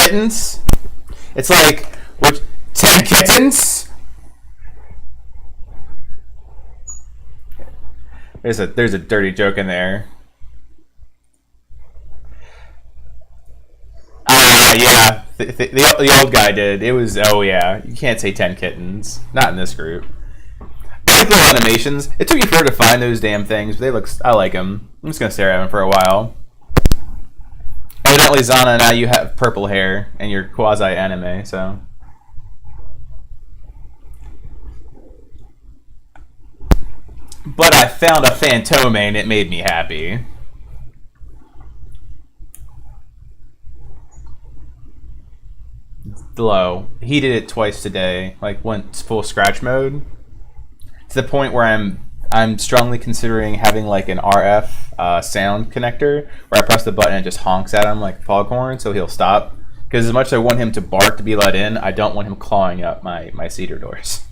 kittens. It's like, what, 10 kittens? There's a dirty joke in there. Yeah, the old guy did. It was, oh yeah, you can't say 10 kittens. Not in this group. I like little animations. It took me forever to find those damn things, but they look, I like them. I'm just gonna stare at them for a while. Evidently, Zana, now you have purple hair, and you're quasi-anime, so... But I found a Phantome, and it made me happy. Low. He did it twice today, like once full scratch mode. To the point where I'm strongly considering having like an RF sound connector where I press the button and it just honks at him like foghorn, so he'll stop. Because as much as I want him to bark to be let in, I don't want him clawing up my cedar doors.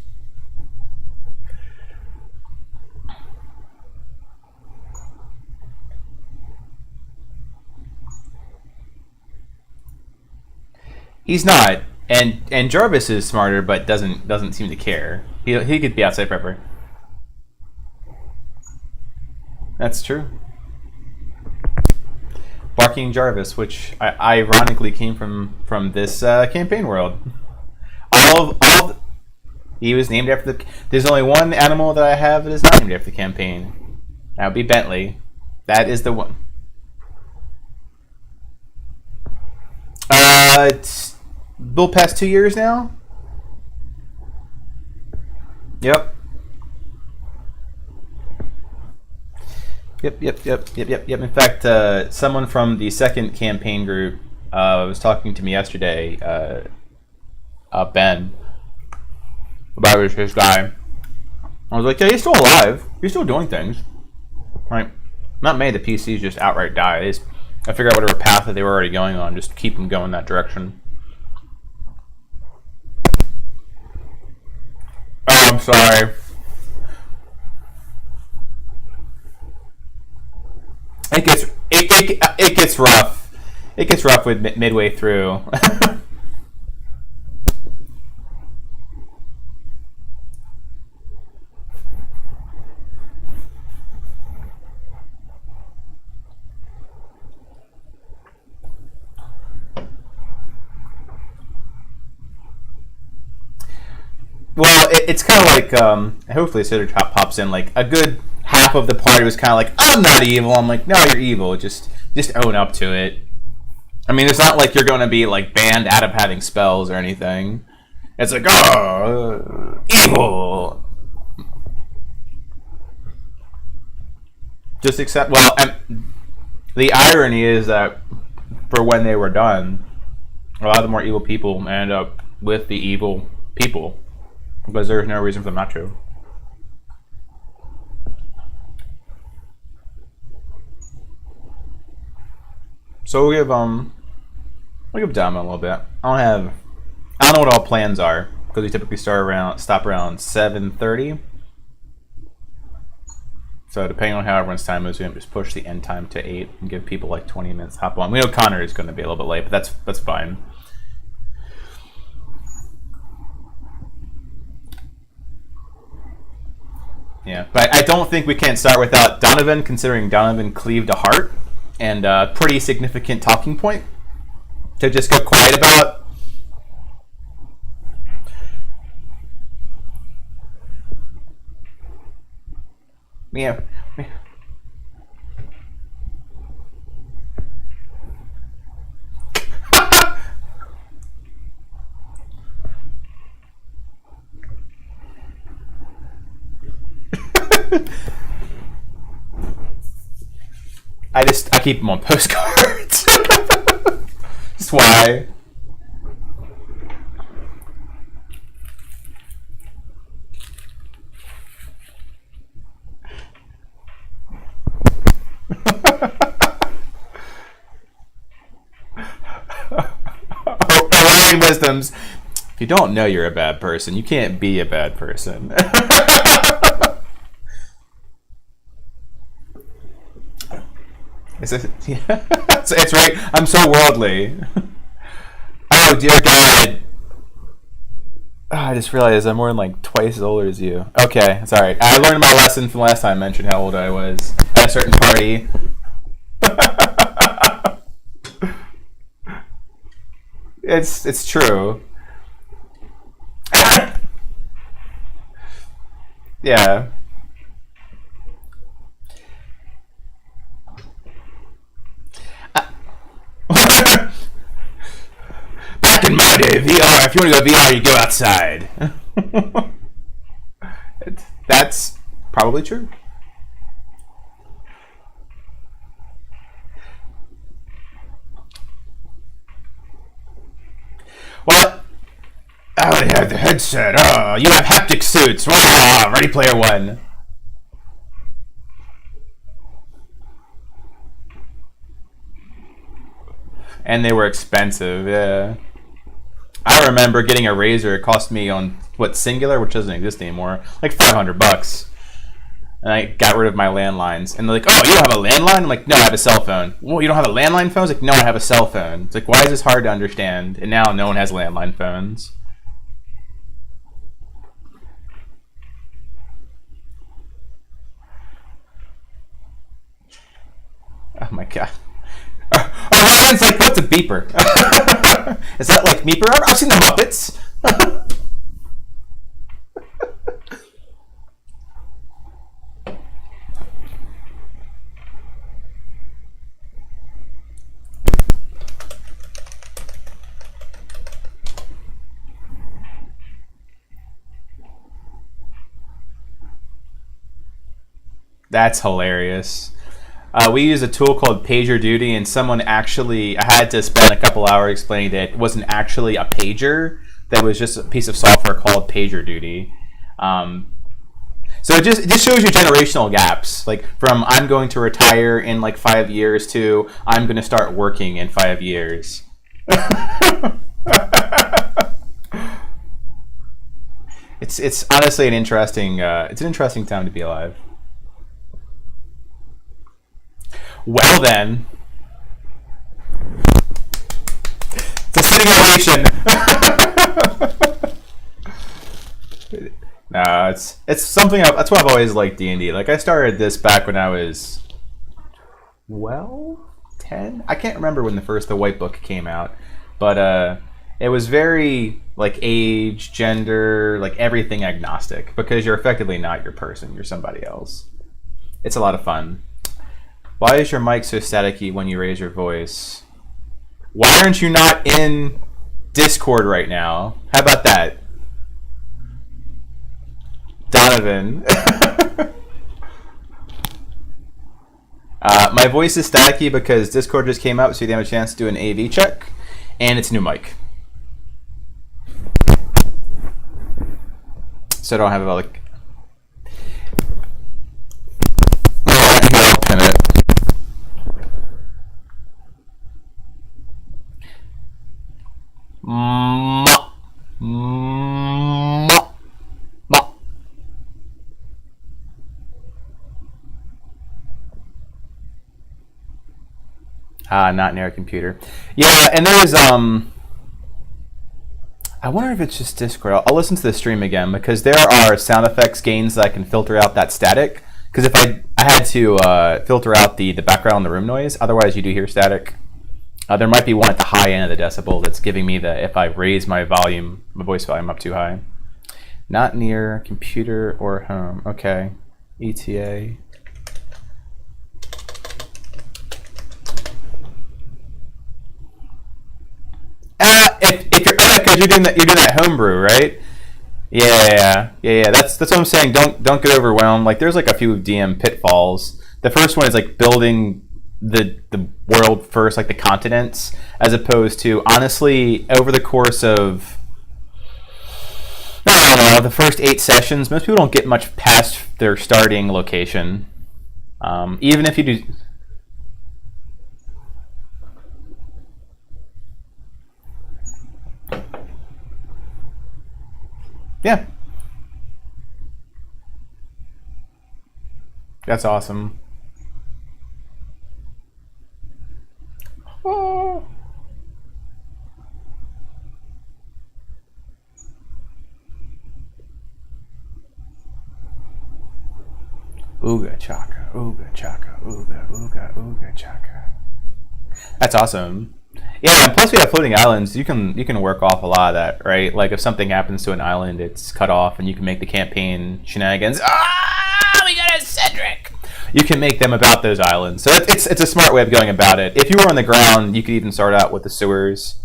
He's not. And Jarvis is smarter, but doesn't seem to care. He could be outside prepper. That's true. Barking Jarvis, which ironically came from this campaign world. He was named after the. There's only one animal that I have that is not named after the campaign. That would be Bentley. That is the one. It's a little past 2 years now. Yep. Yep. In fact, someone from the second campaign group was talking to me yesterday, Ben, about his guy. I was like, yeah, he's still alive. He's still doing things. Right? Not many of the PCs just outright die. I figure out whatever path that they were already going on, just keep them going that direction. Oh, I'm sorry. It gets rough. It gets rough with midway through. Well, it's kind of like, hopefully Cider Chop pops in, like, a good half of the party was kind of like, I'm not evil. I'm like, no, you're evil. Just own up to it. I mean, it's not like you're going to be, like, banned out of having spells or anything. It's like, oh, evil. Just accept, well, the irony is that for when they were done, a lot of the more evil people end up with the evil people. Because there's no reason for them not to. So we'll give Dama a little bit. I don't know what all plans are because we typically stop around 7:30. So depending on how everyone's time is, we can just push the end time to 8 and give people like 20 minutes to hop on. We know Connor is going to be a little bit late, but that's fine. Yeah, but I don't think we can start without Donovan, considering Donovan cleaved a heart, and a pretty significant talking point to just go quiet about. Yeah. I keep them on postcards. That's why. Orion Wisdoms. If you don't know you're a bad person, you can't be a bad person. It's right. I'm so worldly. Oh dear God! Oh, I just realized I'm more than like twice as old as you. Okay, it's all right. I learned my lesson from last time I mentioned how old I was at a certain party. It's true. Yeah. Back in my day, VR. If you want to go VR, you go outside. That's probably true. Well, oh, they have the headset. Oh, you have haptic suits. Wow, Ready Player One. And they were expensive, yeah. I remember getting a Razer. It cost me on what Singular, which doesn't exist anymore, like $500. And I got rid of my landlines. And they're like, "Oh, you don't have a landline?" I'm like, "No, I have a cell phone." "Well, you don't have a landline phone?" I was like, "No, I have a cell phone." It's like, why is this hard to understand? And now no one has landline phones. Oh my god. Ryan's like, "What's a beeper?" Is that like Meeper? I've seen the Muppets. That's hilarious. We use a tool called PagerDuty, and someone actually, I had to spend a couple hours explaining that it wasn't actually a pager, that was just a piece of software called PagerDuty. So it just shows you generational gaps, like from I'm going to retire in like 5 years to I'm going to start working in 5 years. It's honestly an interesting time to be alive. Well then, it's a sitting ovation. No, it's something. That's why I've always liked D&D. Like I started this back when I was 10. I can't remember when the White Book came out, but it was very like age, gender, like everything agnostic because you're effectively not your person. You're somebody else. It's a lot of fun. Why is your mic so staticky when you raise your voice? Why aren't you not in Discord right now? How about that? Donovan. My voice is staticky because Discord just came out, so you didn't have a chance to do an AV check, and it's a new mic. So I don't have a like. I'll pin it. Not near a computer. Yeah, and there's I wonder if it's just Discord. I'll listen to the stream again because there are sound effects gains that I can filter out that static. Because if I had to filter out the background and the room noise, otherwise you do hear static. There might be one at the high end of the decibel that's giving me the if I raise my voice volume up too high. Not near computer or home. Okay. ETA. If you're because you're doing that homebrew, right? Yeah. That's what I'm saying. Don't get overwhelmed. Like there's like a few DM pitfalls. The first one is like building the world first, like the continents, as opposed to honestly over the course of I don't know, the first 8 sessions, most people don't get much past their starting location. Even if you do. Yeah. That's awesome. Oh. Ooga chaka, ooga chaka, ooga, ooga, ooga chaka. That's awesome. Yeah, and plus we have floating islands. You can work off a lot of that, right? Like if something happens to an island, it's cut off, and you can make the campaign shenanigans. Ah, we got a Cedric. You can make them about those islands. So it's a smart way of going about it. If you were on the ground, you could even start out with the sewers.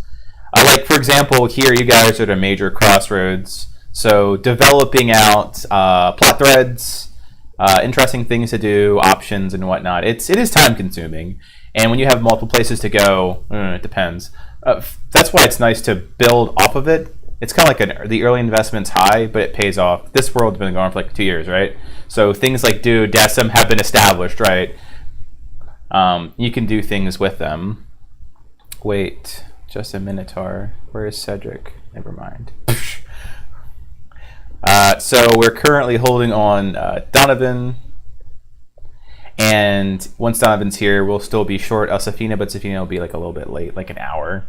Like for example, here you guys are at a major crossroads. So developing out plot threads, interesting things to do, options and whatnot. It is time consuming. And when you have multiple places to go, it depends. That's why it's nice to build off of it. It's kind of like the early investment's high, but it pays off. This world's been going for like 2 years, right? So things like Decim have been established, right? You can do things with them. Wait, just a Minotaur. Where is Cedric? Never mind. So we're currently holding on Donovan. And once Donovan's here, we'll still be short Safina, but Safina will be like a little bit late, like an hour.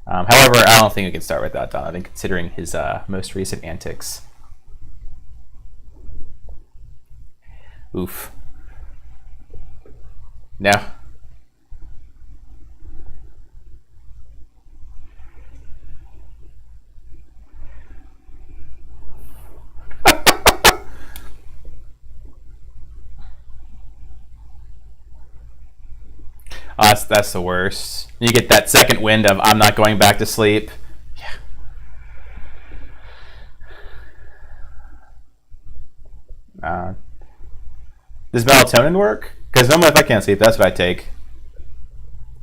However, I don't think we can start without Donovan, considering his most recent antics. Oof. No. That's the worst. You get that second wind of I'm not going back to sleep. Yeah. Does melatonin work? Because normally if I can't sleep, that's what I take.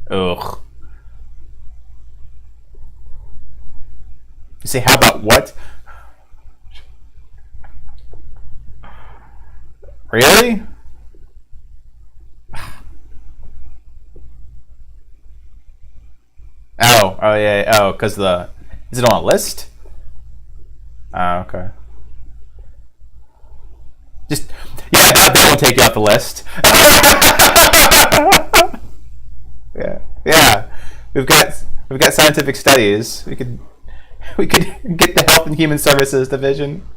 Ugh. You say, how about what? Really? Oh yeah. Oh, because is it on a list? Oh, okay. Just yeah, that won't take you off the list. Yeah. We've got scientific studies. We could get the Health and Human Services Division.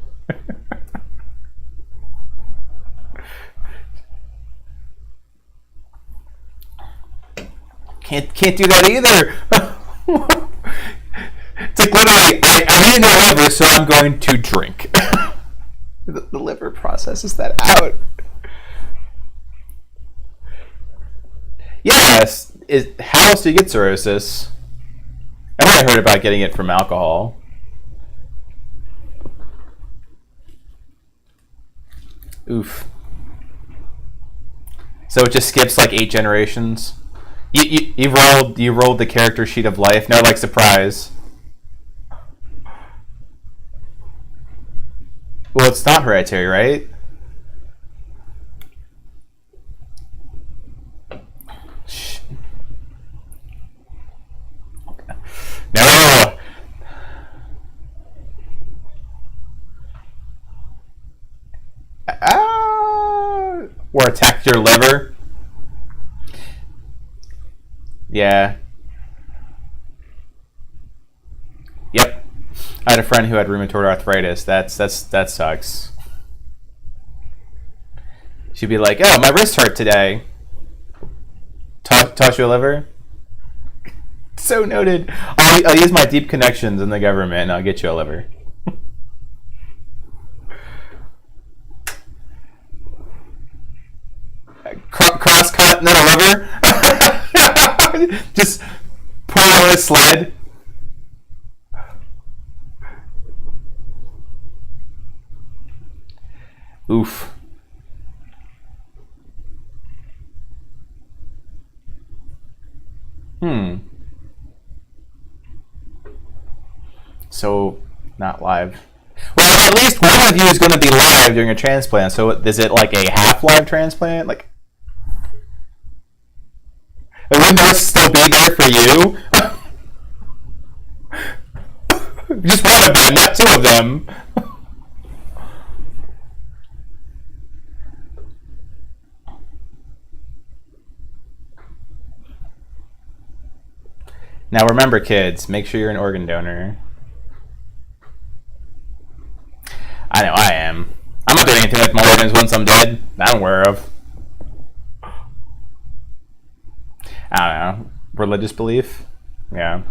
Can't do that either. It's like literally, I need no liver, so I'm going to drink. The liver processes that out. Yes. How else do you get cirrhosis? I might have heard about getting it from alcohol. Oof. So it just skips like 8 generations. You rolled the character sheet of life. No, like surprise. Well, it's not hereditary, right? No. Or attack your liver. Yeah. Yep. I had a friend who had rheumatoid arthritis. That sucks. She'd be like, "Oh, my wrist hurt today." Toss your liver. So noted. I'll use my deep connections in the government, and I'll get you a liver. Cross cut, not a liver. Just pull on a sled. Oof. So, not live. Well, at least one of you is going to be live during a transplant. So, is it like a half-live transplant? Like, wouldn't those still be there for you? Just one of them, not 2 of them. Now remember, kids, make sure you're an organ donor. I know I am. I'm not doing anything with my organs once I'm dead. That I'm aware of. I don't know. Religious belief? Yeah.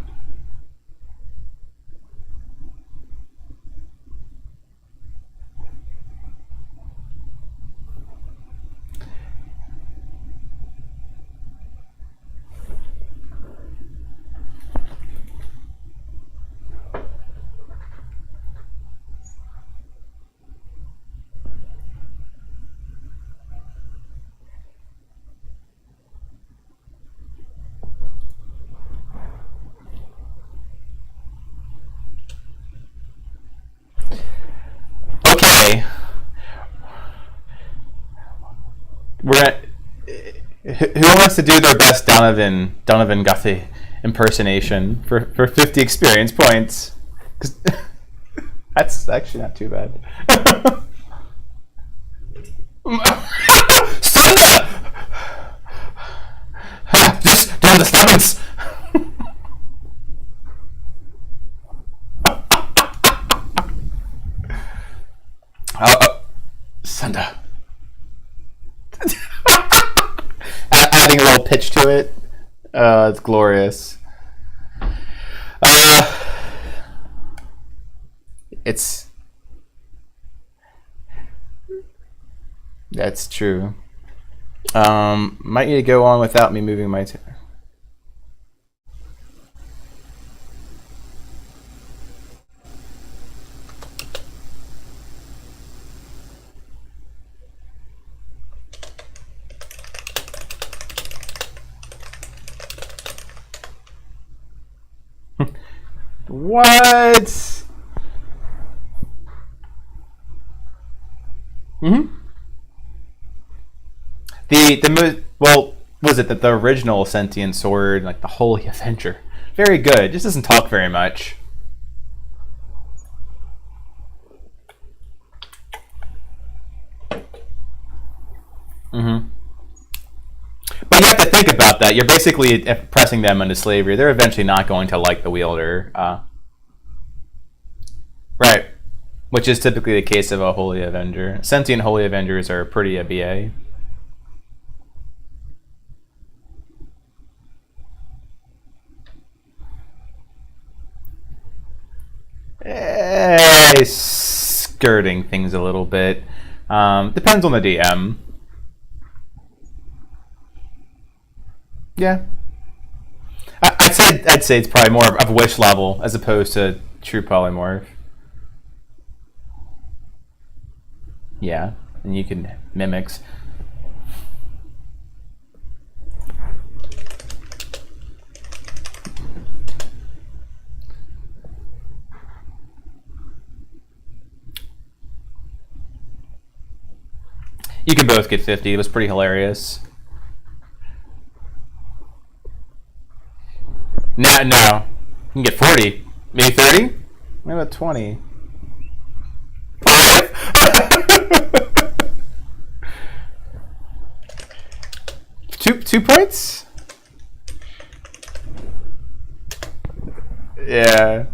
Okay. We're at, who wants to do their best Donovan Guthrie impersonation for 50 experience points? 'Cause that's actually not too bad. Thunder! Just do the summons. Thunder. Adding a little pitch to it. It's glorious. It's That's true. Might need to go on without me moving my What? Mm-hmm. Well, was it that the original Sentient Sword, like the Holy Avenger, very good. Just doesn't talk very much. Mm-hmm. But you have to think about that. You're basically pressing them into slavery. They're eventually not going to like the wielder. Right. Which is typically the case of a Holy Avenger. Sentient Holy Avengers are pretty a BA. Skirting things a little bit. Depends on the DM. Yeah. I'd say it's probably more of a wish level as opposed to true polymorph. Yeah, and you can mimics. You could both get 50. It was pretty hilarious. No. You can get 40. Maybe 30? Maybe about 20. 5? Two points? Yeah.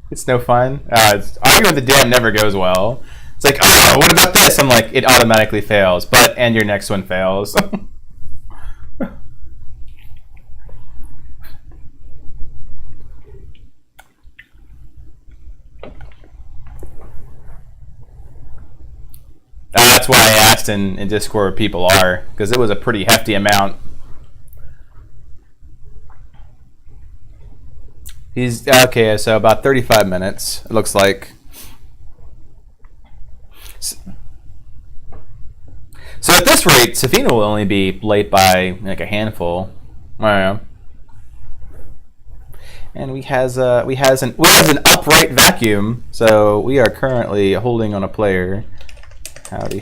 It's no fun. Arguing with the DM never goes well. It's like, oh, what about this? I'm like, it automatically fails, and your next one fails. That's why I asked in Discord where people are, because it was a pretty hefty amount. He's okay, so about 35 minutes, it looks like. So at this rate, Safina will only be late by like a handful. I don't know. And we has an upright vacuum, so we are currently holding on a player. Howdy.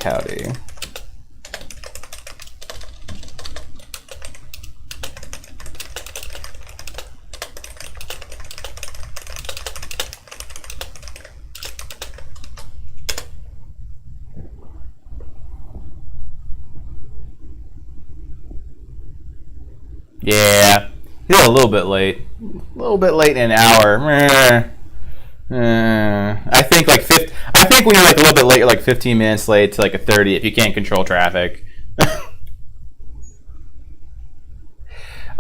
Yeah, he's a little bit late. A little bit late in an hour. I think think when you're like a little bit late, you're like 15 minutes late to like a 30 if you can't control traffic.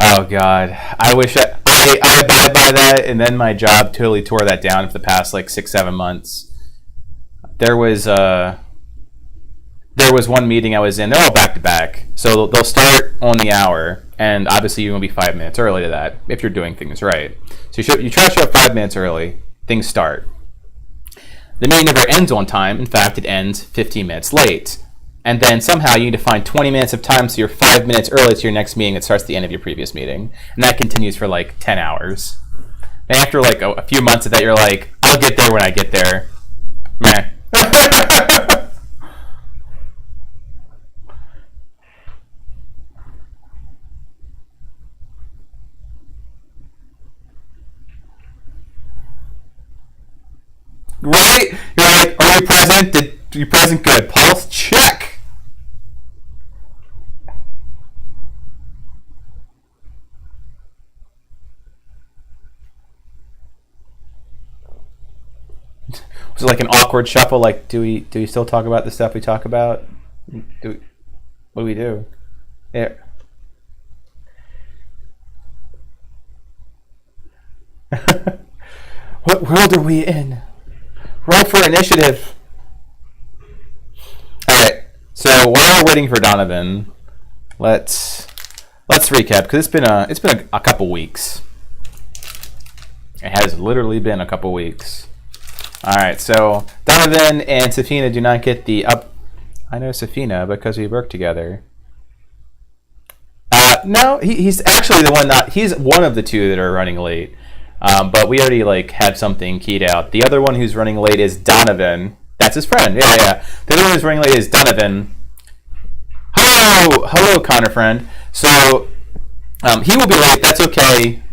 Oh god, I wish I abide by that, and then my job totally tore that down for the past like 6-7 months. There was one meeting I was in. They're all back to back, so they'll start on the hour, and obviously you're gonna be 5 minutes early to that if you're doing things right. So you try to show up 5 minutes early. Things start. The meeting never ends on time. In fact, it ends 15 minutes late. And then somehow you need to find 20 minutes of time so you're 5 minutes early to your next meeting that starts at the end of your previous meeting. And that continues for like 10 hours. And after like a few months of that, you're like, I'll get there when I get there. Meh. Right? You're like, are you present? Did you present? Good. Pulse? Check. Was it like an awkward shuffle? Like, do we still talk about the stuff we talk about? What do we do? Yeah. What world are we in? Roll for initiative. All right. So while we're waiting for Donovan, let's recap because it's been a couple weeks. It has literally been a couple weeks. All right. So Donovan and Safina do not get the up. I know Safina because we work together. No, he's actually the one not. He's one of the two that are running late. But we already like had something keyed out. The other one who's running late is Donovan. That's his friend. Yeah. The other one who's running late is Donovan. Hello, Connor friend. So he will be late. That's okay.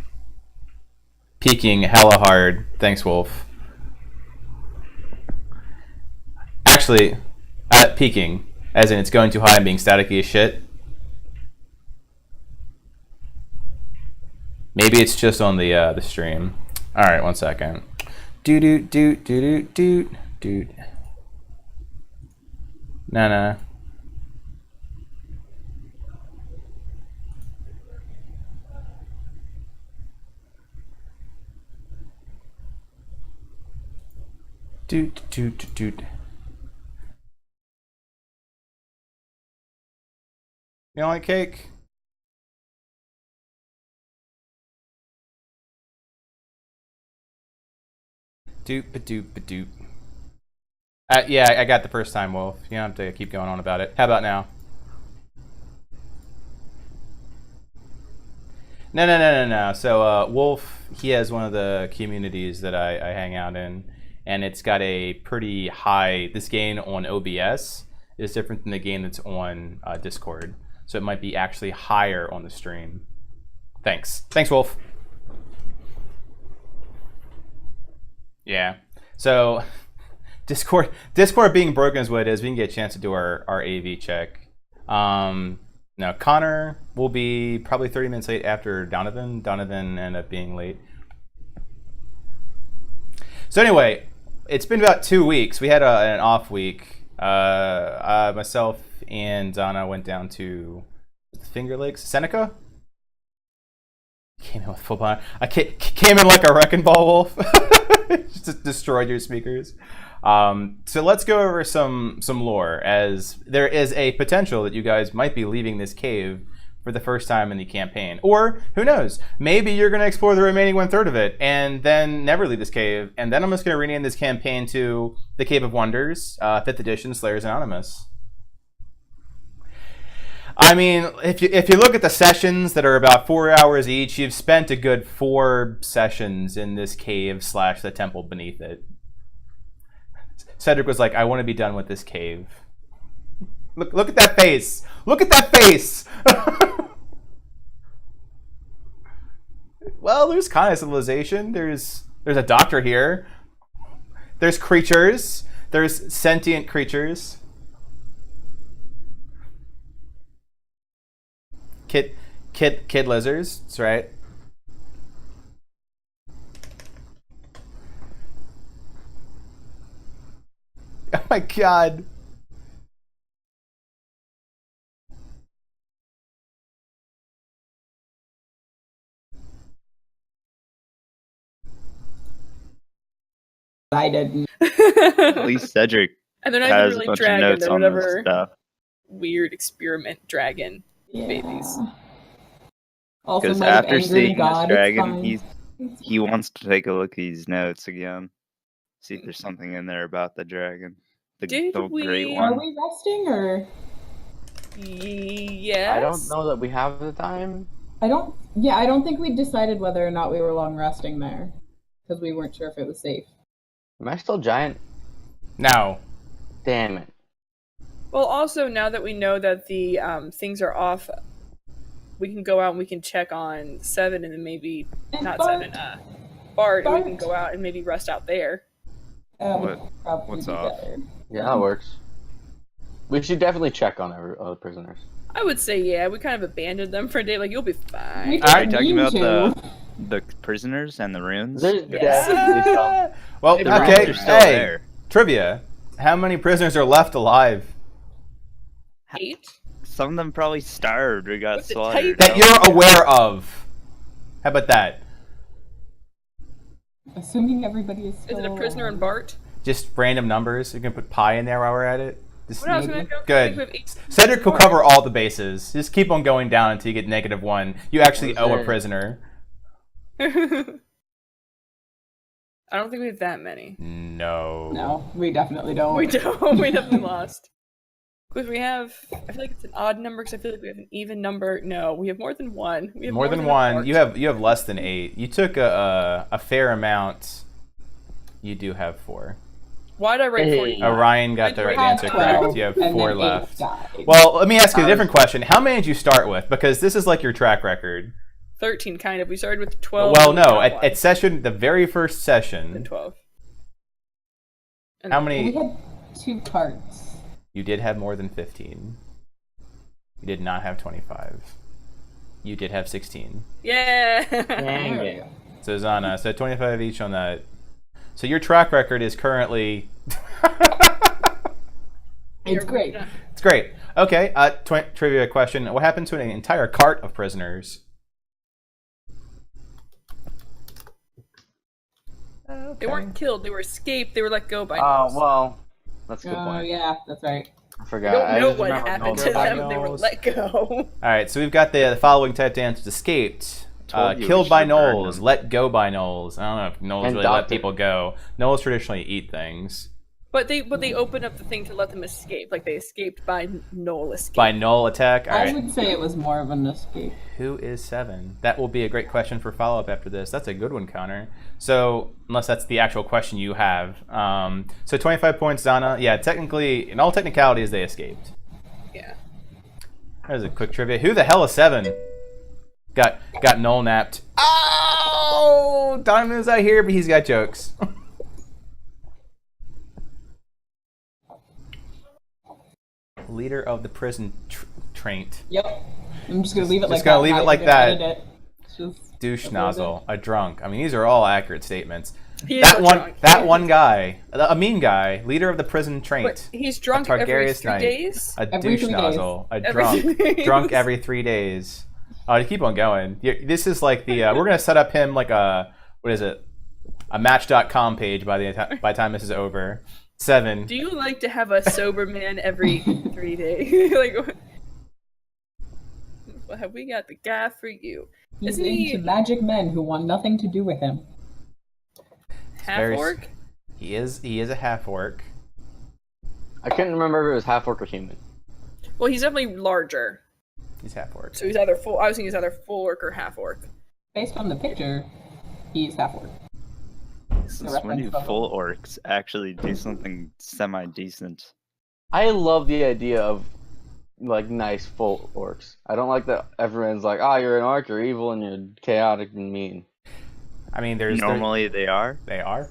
Peeking hella hard. Thanks, Wolf. Actually, peeking, as in it's going too high and being staticky as shit. Maybe it's just on the stream. All right, 1 second. Doot. Nah. Doot. You don't like cake? Doop. Yeah, I got the first time, Wolf. You don't have to keep going on about it. How about now? No. So Wolf, he has one of the communities that I hang out in, and it's got a pretty high. This game on OBS is different than the game that's on Discord, so it might be actually higher on the stream. Thanks, Wolf. Yeah. So Discord being broken is what it is. We can get a chance to do our AV check. Now Connor will be probably 30 minutes late after Donovan. Donovan ended up being late. So anyway, it's been about 2 weeks. We had an off week. Myself and Donna went down to Finger Lakes, Seneca. Came in with full body. I came in like a wrecking ball, Wolf. Just destroyed your speakers. So let's go over some lore, as there is a potential that you guys might be leaving this cave for the first time in the campaign. Or, who knows, maybe you're going to explore the remaining 1/3 of it and then never leave this cave. And then I'm just going to rename this campaign to The Cave of Wonders, 5th edition, Slayers Anonymous. I mean, if you look at the sessions that are about 4 hours each, you've spent a good 4 sessions in this cave / the temple beneath it. Cedric was like, I want to be done with this cave. Look at that face. Look at that face. Well, there's kind of civilization. There's a doctor here. There's creatures. There's sentient creatures. Kid lizards, that's right. my god. I didn't. At least Cedric And they're not even has a really bunch of dragon. notes They're on this whatever stuff. weird experiment dragon babies. Also, Because might have after angered seeing God, this it's dragon, fine. he wants to take a look at these notes again. See if there's something in there about the dragon. The Did great we- Are one. we resting or? Yes. I don't know that we have the time. I don't think we decided whether or not we were long resting there because we weren't sure if it was safe. Am I still giant? No. Damn it. Well, also now that we know that the things are off, we can go out and we can check on Seven and then maybe And not Bart. Seven, Bart, and we can Bart. go out and maybe rest out there. Would probably what's be off? better. Yeah, that works. We should definitely check on other prisoners. I would say yeah. We kind of abandoned them for a day. Like you'll be fine. We Are you didn't talking mean about to. the prisoners and the runes? There's Yes. definitely some. Well, The runes okay. are still Hey, there. trivia. How many prisoners are left alive 8. Some of them probably starved or got With the slaughtered. that you're aware of? How about that? Assuming everybody is Is still it a prisoner alive. and Bart? Just random numbers. You can put pi in there while we're at it. Just, What else? I think Good. we have 8. Cedric will cover all the bases. Just keep on going down until you get -1. You actually What is owe a it? prisoner. I don't think we have that many. No. No, we definitely don't. We don't. We definitely lost. Because we have, I feel like it's an odd number because I feel like we have an even number. No, we have more than one. We have More than a one. Bart. You have less than 8. You took a fair amount. You do have 4. Why'd I write Hey. 49? Orion got the We right had answer 12, correct. You have and 4 then 8 left. died. Well, let me ask you a different question. How many did you start with? Because this is like your track record. 13, kind of. We started with 12. Well, and we no. got At one. session, the very first Then session, 12. And how We many? had 2 carts. You did have more than 15. You did not have 25. You did have 16. Yeah. Dang There we it. go. So Zana, so 25 each on that. So your track record is currently. It's great. It's great. Okay, trivia question. What happened to an entire cart of prisoners? They weren't killed. They were escaped. They were let go by Oh, Nose. well. That's a good Oh point. yeah, that's right. I I forgot. don't know just what remember happened Noel to got them. They were Nose. let go. All right, so we've got the following type answers: escaped, Told you we killed by should've burned Knowles, them. let go by Knowles. I don't know if Knowles And really let adopted. people go. Knowles traditionally eat things. But they opened up the thing to let them escape. Like they escaped by Noel escape. By Knoll attack. All I right. would say it was more of an escape. Who is 7? That will be a great question for follow up after this. That's a good one, Connor. So, unless that's the actual question you have. So 25 points, Zana. Yeah, technically, in all technicalities, they escaped. Yeah. There's a quick trivia. Who the hell is 7? Got Knoll napped. Oh! Donovan's out here, but he's got jokes. Leader of the prison traint. Yep. I'm just gonna leave it Just like gonna that. leave Not it like even gonna that. edit it. It's just- Douche that's nozzle, a drunk. I mean, these are all accurate statements. He is That a one, drunk. that one guy, a mean guy, leader of the prison traint, But he's drunk A every Targaryen 3 knight. days. a Every douche 3 days. nozzle, a Every drunk, 3 days. drunk every 3 days. To keep on going. This is like the we're gonna set up him like a what is it? A Match.com page by the time this is over. 7. Do you like to have a sober man every 3 days? Like, what have we got the guy for you? He's Isn't he into magic men who want nothing to do with him. half very s- orc? He is a half orc. I couldn't remember if it was half orc or human. Well, he's definitely larger. He's half orc. So he's either full. I was thinking he's either full orc or half orc. Based on the picture, he's half orc. Since The when do reference full orcs actually do something semi-decent? I love the idea of like nice full orcs. I don't like that everyone's like, you're an orc, you're evil, and you're chaotic and mean. I mean, there's Normally they are. they are.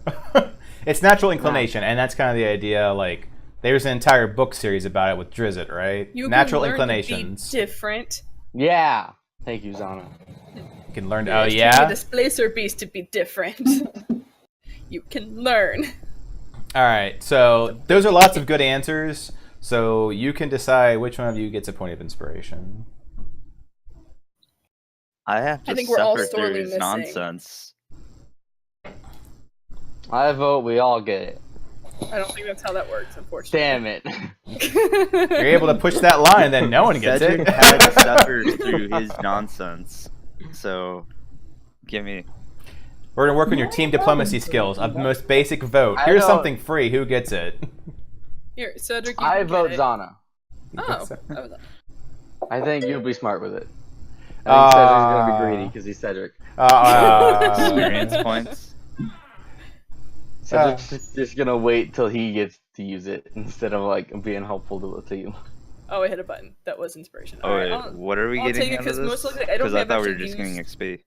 It's natural inclination, and that's kind of the idea. Like, there's an entire book series about it with Drizzt, right? You Natural can learn inclinations. To be different. Yeah. Thank you, Zana. You can learn. Yes, Oh to be yeah. a displacer beast to be different. You can learn. All right, so those are lots of good answers. So you can decide which one of you gets a point of inspiration. I have to I think we're all suffer through sorely his missing. nonsense. I vote we all get it. I don't think that's how that works, unfortunately. Damn it. You're able to push that line, then no one gets Cedric it. had to suffer through his nonsense. So, give me. We're gonna work on your team diplomacy skills. Of the most basic vote. I Here's don't- something free. Who gets it? Here, Cedric. You I can vote get it. Zana. Oh, that was I think you'll be smart with it. I think Cedric's gonna be greedy because he's Cedric. Experience points. Cedric's just gonna wait till he gets to use it instead of like being helpful to the team. Oh, I hit a button. That was inspiration. Oh, Alright, wait, what are we I'll getting take it out of 'cause this? most likely I don't I have thought we were actually just getting used- XP.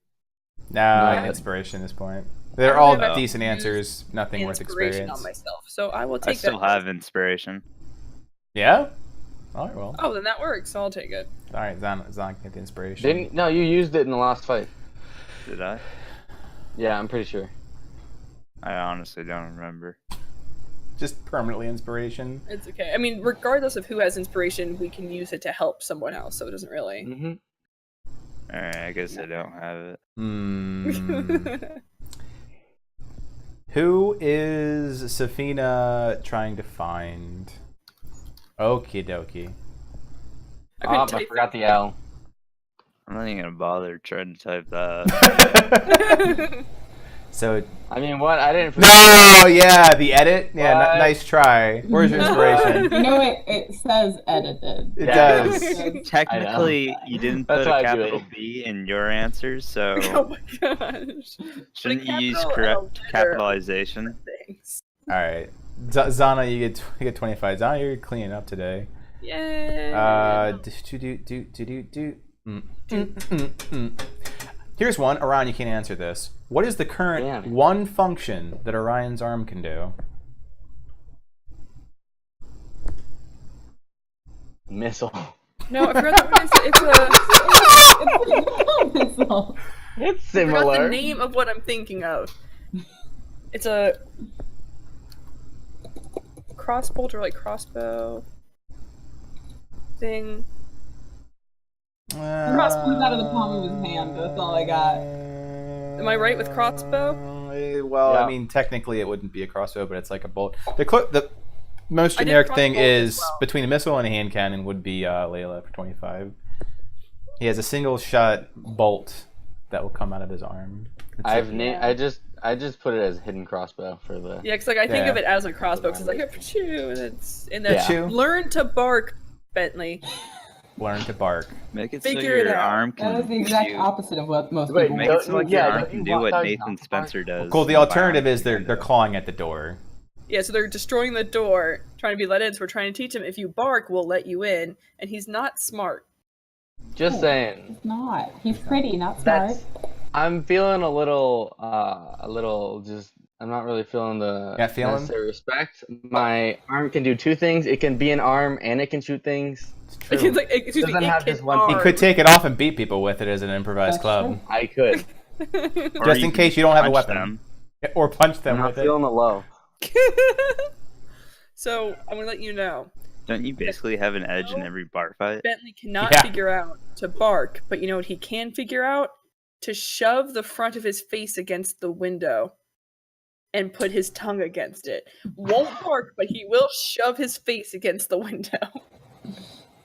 Nah, No. inspiration at this point. They're I all have decent used answers. Nothing worth inspiration experience. on myself, so I will I take still that. have inspiration. Yeah. All right. Well. Oh, then that works. So I'll take it. All right. Zan can get the inspiration. Didn't? No, you used it in the last fight. Did I? Yeah, I'm pretty sure. I honestly don't remember. Just permanently inspiration. It's okay. I mean, regardless of who has inspiration, we can use it to help someone else, so it doesn't really. Mm-hmm. Alright, I guess I don't have it. Hmm. Who is Safina trying to find? Okie dokie. I couldn't I type forgot the L. I'm not even gonna bother trying to type that. So I mean, what? I didn't. no, yeah, the edit. Yeah, What? nice try. Where's your inspiration? You know, it says edited. It Yeah. does. Technically, you didn't That's put a why I do capital it. B in your answer, so Oh my gosh. shouldn't Put a you use capital correct L letter. capitalization? Thanks. All right, Zana, you get 25. Zana, you're cleaning up today. Yay. Here's one. Orion, you can't answer this. What is the current Damn. one function that Orion's arm can do? Missile. No, I forgot the it's a. It's I forgot the similar. name of what I'm thinking of. It's a crossbolt or like crossbow thing. Crossbow's out of the palm of his hand. That's all I got. Am I right with crossbow? Well, I Yeah. mean, technically it wouldn't be a crossbow, but it's like a bolt. The most I did generic thing crossbow as is well. between a missile and a hand cannon would be Layla for 25. He has a single shot bolt that will come out of his arm. It's I've like- named. I just put it as hidden crossbow for the. Yeah, because like I think Yeah. of it as a crossbow because it's like a pachoo and it's and then Yeah. Pachoo. learn to bark, Bentley. learn to bark. Make it so Figure it your out. arm can That was the exact do- opposite of what most Wait, people Make would it so like Yeah, your arm don't can you do want what those Nathan not Spencer does. Cool. The My alternative arm is can they're do. clawing at the door. Yeah, so they're destroying the door, trying to be let in. So we're trying to teach him if you bark, we'll let you in, and he's not smart. Just saying. He's not. He's pretty, not smart. That's. I'm feeling a little. Just. I'm not really feeling the Got feeling? necessary respect. My arm can do two things. It can be an arm and it can shoot things. It's Like, true. it's like, excuse me, Doesn't it have can just one- He arm. could take it off and beat people with it as an improvised That's club. true. I could. Or Just you in can case you don't have a punch weapon. them. Or punch I'm them not with it. feeling the low. So I'm gonna let you know. Don't you basically have an edge in every bar fight? Bentley cannot Yeah. figure out to bark, but you know what he can figure out? To shove the front of his face against the window and put his tongue against it. Won't bark, but he will shove his face against the window.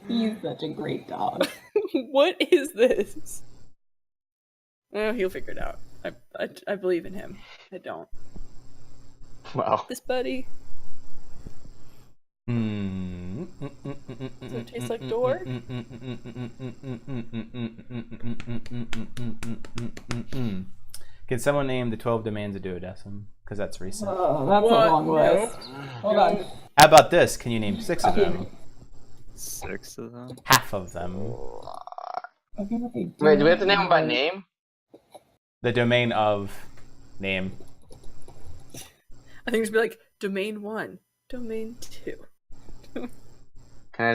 He's such a great dog. What is this? Oh, he'll figure it out. I believe in him. I don't. Wow. This buddy. Does Does it taste like door? Can someone name the 12 demands of duodecim? Because that's recent. Oh, that's What? a long list. Hold on. How about this? Can you name 6 of them? 6 of them? Half of them. Okay, what they do. Wait, do we have to name them by name? The domain of name. I think it's be like domain 1, domain 2. Can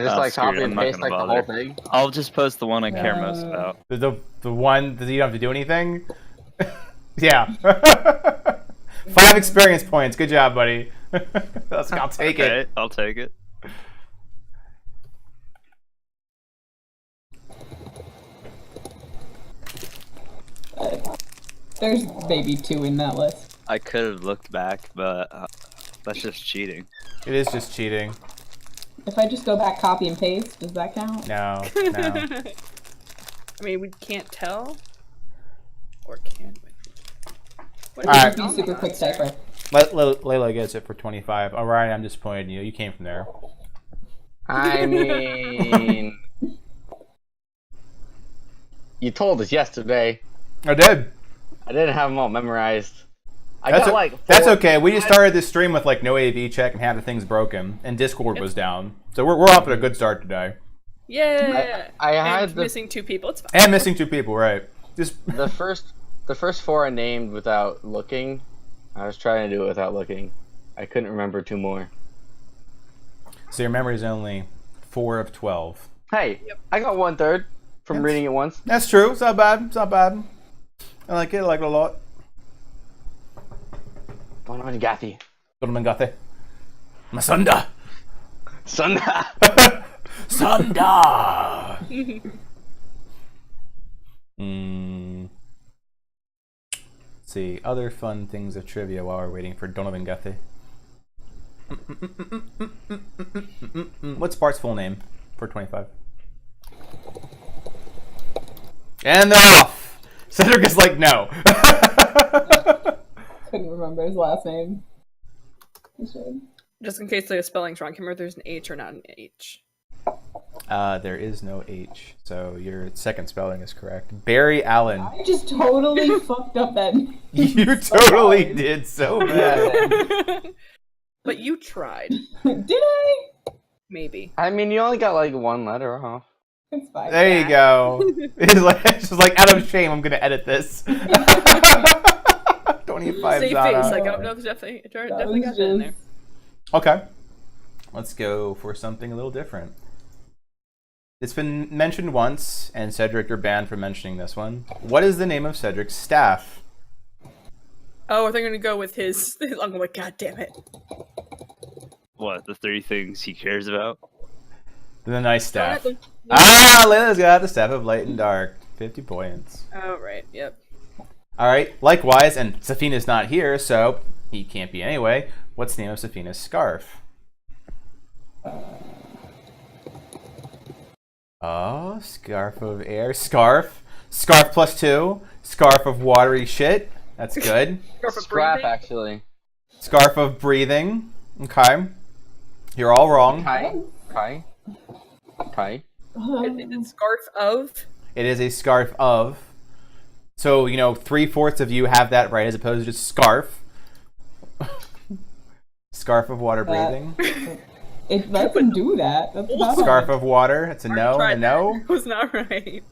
I just Oh, like screw it, copy I'm and not paste gonna like the bother. whole thing? I'll just post the one I care most about. The one that you don't have to do anything? Yeah. 5 experience points. Good job, buddy. I'll take Okay, it. I'll take it. There's maybe 2 in that list. I could have looked back, but that's just cheating. It is just cheating. If I just go back, copy and paste, does that count? No. I mean, we can't tell. Or can we? What All right. Be super quick cipher. Layla gets it for 25. Orion, I'm disappointed in you. You came from there. I mean, you told us yesterday. I did. I didn't have them all memorized. That's okay. We just started this stream with like no AV check and half the things broken, and Discord was down. So we're off to a good start today. Yeah. I had and the- missing 2 people. It's fine. And missing 2 people, right? Just The first 4 I named without looking. I was trying to do it without looking. I couldn't remember 2 more. so your memory is only 4 of 12. Hey, I got 1/3 from Yes. reading it once. That's true. It's not bad. It's not bad. I like it. I like it a lot. Donovan Gaffey. Gentleman got there. Masunda. Sunda. Sunda. Let's see other fun things of trivia while we're waiting for Donovan Guthrie. What's Bart's full name for 25? And they're off. Cedric is like, no. Couldn't remember his last name. I should. Just in case the spelling's wrong, can you remember if there's an H or not an H? There is no H, so your second spelling is correct. Barry Allen. I just totally fucked up that name. You totally did so bad. But you tried. Did I? Maybe. I mean, you only got like 1 letter off. It's fine. There you go. It's just like, out of shame, I'm gonna edit this. 25 Save Zara. face. Like, oh, no, there's definitely That got was that in there. just- Okay. Let's go for something a little different. It's been mentioned once, and Cedric, you're banned from mentioning this one. What is the name of Cedric's staff? Oh, are they going to go with his uncle? Like, God damn it. What, the 3 things he cares about? The nice staff. Don't Ah, Layla's got the Staff of Light and Dark. 50 points. Oh, right. Yep. Alright, likewise, and Safina's not here, so he can't be anyway. What's the name of Safina's scarf? Oh, Scarf of Air. Scarf. Scarf plus 2. Scarf of Watery Shit. That's good. Scarf of Scrap, breathing. actually. Scarf of Breathing. Okay. You're all wrong. Kai. Is it scarf of? It is a scarf of. So, 3/4 of you have that right as opposed to just scarf. Scarf of water breathing. It lets him do that. That's not Scarf of water. It's a no. Tried A no. that. Was not right.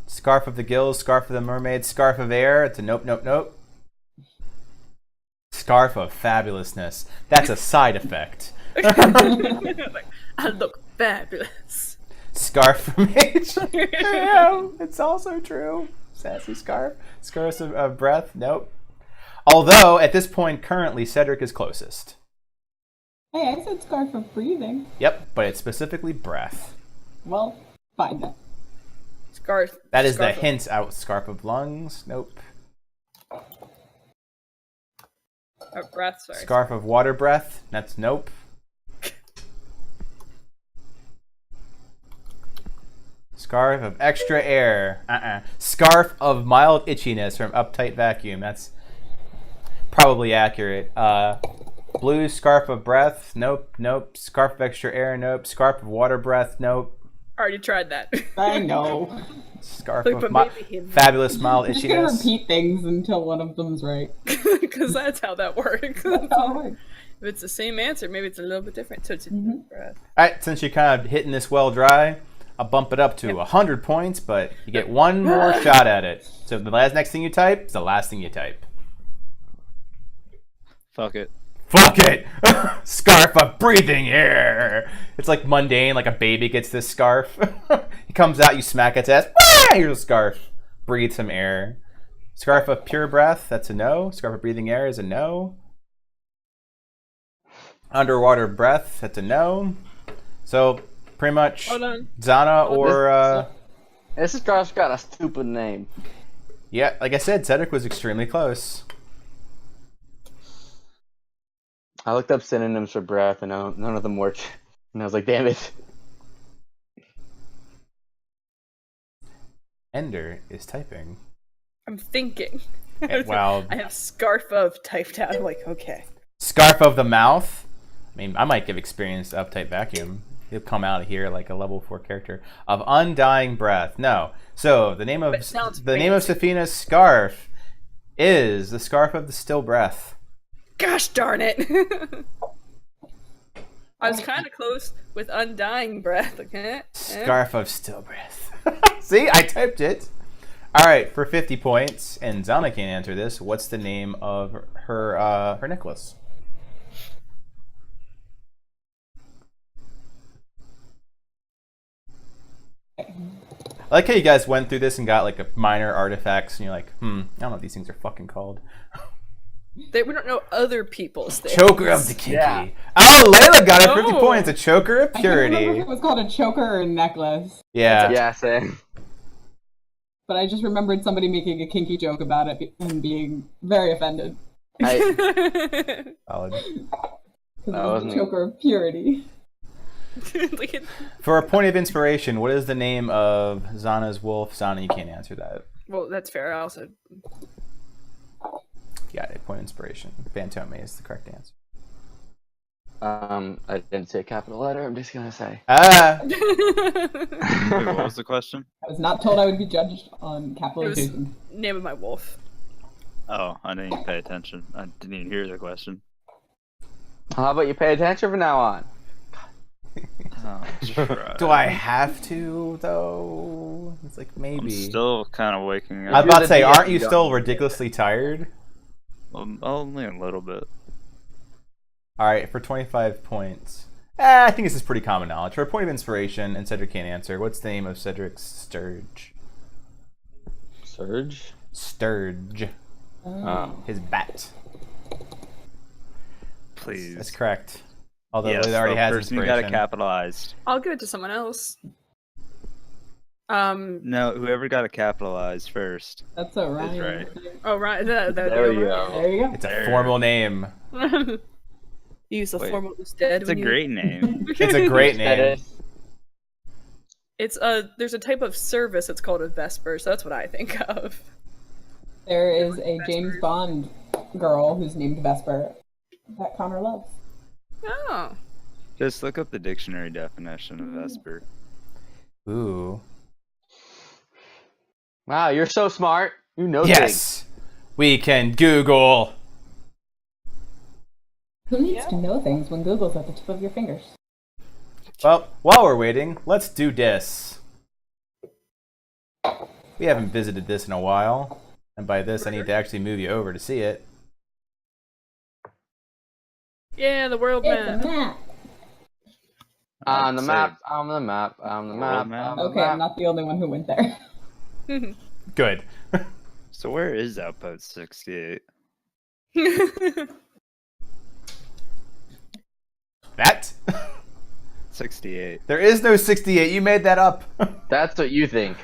Scarf of the gills. Scarf of the mermaid. Scarf of air. It's a nope, nope, nope. Scarf of fabulousness. That's a side effect. Like, I look fabulous. Scarf from H. Yeah, it's also true. Sassy scarf. Scarf of breath. Nope. Although, at this point, currently, Cedric is closest. Hey, I said scarf of breathing. Yep, but it's specifically breath. Well, fine then. Scarf. That is scarf the hint out. Scarf of lungs. Nope. Of breath, sorry. Scarf of water breath. That's nope. Scarf of extra air. Scarf of mild itchiness from Uptight Vacuum. That's probably accurate. Blue scarf of breath. Nope, nope. Scarf of extra air. Nope. Scarf of water breath. Nope. Already tried that. I know. Scarf Like, of but maybe him. fabulous mild I'm just gonna itchiness. repeat things until one of them's right. Because that's how that works. That's how it works. If it's the same answer, maybe it's a little bit different. So it's a breath. Alright, since you're kind of hitting this well dry, I'll bump it up to 100 points, but you get one more shot at it. So the next thing you type is the last thing you type. Fuck it. Fuck it! Scarf of breathing air! It's like mundane, like a baby gets this scarf. He comes out, you smack its ass. Ah, here's a scarf. Breathe some air. Scarf of Pure Breath, that's a no. Scarf of Breathing Air is a no. Underwater Breath, that's a no. So pretty much Hold on. Zana or This scarf's got a stupid name. yeah, like I said, Cedric was extremely close. I looked up synonyms for breath, and none of them worked. And I was like, damn it. Ender is typing. I'm thinking. Wow. I have scarf of typed out. I'm like, okay. Scarf of the Mouth. I mean, I might give experience to Uptight Vacuum. He'll come out of here like a level 4 character. Of Undying Breath. No. So the name of But it sounds Safina's scarf is the Scarf of the Still Breath. Gosh darn it. I was kind of close with undying breath. Okay. Scarf of Still Breath. See, I typed it. All right, for 50 points, and Zana can't answer this. What's the name of her necklace? I like how you guys went through this and got like a minor artifacts, and you're like, I don't know what these things are fucking called. We don't know other people's things. Choker of the Kinky. Yeah. Oh, Layla got it. 50 Oh. points. A choker of I can't remember if purity. it was called a choker or a necklace, Yeah. Yeah, same. but I just remembered somebody making a kinky joke about it and being very offended Solid. because it was wasn't a choker of purity. Look at- For a point of inspiration, what is the name of Zana's wolf? Zana, you can't answer that. well, that's fair. I also. Yeah, a point of inspiration. Phantome is the correct answer. I didn't say a capital letter. I'm just gonna say. Ah! Wait, what was the question? I was not told I would be judged on It was capitalization. name of my wolf. Oh, I didn't even pay attention. I didn't even hear the question. How about you pay attention from now on? Oh, try. Do I have to, though? It's like, I'm maybe. still kind of waking I was up. about to say, You're the aren't you DM, still don't. ridiculously tired? Only a little bit. Alright, for 25 points. I think this is pretty common knowledge. For a point of inspiration, and Cedric can't answer, what's the name of Cedric's Sturge? Surge? Sturge. Oh. His bat. Please. That's correct. Although Yes, it already the has person who inspiration. got it capitalized. I'll give it to someone else. No, whoever got it capitalized first. That's a Ryan. right. Oh right. There you go. There you go. It's a There. formal name. Use the Wait. formal instead. It's a great name. It's a great That name. is. It's there's a type of service that's called a vesper, so that's what I think of. There is a James Bond girl who's named Vesper that Connor loves. Oh. Just look up the dictionary definition of Vesper. Ooh. Wow, you're so smart. You know things. Yes! We can Google. Who needs to know things when Google's at the tip of your fingers? Well, while we're waiting, let's do this. We haven't visited this in a while. And by this, I need to actually move you over to see it. Yeah, the world It's a map. map. On the I'd map, say on the map, on the World map, map. on the Okay, I'm map. not the only one who went there. Good. So where is Outpost 68? That? 68. There is no 68. You made that up. That's what you think.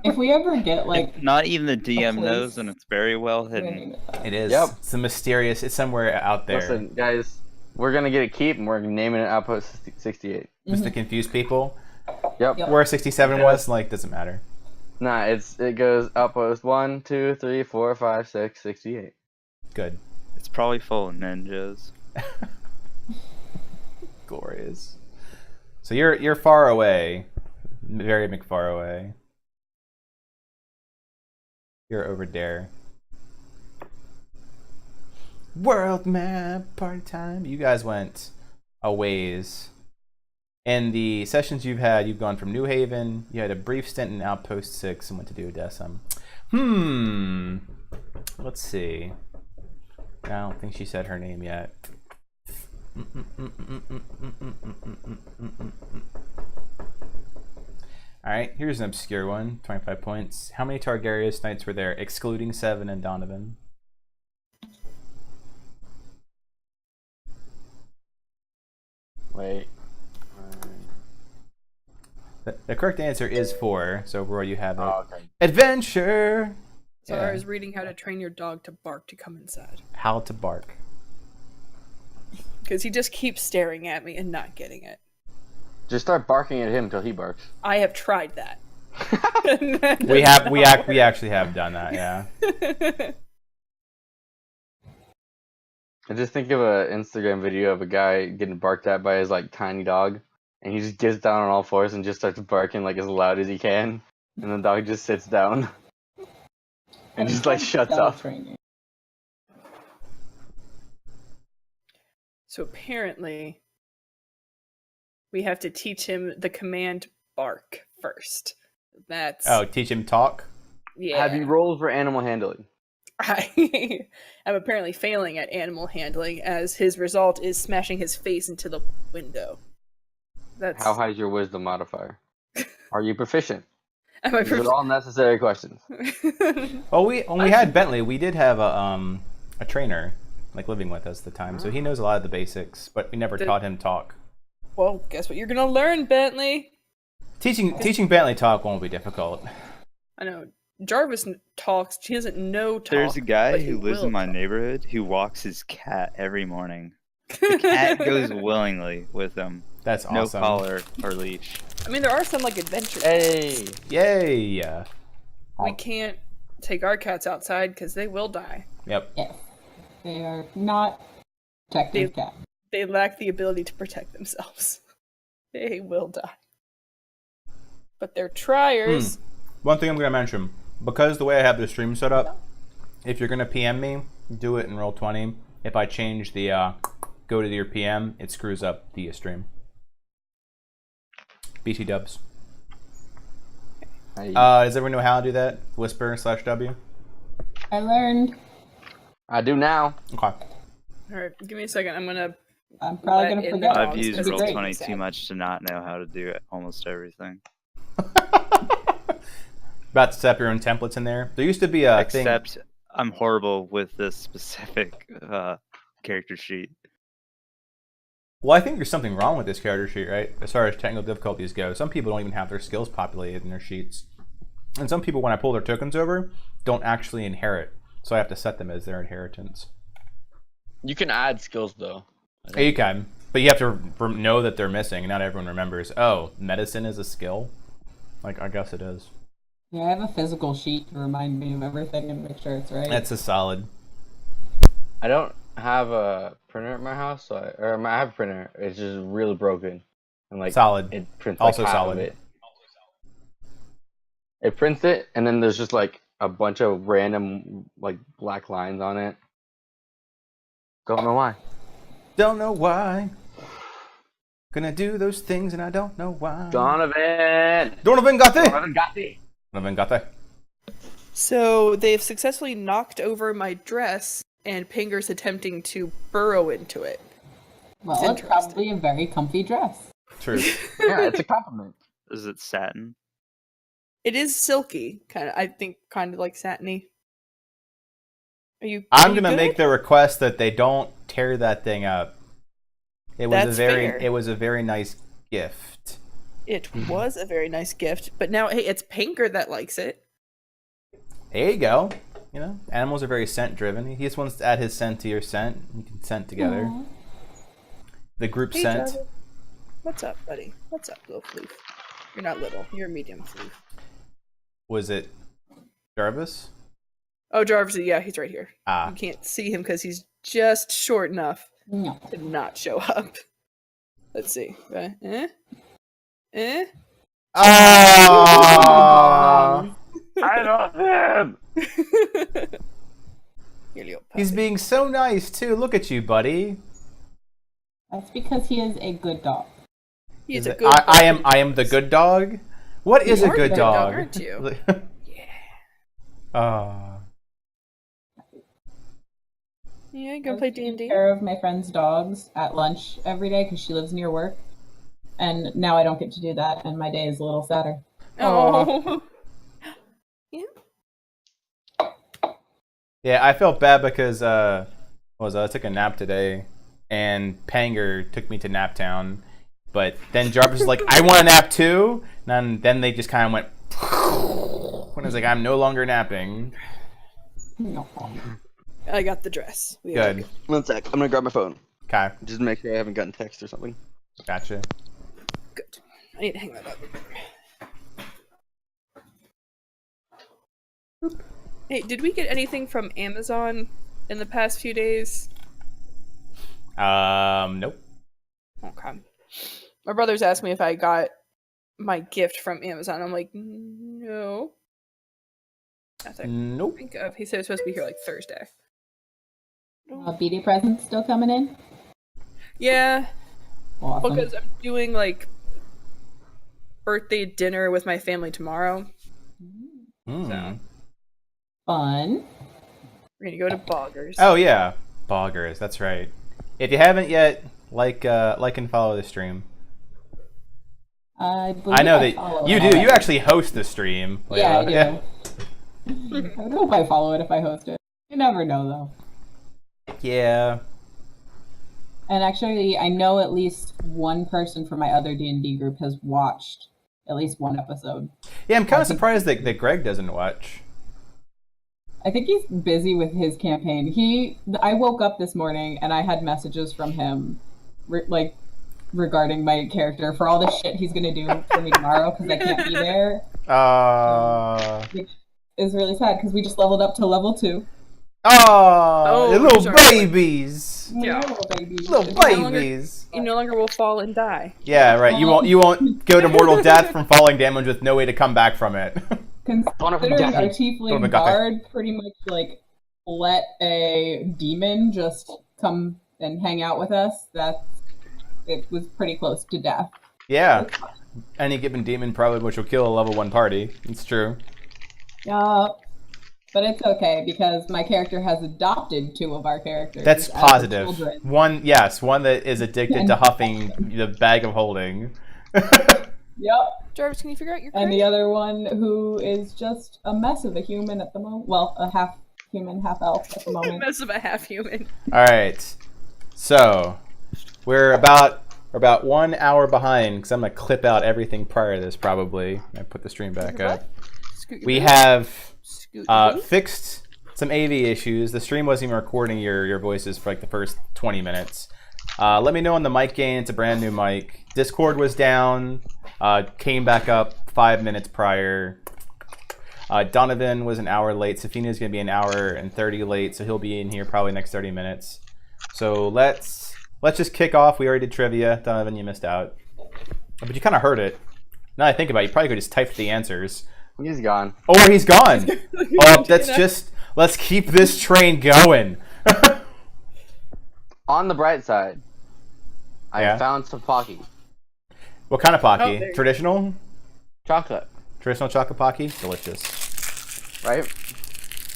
If we ever get like, Not even the DM place. knows, and it's very well we're gonna hidden. name it that. It is. Yep. It's a mysterious. It's somewhere out there. Listen, guys, we're gonna get a keep, and we're naming it Outpost 68. Just to confuse people. Yep. Yep. Where 67 was, like, doesn't matter. Nah, it goes Outpost 1, 2, 3, 4, 5, 6, 68. Good. It's probably full of ninjas. Glorious. So you're far away. Very McFar away. You're over there. World map party time. You guys went a ways. In the sessions you've had, you've gone from New Haven. You had a brief stint in Outpost 6 and went to Duodecim. Let's see. I don't think she said her name yet. All right, here's an obscure one. 25 points. How many Targaryen knights were there, excluding Seven and Donovan? Wait. The correct answer is 4. So Roy, you have it. Oh, okay. Adventure. So Yeah. I was reading how to train your dog to bark to come inside. How to bark. Because he just keeps staring at me and not getting it. Just start barking at him until he barks. I have tried that. We actually have done that. Yeah. I just think of an Instagram video of a guy getting barked at by his like tiny dog, and he just gets down on all fours and just starts barking like as loud as he can, and the dog just sits down and just like shuts Dog up. training. So apparently, we have to teach him the command bark first. That's Oh, teach him talk. yeah. Have you rolled for animal handling? I am apparently failing at animal handling, as his result is smashing his face into the window. That's How high is your wisdom modifier? Are you proficient? am I These are all necessary questions. Oh, when we had Bentley, we did have a trainer like living with us at the time, so he knows a lot of the basics, but we never taught him talk. Well, guess what you're gonna learn, Bentley? Teaching Bentley talk won't be difficult. I know Jarvis talks. He doesn't know talk. There's a guy but he who lives will in my talk. neighborhood who walks his cat every morning. The cat goes willingly with him. That's No awesome. collar or leash. I mean, there are some like adventure. Hey, Yay! We can't take our cats outside because they will die. Yep. Yes. They are not protective cats. They lack the ability to protect themselves. They will die. But they're triers. One thing I'm gonna mention, because the way I have the stream set up, if you're gonna PM me, do it in Roll20. If I change the go to your PM, it screws up the stream. BT dubs. hey. Does everyone know how to do that? Whisper/W. I learned. I do now. Okay. All right, give me a second. I'm probably Let gonna in forget. the I've dogs, used because it's great. Roll20 too much to not know how to do almost everything. About to set up your own templates in there. There used to be a thing. Except I'm horrible with this specific character sheet. Well, I think there's something wrong with this character sheet, right? As far as technical difficulties go, some people don't even have their skills populated in their sheets, and some people, when I pull their tokens over, don't actually inherit. So I have to set them as their inheritance. You can add skills though. Yeah, you can, but you have to know that they're missing, and not everyone remembers. Oh, medicine is a skill. Like, I guess it is. Yeah, I have a physical sheet to remind me of everything and make sure it's right. That's a solid. I don't have a printer at my house, so I have a printer. It's just really broken, and like Solid. it prints Also like half solid. of it. It prints it, and then there's just like a bunch of random like black lines on it. Don't know why. Don't know why. Gonna do those things, and I don't know why. Donovan Got Gotti. Donovan got that. So they've successfully knocked over my dress, and Pinger's attempting to burrow into it. Well, It's it's probably a very comfy dress. True. Yeah, it's a compliment. Is it satin? It is silky, kind of. I think kind of like satiny. Are you? I'm are you gonna good? make the request that they don't tear that thing up. It was That's a very fair. it was a very nice gift. It was a very nice gift, but now hey, it's Pinker that likes it. There you go. You know, animals are very scent driven. He just wants to add his scent to your scent. You can scent together. Aw. The group Hey, scent. Jarvis. What's up, buddy? What's up, little floof? You're not little. You're a medium floof. Was it Jarvis? Oh, Jarvis. Yeah, he's right here. Ah. You can't see him because he's just short enough No. to not show up. Let's see. Eh? Ah! I love him. Here, little He's puppy. being so nice too. Look at you, buddy. That's because he is a good dog. He's Is a it- good. I am the good dog. What is You a are good the good dog? dog, aren't you? Yeah. Ah. Yeah, you gonna play D&D? Take care of my friend's dogs at lunch every day because she lives near work, and now I don't get to do that, and my day is a little sadder. Oh. Yeah, I felt bad because I took a nap today, and Panger took me to Naptown, but then Jarvis was like, "I want a nap too," and then they just kind of went. When I was like, "I'm no longer napping." No. I got the dress. We Good. One sec. I'm gonna grab my phone. Okay, Just to make sure I haven't gotten text or something. gotcha. Good. I need to hang that up. Hey, did we get anything from Amazon in the past few days? Nope. Okay. My brother's asked me if I got my gift from Amazon. I'm like, no. Nothing. Nope. Think of. He said it's supposed to be here like Thursday. BD presents still coming in? Yeah, Awesome. because I'm doing like birthday dinner with my family tomorrow. Mm. Fun. We're gonna go to Boggers. Oh yeah, Boggers. That's right. If you haven't yet, like and follow the stream. I believe I know follow that you it do. already. You actually host the stream. Yeah, I do. Yeah. I would hope I follow it if I host it. You never know, though. Yeah. And actually, I know at least one person from my other D&D group has watched at least one episode. Yeah, I'm kind of surprised that Greg doesn't watch. I think he's busy with his campaign. I woke up this morning and I had messages from him, regarding my character for all the shit he's gonna do for me tomorrow because I can't be there. Which is really sad because we just leveled up to level 2. Oh, Oh, little sorry. babies. Yeah. Little babies. Little babies. You no longer will fall and die. Yeah, right. You won't go to mortal death from falling damage with no way to come back from it. Considering our tiefling Bonafide. guard pretty much like let a demon just come and hang out with us, it was pretty close to death. Yeah. Any given demon probably which will kill a level 1 party. It's true. But it's okay because my character has adopted 2 of our characters. That's as positive. children. One that is addicted to huffing the bag of holding. Yep. Jarvis, can you figure out your And the other one who is just a mess of a human at the moment. Well, a half human, half elf at the moment. mess of a half human? All right. So, we're about 1 hour behind because I'm gonna clip out everything prior to this probably. I put the stream back up. Scoot your We boot. have Scoot your boot. fixed some AV issues. The stream wasn't even recording your voices for like the first 20 minutes. Let me know on the mic gain. It's a brand new mic. Discord was down. Came back up 5 minutes prior. Donovan was an hour late. Safina's gonna be an hour and 30 late, so he'll be in here probably next 30 minutes. So let's just kick off. We already did trivia. Donovan, you missed out, but you kind of heard it. Now that I think about it, you probably could just type the answers. He's gone. Or he's gone. Let's keep this train going. On the bright side, Yeah. I found some Pocky. What kind of Oh, Pocky? there you go. Traditional? Chocolate, Traditional chocolate Pocky? Delicious. right?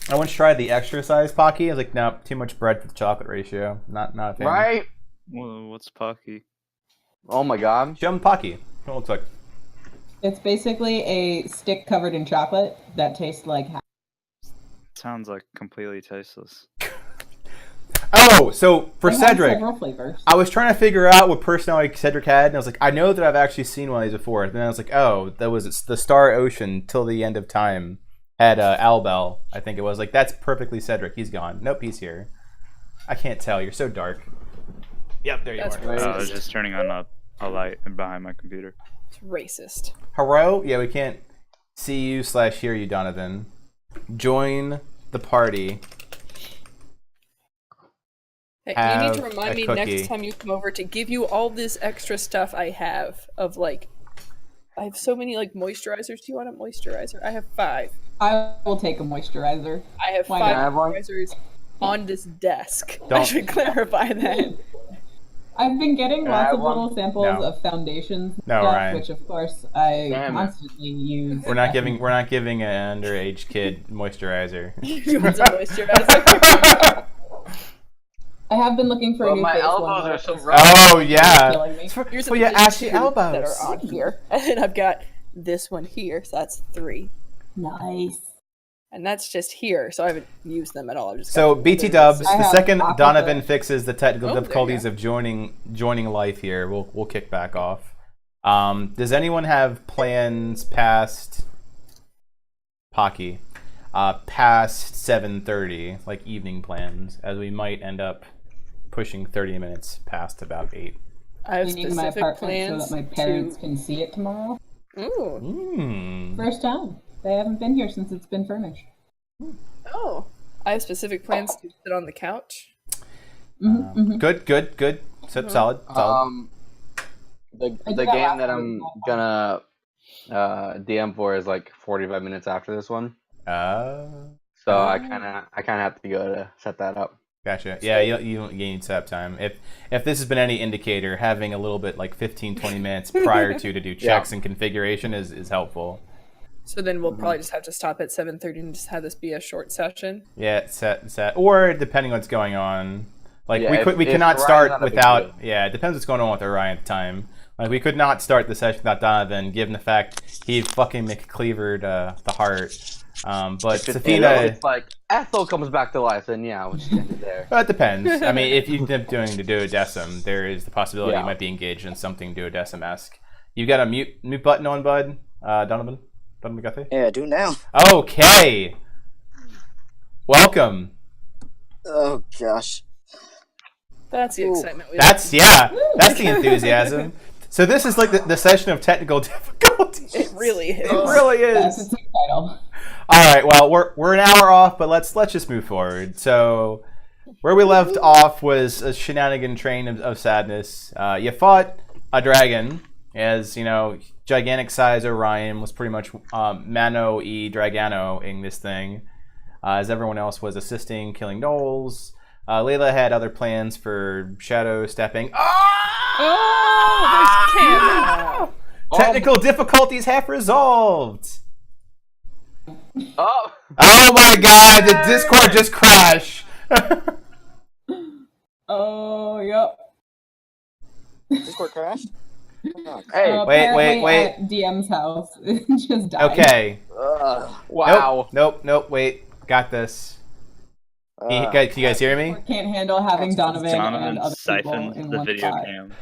I once tried the extra size Pocky. I was like, no, too much bread for the chocolate ratio. Not a fan. Right? Well, what's Pocky? Oh my god. Show them Pocky. What it looks like. It's basically a stick covered in chocolate that tastes like Sounds like completely tasteless. Oh, so for They have Cedric, several flavors. I was trying to figure out what personality Cedric had, and I was like, I know that I've actually seen one of these before. And then I was like, oh, that was the Star Ocean till the end of time had Albel. I think it was like that's perfectly Cedric. He's gone. Nope, he's here. I can't tell. You're so dark. Yep, there you That's are. right. I was just turning on a light behind my computer. It's racist. Hello? Yeah, we can't see you / hear you, Donovan. Join the party. Hey, you need to Have remind a me cookie. next time you come over to give you all this extra stuff I have of like. I have so many like moisturizers. Do you want a moisturizer? I have 5. I will take a moisturizer. I have Why 5 not? I have one? moisturizers on this desk. I Don't- should clarify that. I've been getting Can I lots have of one? little samples No. of foundations, and No, stuff, Ryan. which of course I Damn it. constantly use. We're not giving an underage kid moisturizer. You want some moisturizer? I have been looking for a But new my face elbows one, are but so it's rough. Oh yeah. killing me. It's for Here's your the ashy 2 elbows. that are on here, and then I've got this one here, so that's 3. Nice. And that's just here, so I haven't used them at all. I've just So got BT the- Dubs, I the have second Aqua Donovan Fit. fixes the technical Oh, there you difficulties go. of joining life here, we'll kick back off. Does anyone have plans past Pocky? Past 7:30, like evening plans, as we might end up pushing 30 minutes past about 8. I have Cleaning my specific apartment so plans that my parents can see it tomorrow. Ooh. First time. They haven't been here since it's been furnished. Oh. I have specific plans to sit on the couch. Good. Solid. The I did the that game last that time. I'm gonna DM for is like 45 minutes after this one, so I kind of have to go to set that up. Gotcha. Yeah, you need setup time. If this has been any indicator, having a little bit like 15-20 minutes prior to do checks and configuration is helpful. So then we'll probably just have to stop at 7:30 and just have this be a short session. Yeah, set. Or depending what's going on, like Yeah, we if cannot Orion's start not a big without. deal. Yeah, it depends what's going on with Orion at the time. Like we could not start the session without Donovan, given the fact he fucking McCleavered the heart. But If Safina, it's like Ethel comes back to life, then yeah, we'll just end it there. well, it depends. I mean, if you end up doing the duodecim, there is the possibility Yeah. you might be engaged in something duodecim-esque. You got a mute button on, bud? Donovan McGuffey? Yeah, I do now. Okay. Welcome. Oh gosh. That's the Ooh. excitement. That's the enthusiasm. So this is like the session of technical difficulties. It really is. It really That's is. its title. All right. Well, we're an hour off, but let's just move forward. So where we left off was a shenanigan train of sadness. You fought a dragon, as you know, gigantic size Orion was pretty much Mano e Dragano in this thing, as everyone else was assisting, killing gnolls. Layla had other plans for shadow stepping. Oh, there's camera. Technical difficulties have resolved. Oh, Oh my god, the Discord just crashed. Oh, yep. Discord crashed? Oh, hey, wait, Apparently wait. At DM's house, it just died. Okay. wow. Nope. Wait. Got this. Can you guys hear me? Can't handle having Donovan and Donovan other people siphoned in the one video spot. cam.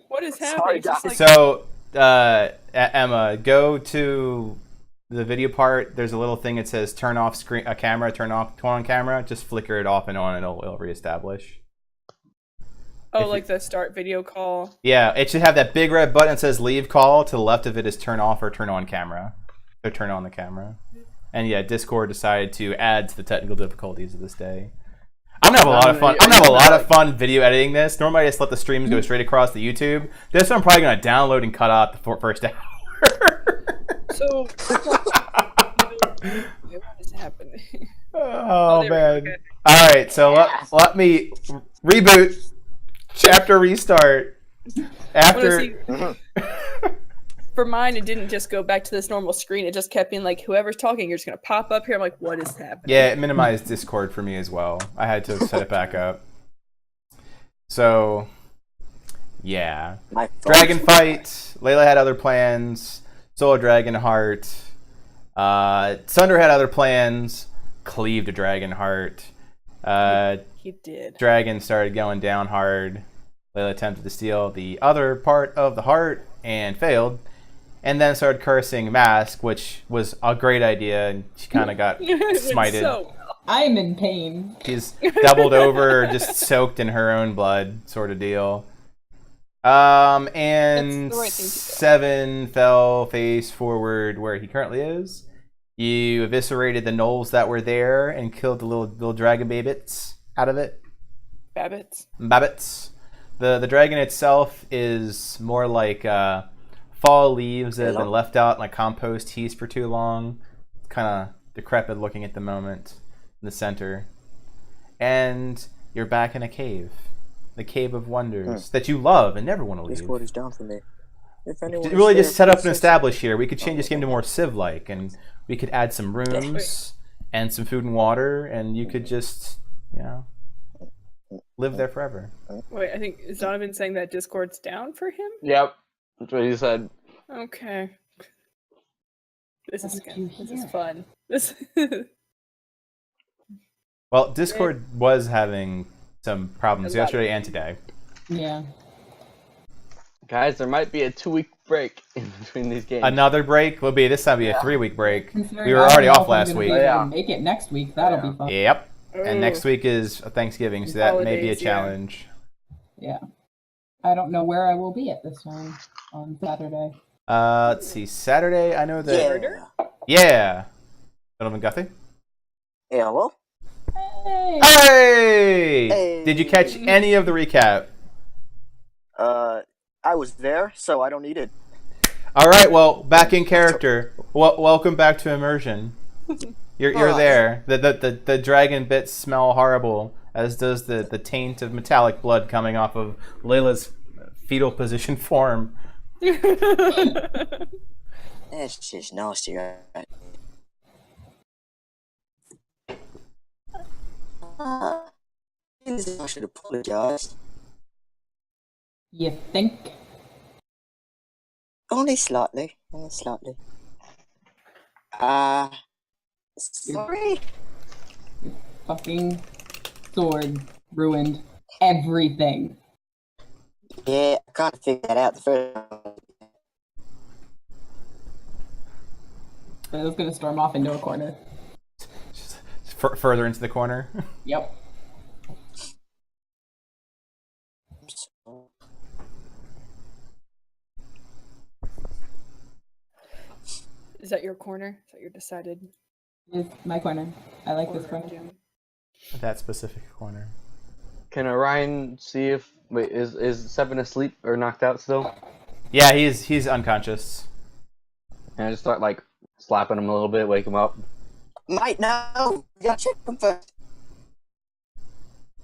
What is Sorry, happening? Just guys. like, So, Emma, go to the video part. There's a little thing that says turn off screen, camera, turn on camera. Just flicker it off and on, and it'll reestablish. oh, like the start video call. Yeah, it should have that big red button that says leave call. To the left of it is turn off or turn on camera. So turn on the camera. And yeah, Discord decided to add to the technical difficulties of this day. I'm gonna have a lot of fun. I'm gonna have a lot of fun video editing this. Normally I just let the streams go straight across the YouTube. This one I'm probably gonna download and cut out the first hour. So, what is happening? Oh there we man. go, okay. All right, so let me reboot. Chapter restart. After. Well, For mine, it didn't just go back to this normal screen. It just kept being like, whoever's talking, you're just gonna pop up here. I'm like, what is happening? Yeah, it minimized Discord for me as well. I had to set it back up. So, yeah. My phone. Dragon fight. Layla had other plans. Soul Dragon Heart. Sunder had other plans. Cleaved a Dragon Heart. He did. Dragon started going down hard. Layla attempted to steal the other part of the heart and failed. And then started cursing Mask, which was a great idea, and she kind of got It went smited. so well. I'm in pain. She's doubled over, just soaked in her own blood, sort of deal. And That's the right thing to do. Seven fell face forward where he currently is. You eviscerated the gnolls that were there and killed the little dragon babbits out of it. Babbitts. Babbits. The dragon itself is more like fall leaves that have been left out in like compost heaps for too long. Kind of decrepit looking at the moment in the center. And you're back in a cave. The Cave of Wonders that you love and never want to leave. Discord is down for me. If anyone is Really there, just set up please and say establish here. We could change this game to more Civ-like, and we could add some rooms and some food and water, and you could just, live there forever. Wait, I think is Donovan saying that Discord's down for him? Yep. That's what he said. Okay. This is What did good. you This is hear? fun. This. Well, Discord was having some problems A lot of yesterday and today. Yeah. Guys, there might be a 2-week break in between these games. Another break will be this time be a Yeah. 3-week break. Considering We were I don't already know off if I'm last gonna week. be able Yeah. to make it next week. That'll Yeah. be fun. Yep. And next Ooh. week is Thanksgiving, so that may be a Holidays, yeah. challenge. Yeah. I don't know where I will be at this time on Saturday. Let's see. Saturday, I know that. Yeah. Yeah. Gentleman Guthrie. Hey, hello? Hey! Hey! Did you catch Hey. any of the recap? I was there, so I don't need it. All right. Well, back in character. Welcome back to immersion. You're Oh. there. The dragon bits smell horrible, as does the taint of metallic blood coming off of Layla's fetal position form. That's just nasty, right? I should apologize. You think? Only slightly. Only slightly. Sorry. Fucking sword ruined everything. Yeah, I kind of figured that out the first time. So I was gonna storm off into a corner. Just further into the corner. Yep. Is that your corner? Is that your decided? It's my corner. I like this corner, corner. Jim? That specific corner. Can Orion see if is Seven asleep or knocked out still? Yeah, he's unconscious. And I just start like slapping him a little bit, wake him up. Mate, no! You gotta check them first.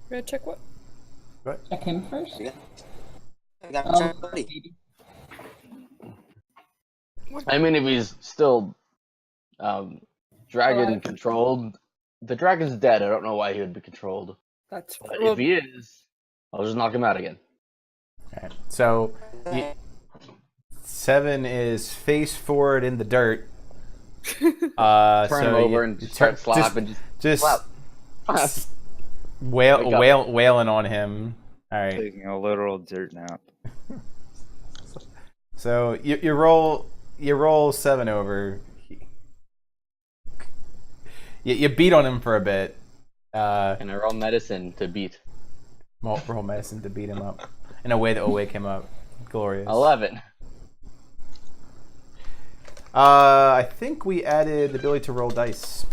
We're gonna check what? Check him first. Yeah. I gotta Oh, check buddy. baby. I mean, if he's still dragon Alive. controlled, the dragon's dead. I don't know why he would be controlled. That's But well, if he is, I'll just knock him out again. All right. So Seven is face forward in the dirt. Turn him so over and start slapping. Just slap. Wake up. wailing on him. All right. Taking a literal dirt nap. So you roll 7 over. You beat on him for a bit. And I roll medicine to beat. Roll medicine to beat him up in a way that will wake him up. Glorious. 11. I think we added the ability to roll dice.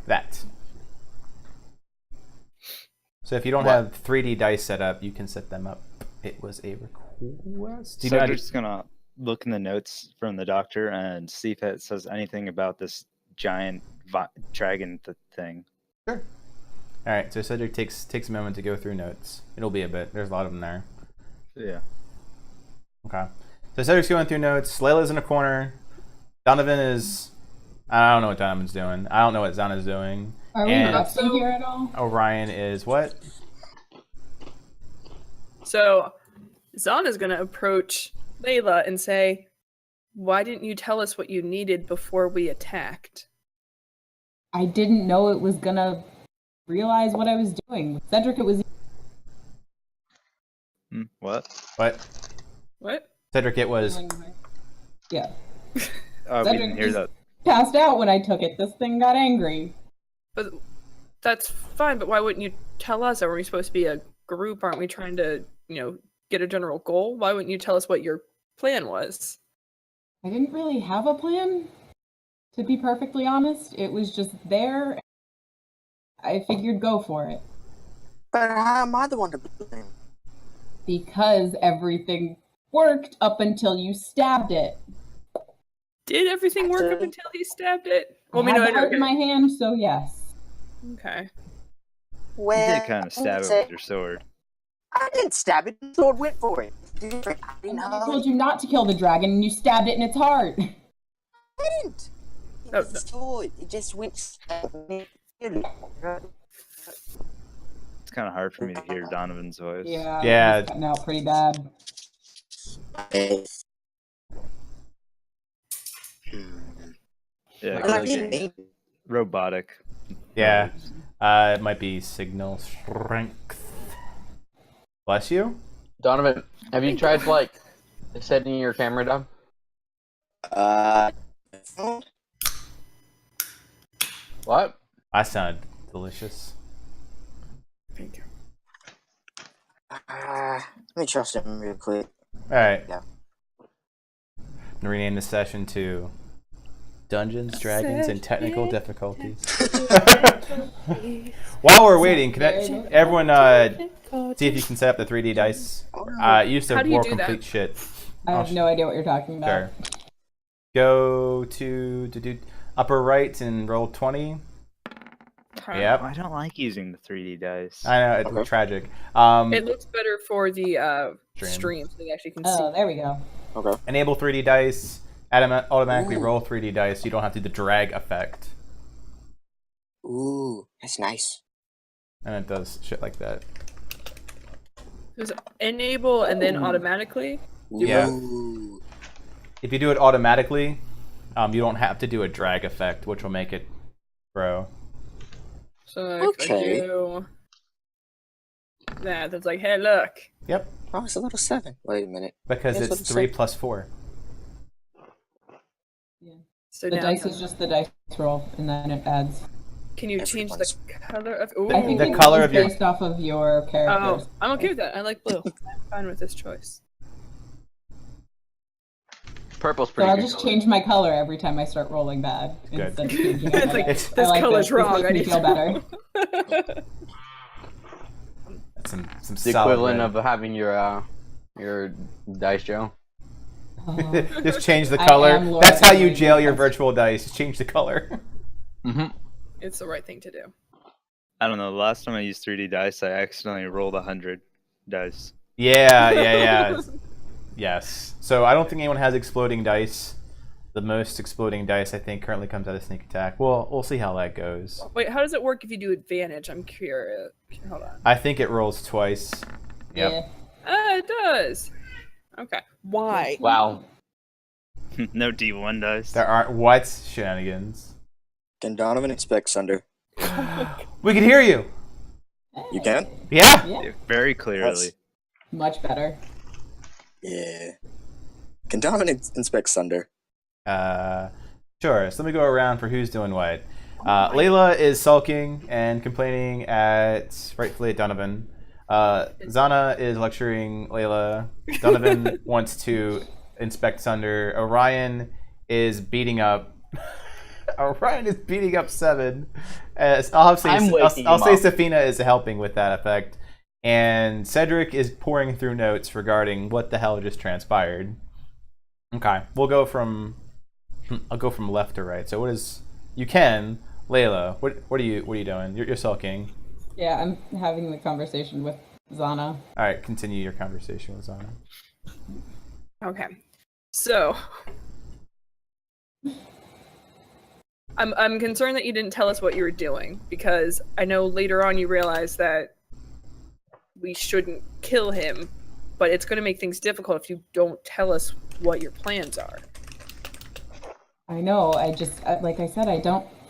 That. So if you don't have 3D dice set up, you can set them up. It was a request. Do you know how to- Cedric's gonna look in the notes from the doctor and see if it says anything about this giant dragon thing. Sure. All right. So Cedric takes a moment to go through notes. It'll be a bit. There's a lot of them there. Yeah. Okay. So Cedric's going through notes. Layla's in a corner. Donovan is. I don't know what Donovan's doing. I don't know what Zana's doing. Are we And- resting here at all? Orion is what? so Zana's gonna approach Layla and say, "Why didn't you tell us what you needed before we attacked?" I didn't know it was gonna realize what I was doing. Cedric, it was What? What? What? Cedric, it was. yeah. Oh, we Cedric didn't hear is- that. Passed out when I took it. This thing got angry. But that's fine. But why wouldn't you tell us? Are we supposed to be a group? Aren't we trying to, get a general goal? Why wouldn't you tell us what your plan was? I didn't really have a plan, to be perfectly honest. It was just there. I figured go for it. But how am I the one to blame? Because everything worked up until you stabbed it. Did everything work up until he stabbed it? Well, I no, had the hurt in my hand, so yes. Okay. You Well, did kind of stab it say- with your sword. I didn't stab it. The sword went for it. I And then didn't. I told you not to kill the dragon, and you stabbed it in its heart. I didn't. It Oh, was a sword. It just went. It's kind of hard for me to hear Donovan's voice. Yeah. Yeah. It's cutting out pretty bad. Nice. Yeah, I like Okay. it. robotic. Yeah. It might be signal strength. Bless you. Donovan, have you tried like setting your camera down? What? That sounded delicious. Thank you. Let me trust him real quick. All right. Yeah. I'm gonna rename the session to Dungeons, Dragons, and Technical Difficulties. While we're waiting, can everyone see if you can set up the 3D dice? Use the How do you War do Complete that? shit. I have no idea what you're talking about. Sure. Go to upper right and roll 20. Yep. I don't like using the 3D dice. I know, it's Okay. tragic. It looks better for the Stream. stream, so they actually can Oh, see. there we go. Okay. Enable 3D dice. Automatically Ooh. roll 3D dice. You don't have to do the drag effect. Ooh, that's nice. And it does shit like that. There's enable and then automatically. Yeah. Ooh. If you do it automatically, you don't have to do a drag effect, which will make it grow. So like, Okay. I do that. That's like, hey, look. Yep. Oh, it's a little 7. Wait a minute. Because That's it's what it 3 said. plus 4. So The now dice is just the dice roll, and then it adds. Can you change the Everyone's- color of? Ooh. I think The it color goes of your- based off of your characters. Oh, I'm okay with that. I like blue. I'm fine with this choice. Purple's So pretty I'll good just color. change my color every time I start rolling bad. Good. Instead of changing it. It's like, It's- this I like color's this. wrong. This I makes need me feel to better. Some The solid equivalent red. of having your dice, Joe. Oh. Just change the I color. am Laura That's how you Bailey. jail your virtual dice. Just change the color. Mm-hmm. It's the right thing to do. I don't know. The last time I used 3D dice, I accidentally rolled 100 dice. Yeah. Yes. So I don't think anyone has exploding dice. The most exploding dice I think currently comes out of sneak attack. Well, we'll see how that goes. Wait, how does it work if you do advantage? I'm curious. Hold on. I think it rolls twice. Yep. Ah, it does. Okay. Why? Wow. No D1 dice. There aren't what shenanigans. Can Donovan inspect Sunder? We can hear you. You can? Yeah. Yeah. Very clearly. Much better. Yeah. Can Donovan inspect Sunder? Sure. So let me go around for who's doing what. Layla is sulking and complaining rightfully at Donovan. Zana is lecturing Layla. Donovan wants to inspect Sunder. Orion is beating up. Orion is beating up Seven. I'll say Safina is helping with that effect. And Cedric is pouring through notes regarding what the hell just transpired. Okay, I'll go from left to right. So what is Layla? What are you doing? You're sulking. Yeah, I'm having the conversation with Zana. All right, continue your conversation with Zana. Okay. So I'm concerned that you didn't tell us what you were doing, because I know later on you realized that we shouldn't kill him, but it's going to make things difficult if you don't tell us what your plans are. I know. I just, like I said,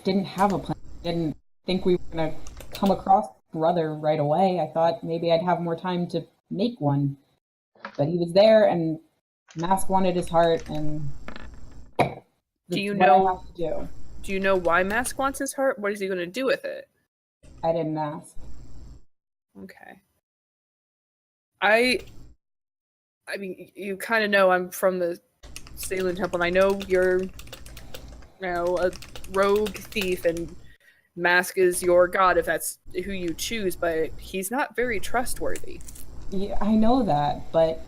didn't have a plan. Didn't think we were gonna come across brother right away. I thought maybe I'd have more time to make one, but he was there, and Mask wanted his heart, and Do you that's what know- I have to do? Do you know why Mask wants his heart? What is he going to do with it? I didn't ask. Okay. I mean, you kind of know I'm from the Salem Temple, and I know you're, a rogue thief, and Mask is your god if that's who you choose, but he's not very trustworthy. Yeah, I know that, but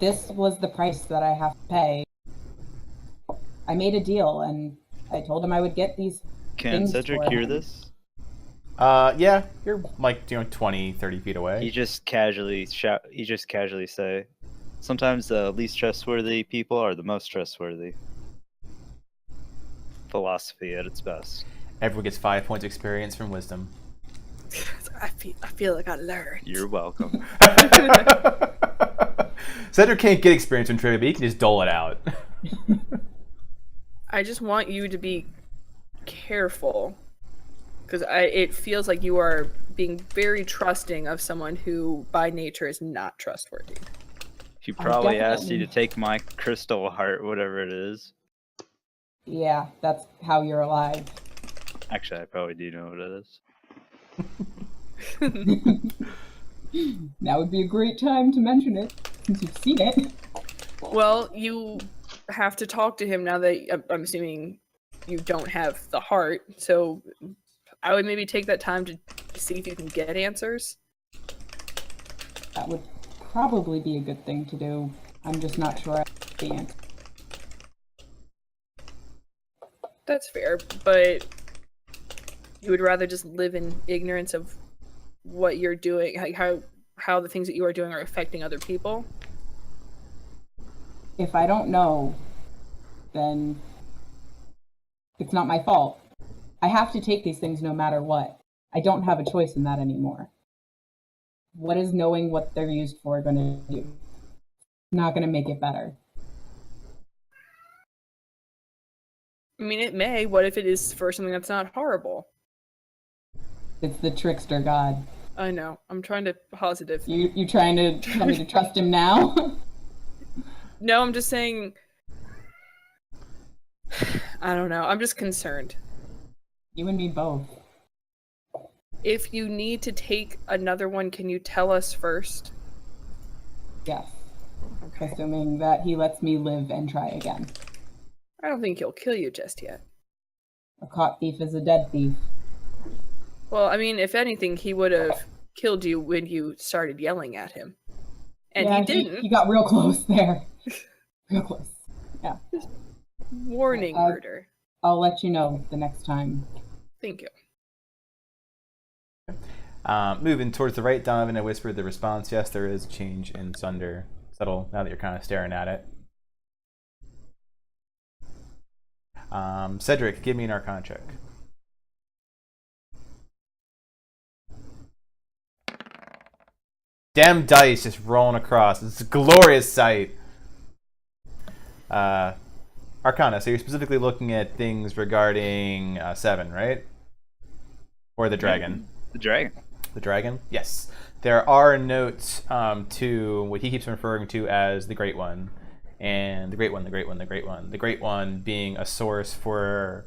this was the price that I have to pay. I made a deal, and I told him I would get these. Can things Cedric for hear him. this? Yeah, you're like 20, 30 feet He away. just casually shout. He just casually say, "Sometimes the least trustworthy people are the most trustworthy." Philosophy at its best. Everyone gets 5 points experience from wisdom. I feel like I learned. You're welcome. Cedric can't get experience in trivia, but he can just dole it out. I just want you to be careful, because it feels like you are being very trusting of someone who, by nature, is not trustworthy. She probably asked you definitely- to take my crystal heart, whatever it is. Yeah, that's how you're alive. Actually, I probably do know what it is. Now would be a great time to mention it, since you've seen it. Well, you have to talk to him now that I'm assuming you don't have the heart. So I would maybe take that time to see if you can get answers. That would probably be a good thing to do. I'm just not sure I have the answer. That's fair, but you would rather just live in ignorance of what you're doing, how the things that you are doing are affecting other people. If I don't know, then it's not my fault. I have to take these things no matter what. I don't have a choice in that anymore. What is knowing what they're used for going to do? Not going to make it better. I mean, it may. What if it is for something that's not horrible? It's the trickster god. I know. I'm trying to positive. You trying to tell me to trust him now? No, I'm just saying. I don't know. I'm just concerned. You and me both. If you need to take another one, can you tell us first? Yes. Okay. Assuming that he lets me live and try again. I don't think he'll kill you just yet. A caught thief is a dead thief. Well, I mean, if anything, he would have killed you when you started yelling at him. And yeah, he didn't. He got real close there. Real close. Yeah. Warning murder. I'll let you know the next time. Thank you. Moving towards the right, Donovan had whispered the response. Yes, there is a change in Sunder. Subtle, now that you're kind of staring at it. Cedric, give me an Arcana check. Damn dice just rolling across. It's a glorious sight. Arcana, so you're specifically looking at things regarding Seven, right? Or the dragon? The dragon. The dragon? Yes. There are notes to what he keeps referring to as the Great One. And the Great One, the Great One, the Great One. The Great One being a source for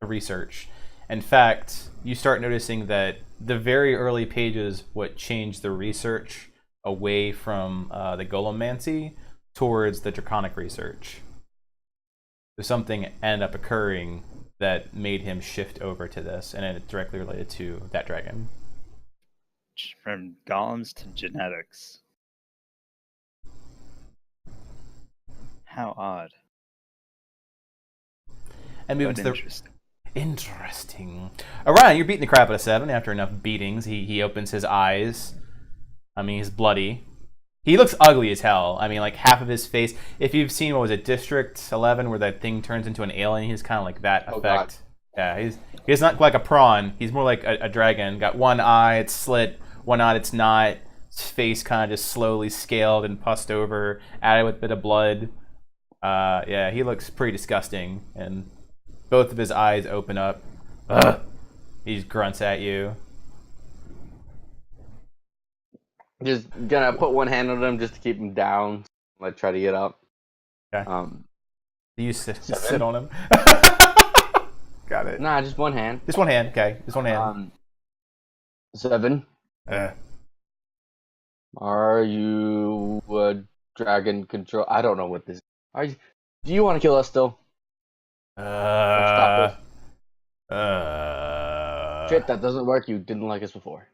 research. In fact, you start noticing that the very early pages, what changed the research away from the Golemancy towards the Draconic research. So something ended up occurring that made him shift over to this, and it's directly related to that dragon. From golems to genetics. How odd. And moving But to the interesting. interesting. Orion, you're beating the crap out of Seven after enough beatings. He opens his eyes. I mean, he's bloody. He looks ugly as hell. I mean, like half of his face. If you've seen, what was it, District 11, where that thing turns into an alien, he's kind of like that Oh, effect. Yeah, he's not like a prawn. He's more like a dragon. Got one eye, it's slit. One eye, it's not. His face kind of just slowly scaled and pussed over, added with a bit of blood. Yeah, he looks pretty disgusting. And both of his eyes open up. Ugh. He just grunts at you. Just gonna put one hand on him just to keep him down. Like try to get up. Okay. You sit on him. Got it. Nah, just one hand. Just one hand. Okay, just one hand. 7. Are you a dragon control? I don't know what this. Are you? Do you want to kill us still? Stop Shit, that doesn't work. You didn't like us before.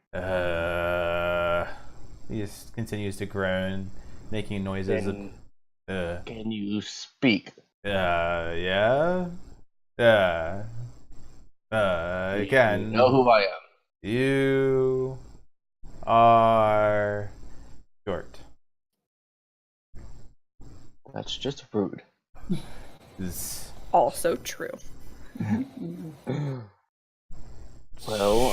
He just continues to groan, making noises. Can you speak? Yeah. Again. You know who I am. You are short. That's just rude. Also true. Well,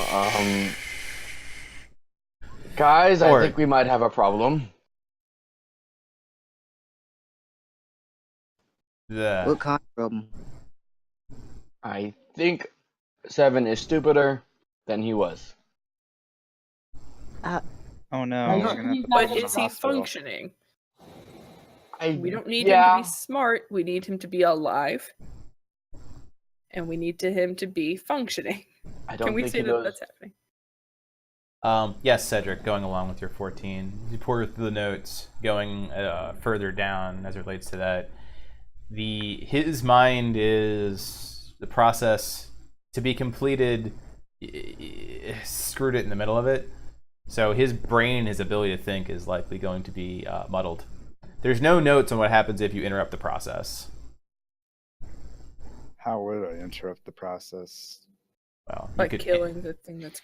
guys, I think we might have a problem. What kind of problem? I think 7 is stupider than he was. Oh no, Are you we're sure gonna he's have to not put But him in the is he hospital. functioning? I, We don't need him to be smart. We need him to be alive. And we need him to be functioning. I don't Can we think say he that knows. that's happening? Yes, Cedric, going along with your 14. You pour through the notes, going further down as it relates to that. His mind is the process to be completed. Screwed it in the middle of it, so his brain, his ability to think, is likely going to be muddled. There's no notes on what happens if you interrupt the process. How would I interrupt the process? Well, you By could killing the thing that's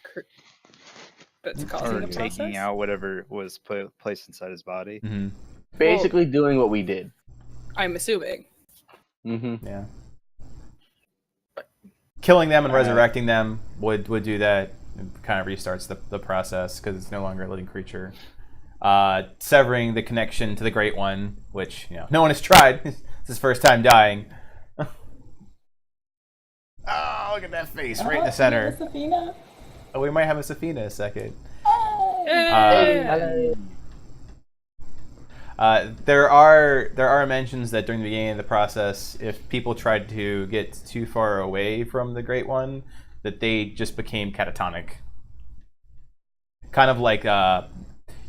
causing Or the taking process? out whatever was placed inside his body? Mhm, Basically doing what we did. I'm assuming. Mm-hmm. yeah. Killing them and Alright. resurrecting them would do that. It kind of restarts the process because it's no longer a living creature. Severing the connection to the Great One, which no one has tried. It's his first time dying. Oh, look at that face right in the center. Safina. Oh, we might have a Safina in a second. Yeah. There are mentions that during the beginning of the process, if people tried to get too far away from the Great One, that they just became catatonic. Kind of like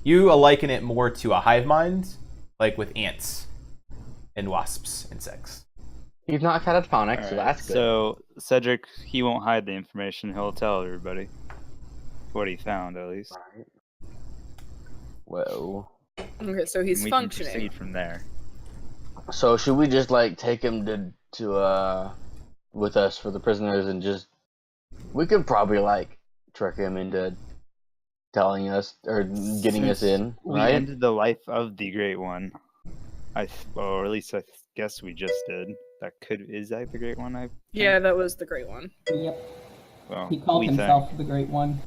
you liken it more to a hive mind, like with ants and wasps, insects. He's not catatonic, so Alright, that's good. So Cedric, he won't hide the information. He'll tell everybody what he found, at least. Well, Okay, so he's And we can functioning. proceed from there. so should we just take him to with us for the prisoners and just we could probably trick him into telling us or getting us Since in, We right? ended the life of the Great One. Or at least I guess we just did. Is that the Great One? Yeah, that was the great one. Yep. Well, He called we himself the Great One.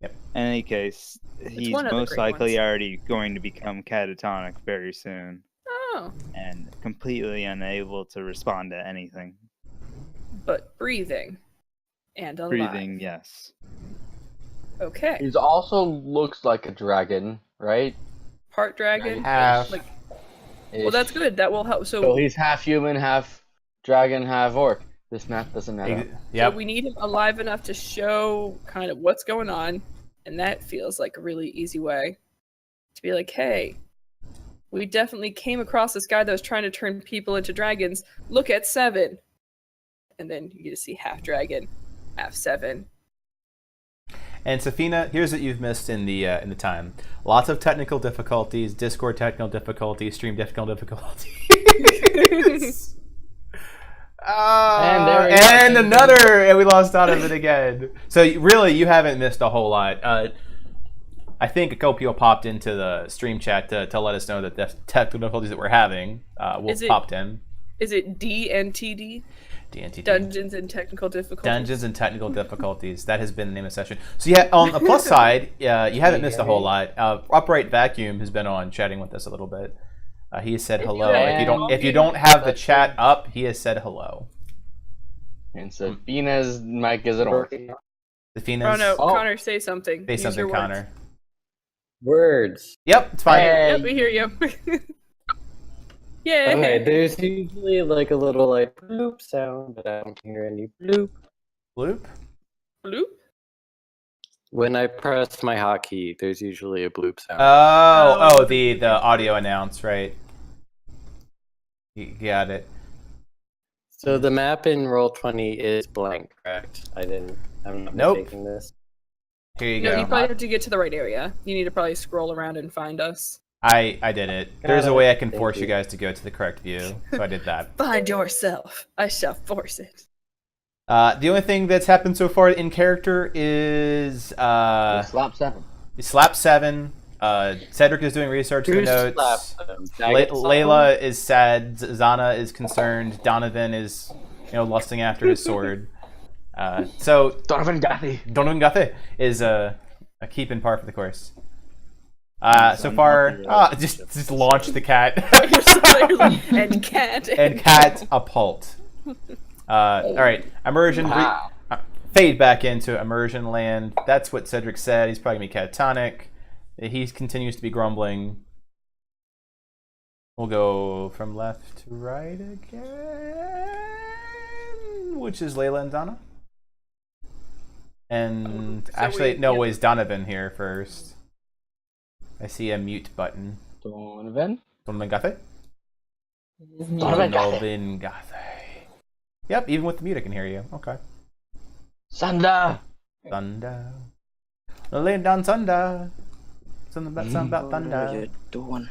think. In any case, he's one of the most Great likely Ones. already going to become catatonic very soon Oh, and completely unable to respond to anything. but breathing and alive. Breathing, yes. Okay. He also looks like a dragon, right? Part dragon. Half. Like, well, that's good. That will help. So So, he's half human, half dragon, half orc. This math doesn't add up. so Yep. we need him alive enough to show kind of what's going on, and that feels like a really easy way to be like, hey, we definitely came across this guy that was trying to turn people into dragons. Look at 7. And then you get to see half dragon, half 7. And Safina, here's what you've missed in the time. Lots of technical difficulties, Discord technical difficulties, stream technical difficulties. And another, and we lost out of it again. So really, you haven't missed a whole lot. I think a couple people popped into the stream chat to let us know that the technical difficulties that we're having popped in. Is it DNTD? DNTD. Dungeons and Technical Difficulties? Dungeons and Technical Difficulties. That has been the name of the session. So yeah, on the plus side, you haven't missed a whole lot. Upright Vacuum has been on chatting with us a little bit. He has said hello. If you don't have the chat up, he has said hello. And Safina's mic isn't working. Safina's, Oh no, Oh. Connor, say something. say Use something, your words. Connor. Words. Yep, it's fine. Hey. Yep, we hear you. Yay! Okay, there's usually like a little bloop sound, but I don't hear any bloop. Bloop. Bloop? When I press my hotkey, there's usually a bloop sound. Oh, the audio announce, right? You got it. So the map in Roll20 is blank, correct? I'm not Nope. mistaking this. Here you No, go. you probably have to get to the right area. You need to probably scroll around and find us. I did it. There's a Got way it. I can Thank force you you. guys to go to the correct view, so I did that. Find yourself. I shall force it. The only thing that's happened so far in character is Slap 7. Slap 7. Cedric is doing research for Who notes. slapped them? Daggett slapped Layla is sad. Zana is concerned. Donovan is, lusting after his sword. So Donovan Gathy. Donovan Gathe is a keep in par for the course. So far, just launch the cat. And cat. And catapult. All right, immersion. Fade back into immersion land. That's what Cedric said. He's probably gonna be catatonic. He continues to be grumbling. We'll go from left to right again, which is Layla and Donna. And So actually, we- no, yeah. it's Donovan here first. I see a mute button. Donovan? Donovan Gathe? His music. Donovan. Donovan Gathe. Yep, even with the mute I can hear you. Okay. Sanda! Thunder. Laying down thunder. Something about thunder. Doing.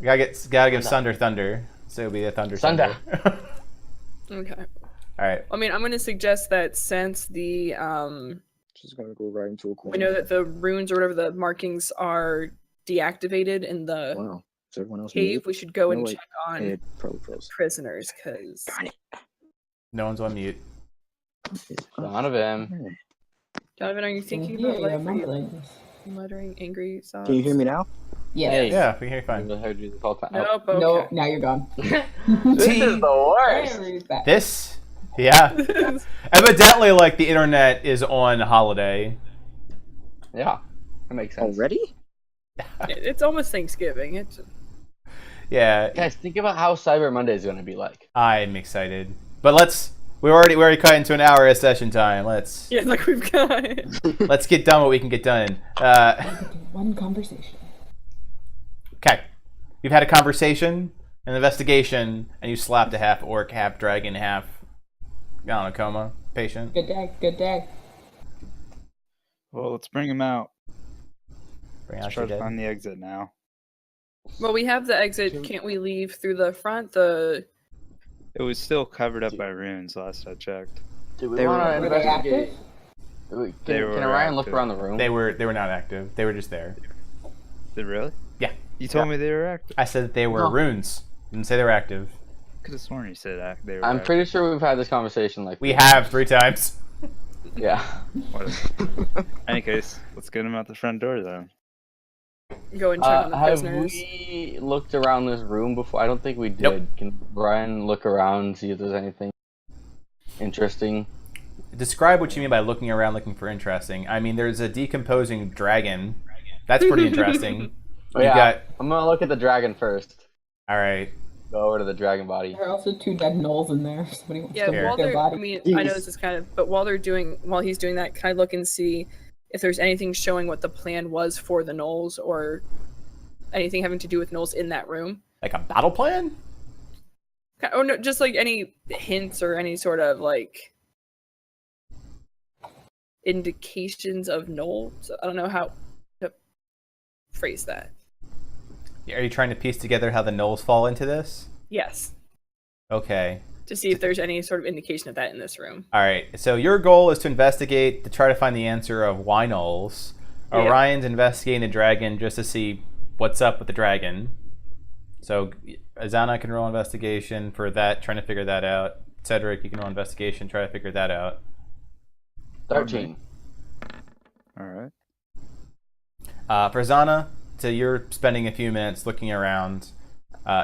Gotta give Sunder thunder. So it'll be a thunder. Thunder. Okay. Alright. I mean, I'm going to suggest that since the She's gonna go right into a corner. we know that the runes or whatever the markings are deactivated in the Wow. Is everyone else cave, muted? we should go and No, wait. check on It probably froze. prisoners because Darn it. No one's on mute. Donovan. Donovan, are you thinking Yeah, about yeah, like mumblings. muttering angry thoughts? Can you hear me now? Yes. Hey. Yeah, we can hear you fine. I've heard you the whole time. Nope. Okay. No, now you're gone. This is the worst. He's back. This? Yeah. Evidently, like, the internet is on holiday. Yeah, that makes sense. Already? It's almost Thanksgiving. It's Yeah, Guys, think about how Cyber Monday is going to be like. I'm excited. But we already cut into an hour of session time. Let's like we've got. let's get done what we can get done. One conversation. Okay. You've had a conversation, an investigation, and you slapped a half orc, half dragon, half, I don't know, coma patient. Good day. Good day. Well, let's bring him out. Bring Let's out try your to dead. find the exit now. Well, we have the exit. Can't we leave through the front? The It was still covered up by runes last I checked. Do we They want Were to they active? investigate? Can They were Orion look active. around the room? They were not active. They were just there. Did really? Yeah. You told me they were active. I said that they were No. runes. Didn't say they were active. Could have sworn you said they were I'm active. pretty sure we've had this conversation like We have 3 times. Yeah. Whatever. Any case, let's get him out the front door then. go and check on the Have prisoners. we looked around this room before? I don't think we did. Nope. Can Brian look around, see if there's anything interesting? Describe what you mean by looking around looking for interesting. I mean, there's a decomposing dragon. That's pretty interesting. Oh, You yeah. got... I'm gonna look at the dragon first. Alright. Go over to the dragon body. There are also 2 dead gnolls in there. If somebody wants Yeah, to Here. look while their they're, body. I mean, I know this is kind of, but while he's doing that, can I look and see if there's anything showing what the plan was for the gnolls or anything having to do with gnolls in that room? Like a battle plan? Oh no, just like any hints or any sort of like indications of gnolls. I don't know how to phrase that. Are you trying to piece together how the gnolls fall into this? Yes, Okay. to see if there's any sort of indication of that in this room. Alright, so your goal is to investigate, to try to find the answer of why gnolls. Yeah. Orion's investigating the dragon just to see what's up with the dragon. So Azana can roll investigation for that, trying to figure that out. Cedric, you can roll investigation, try to figure that out. 13. Alright. For Azana, so you're spending a few minutes looking around.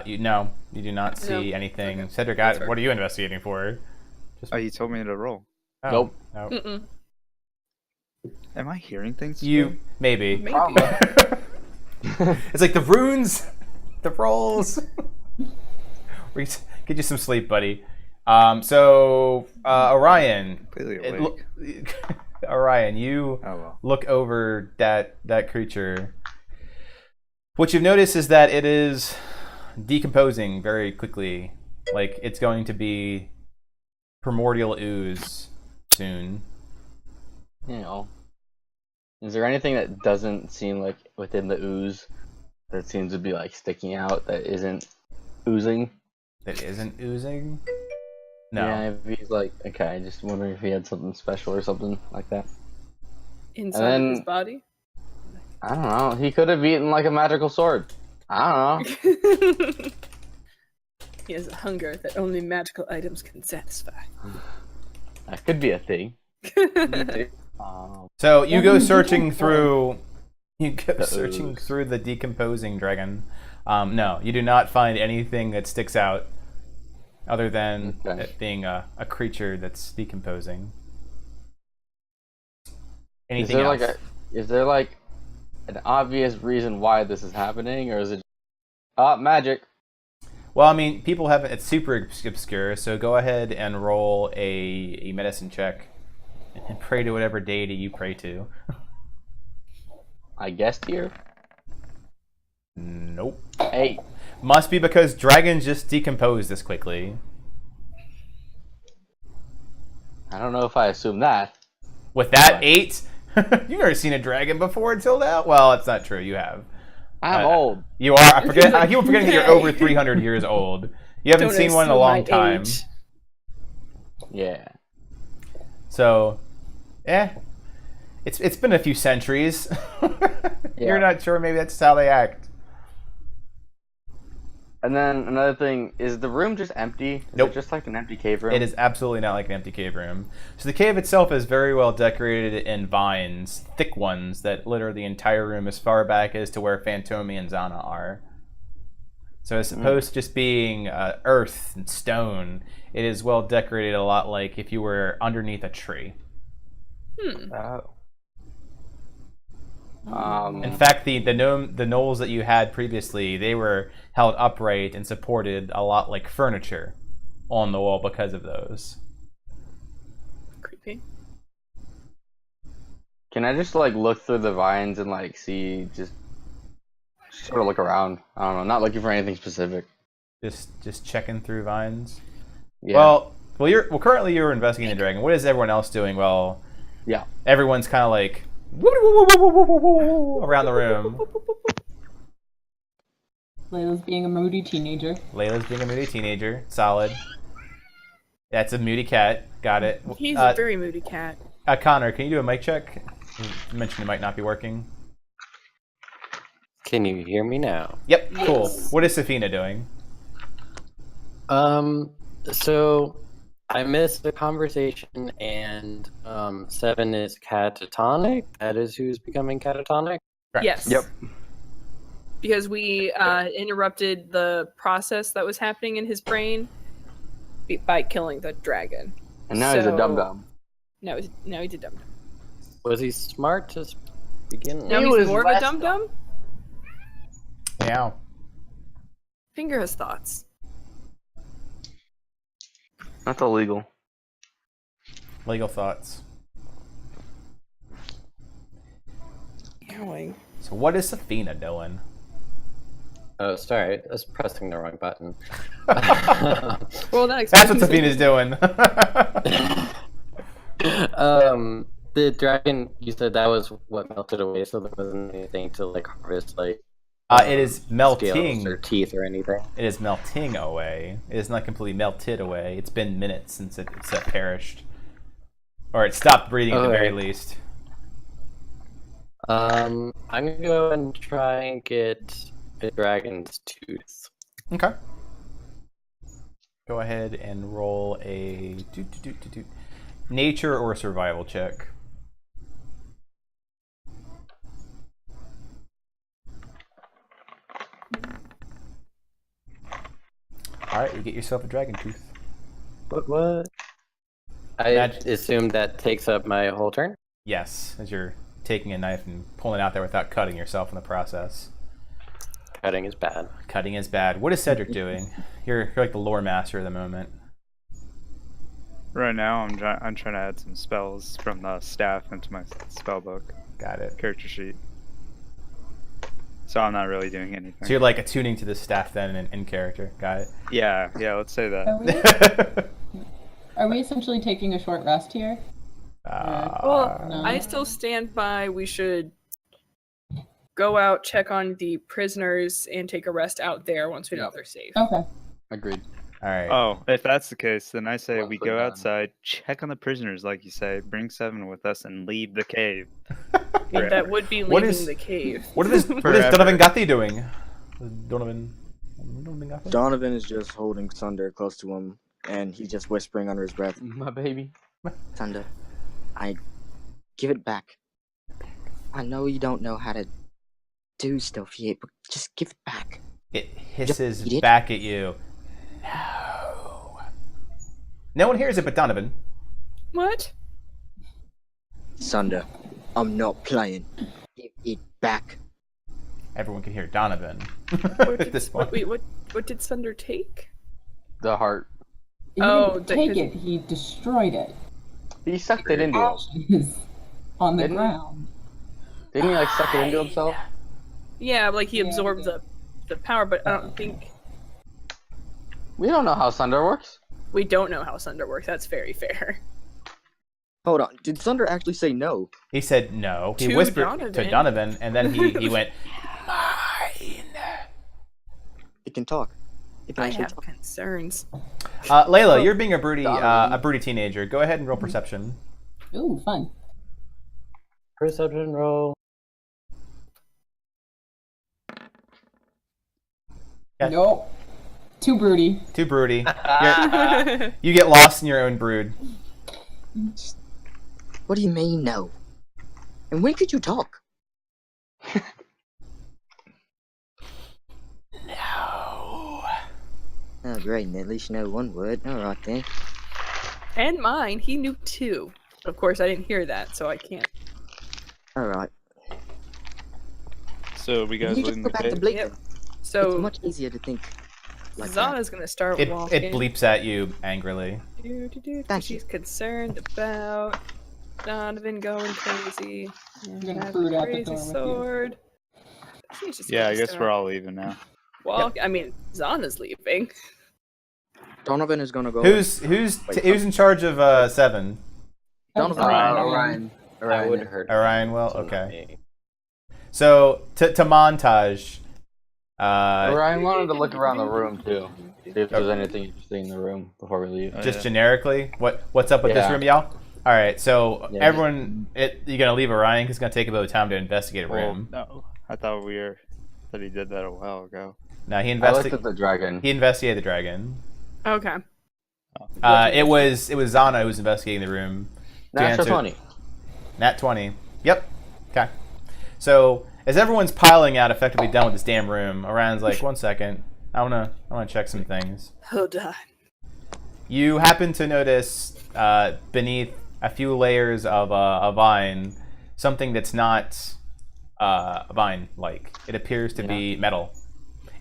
You do not see No. anything. Okay. Cedric, That's fair. what are you investigating for? Oh, you told me to roll. Oh, Nope. no. Mm-mm. Am I hearing things? You maybe. Maybe. It's like the runes, the rolls. We get you some sleep, buddy. So Orion, Completely it awake. Orion, you Oh well. look over that creature. What you've noticed is that it is decomposing very quickly. Like it's going to be primordial ooze soon. You know. Is there anything that doesn't seem like within the ooze that seems to be like sticking out that isn't oozing? That isn't oozing? No. Yeah, if he's like, okay, just wondering if he had something special or something like that. Inside And of his then- body. I don't know. He could have eaten like a magical sword. I don't know. He has a hunger that only magical items can satisfy. That could be a thing. So you go searching through You go searching through the decomposing dragon. No, you do not find anything that sticks out other than Okay. it being a creature that's decomposing. Anything else? Is there like an obvious reason why this is happening, or is it magic? Well, I mean, people haven't. It's super obscure, so go ahead and roll a medicine check and pray to whatever deity you pray to. I guessed here. Nope. 8. Must be because dragons just decompose this quickly. I don't know if I assume that. With that 8, you've never seen a dragon before until now. Well, it's not true. You have. I'm old. You are. I forget. I keep forgetting that you're over 300 years old. You haven't Don't seen one in a assume long my time. age. Yeah. So, it's been a few centuries. You're Yeah. not sure. Maybe that's how they act. And then another thing, is the room just empty? Is Nope. it just like an empty cave room? It is absolutely not like an empty cave room. So the cave itself is very well decorated in vines, thick ones that litter the entire room as far back as to where Phantomi and Zana are. So it's supposed to just being earth and stone. It is well decorated, a lot like if you were underneath a tree. Oh. In fact, the knolls that you had previously, they were held upright and supported a lot like furniture on the wall because of those. Creepy. Can I just like look through the vines and like see, just sort of look around? I don't know, not looking for anything specific. Just checking through vines. Yeah. Well, currently you're investigating the dragon. What is everyone else doing? Well, yeah. everyone's kind of like around the room. Layla's being a moody teenager. Layla's being a moody teenager. Solid. That's a moody cat. Got it. He's a very moody cat. Connor, can you do a mic check? You mentioned it might not be working. Can you hear me now? Yep, cool. Yes. What is Safina doing? So I missed the conversation, and 7 is catatonic. That is who's becoming catatonic. Correct. Yes. Yep. Because we interrupted the process that was happening in his brain by killing the dragon. And now he's a So- dum dum. No, he did dum dum. Was he smart to begin with? Now He he's was more of a less dum dum. Yeah. Finger has thoughts. That's illegal. Legal thoughts. Going. So what is Safina doing? Oh, sorry, I was pressing the wrong button. Well, that That's what explains it. Safina's doing. The dragon, you said that was what melted away, so there wasn't anything to like harvest, like It is melting. scales or teeth or anything. It is melting away. It is not completely melted away. It's been minutes since it's perished. Or it stopped breathing at the very Okay. least. I'm gonna go and try and get the dragon's tooth. Okay. Go ahead and roll a nature or survival check. Alright, you get yourself a dragon tooth. What? I assume that takes up my whole turn. Yes, as you're taking a knife and pulling it out there without cutting yourself in the process. Cutting is bad. Cutting is bad. What is Cedric doing? You're like the lore master of the moment. Right now, I'm trying to add some spells from the staff into my spell book Got it. character sheet. So I'm not really doing anything. So you're like attuning to the staff then in character. Got it. Yeah, let's say that. Are we essentially taking a short rest here? Well, No. I still stand by. We should go out, check on the prisoners, and take a rest out there once we know they're safe. Okay. Agreed. All right. Oh, if that's the case, then I say Well we put go down. outside, check on the prisoners, like you say, bring 7 with us, and leave the cave. And that would be What leaving is- the cave. What is Forever. Donovan Gathi doing? Donovan Gathi? Donovan is just holding Thunder close to him, and he's just whispering under his breath, My baby. Thunder, I give it back. I know you don't know how to do stuff yet, but just give it back. It hisses eat it. back at you. No. No one hears it but Donovan. What? Sunder, I'm not playing. Give it back. Everyone can hear Donovan What at this did, point. wait, what did Sunder take? The heart. He Oh, didn't take because- it. He destroyed it. He sucked it into him. Ashes on the Didn't he? ground. Didn't he like suck it into himself? Yeah, like he Yeah, absorbed yeah. the power, but I don't think We don't know how Sunder works. we don't know how Sunder works. That's very fair. Hold on, did Sunder actually say no? He said no. He To whispered to Donovan. Donovan, and then he went, mine. It can talk. It can I actually have talk. concerns. Layla, you're being a broody Donovan. teenager. Go ahead and roll perception. Ooh, fun. Perception roll. Yeah. Nope. Too broody. Too broody. You get lost in your own brood. What do you mean no? And when could you talk? No. Oh, great, and at least you know one word. Alright then. And mine, he knew 2. Of course, I didn't hear that, so I can't. Alright. So we guys You just leaving go the back to cave? bleeping. Yep. It's So much easier to think like that. Zana's gonna start It walking. bleeps at you angrily. Thank She's you. concerned about Donovan going crazy. And gonna have brood a out the crazy door with you. sword. She's just Yeah, I gonna guess start we're all leaving now. Walk. I mean, Zana's leaving. Donovan is gonna go. Who's in charge of 7? Donovan. Orion. I would have heard. Orion will? So not Okay. me. So to montage. Orion wanted to look around the room too. See if there's anything interesting in the room before we leave. Oh, Just yeah. generically, what's up with this Yeah. room, y'all? All right, so Yeah. everyone, you're gonna leave Orion because it's gonna take a bit of time to investigate a Well, room. no, I thought that he did that a while ago. Now he I looked at investigated. the dragon. He investigated the dragon. Okay. It was Zana who was investigating the room. to Natural answer- 20. Nat 20. Yep. Okay. So as everyone's piling out, effectively done with this damn room, Orion's like, 1 second, I wanna check some things. Hold on. You happen to notice beneath a few layers of a vine something that's not vine-like. It appears to be metal,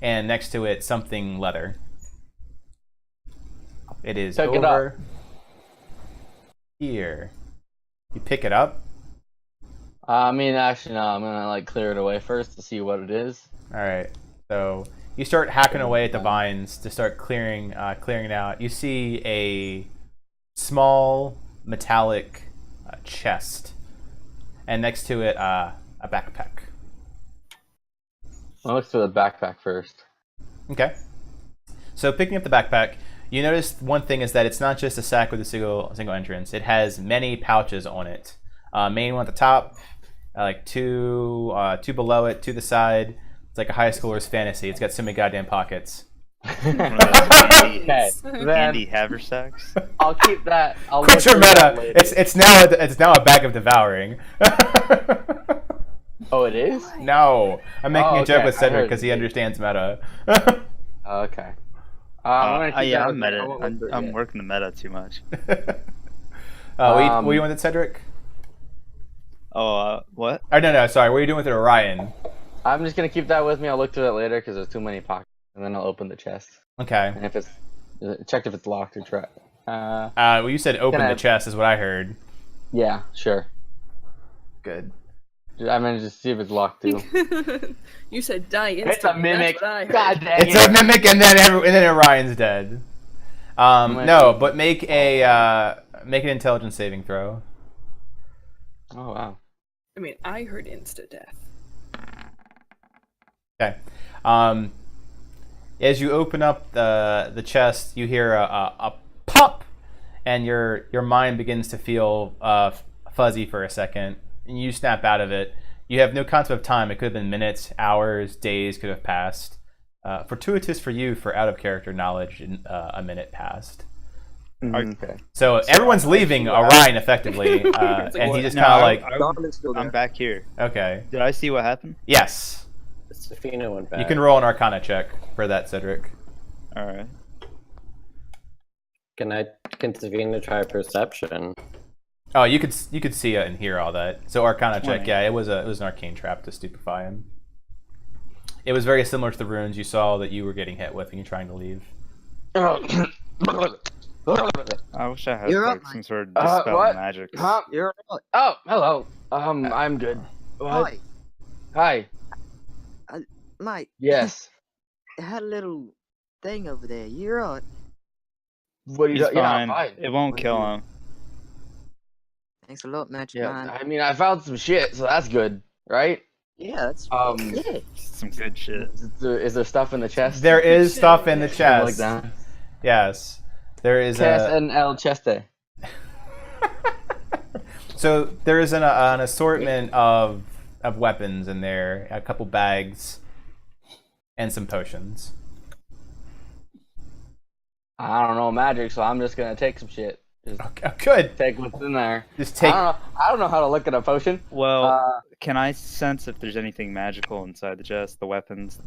and next to it something leather. It is Pick it over here. You pick it up. I mean, actually, no. I'm gonna like clear it away first to see what it is. All right. So you start hacking away at the vines to start clearing it out. You see a small metallic chest, and next to it a backpack. I'll look through the backpack first. Okay. So picking up the backpack, you notice one thing is that it's not just a sack with a single entrance. It has many pouches on it. Main one at the top, like two below it, to the side. It's like a high schooler's fantasy. It's got so many goddamn pockets. One of those candy, Okay, candy then haversacks. I'll keep that. I'll look Culture through that meta. later. It's now a bag of devouring. Oh, it is? No, I'm making Oh, a joke okay, with I Cedric heard because he it. understands meta. Okay. I'm gonna keep Yeah, that I'm with me. I meta. won't look through it I'm yet. working the meta too much. What you wanted, Cedric? Oh, what? Oh no, sorry. What are you doing with it, Orion? I'm just gonna keep that with me. I'll look through it later because there's too many pockets, and then I'll open the chest. Okay. And if it's checked if it's locked or try. Well, you said open Gonna- the chest is what I heard. Yeah, sure. Good. I'm gonna just see if it's locked too. You said die It's instantly. a mimic. That's what I heard. God dang It's a mimic, and then Orion's dead. No, but make an intelligence saving throw. Oh wow. I mean, I heard insta death. Okay. As you open up the chest, you hear a pop, and your mind begins to feel fuzzy for a second, and you snap out of it. You have no concept of time. It could have been minutes, hours, days could have passed. Fortuitous for you, for out of character knowledge, a minute passed. Okay. So everyone's leaving Orion effectively, and he just kind of like, Donovan's still there. I'm back here. okay, Did I see what happened? yes. Safina went back. You can roll an Arcana check for that, Cedric. All right. Can Safina try perception? Oh, you could see it and hear all that. So Arcana check, 20. yeah, it was an arcane trap to stupefy him. It was very similar to the runes you saw that you were getting hit with when you're trying to leave. I wish I had You're like up, some sort of dispel what? magic. Huh? You're right. Oh, hello. I'm good. What? Hi, Hi. mate. Yes. I had a little thing over there. You're right. What are you He's doing? Yeah, fine. fine. It won't kill him. Thanks a lot, Magic Yeah, Man. I mean, I found some shit, so that's good, right? Yeah, that's yeah. Some good shit. Is there stuff in the chest? There is stuff in the Something like chest. that. Yes. There is Chest a... and el cheste. So there is an assortment of weapons in there, a couple bags, and some potions. I don't know magic, so I'm just gonna take some shit. Just Okay, good. take what's in there. Just take... I don't know how to look at a potion. Well, can I sense if there's anything magical inside the chest? The weapons,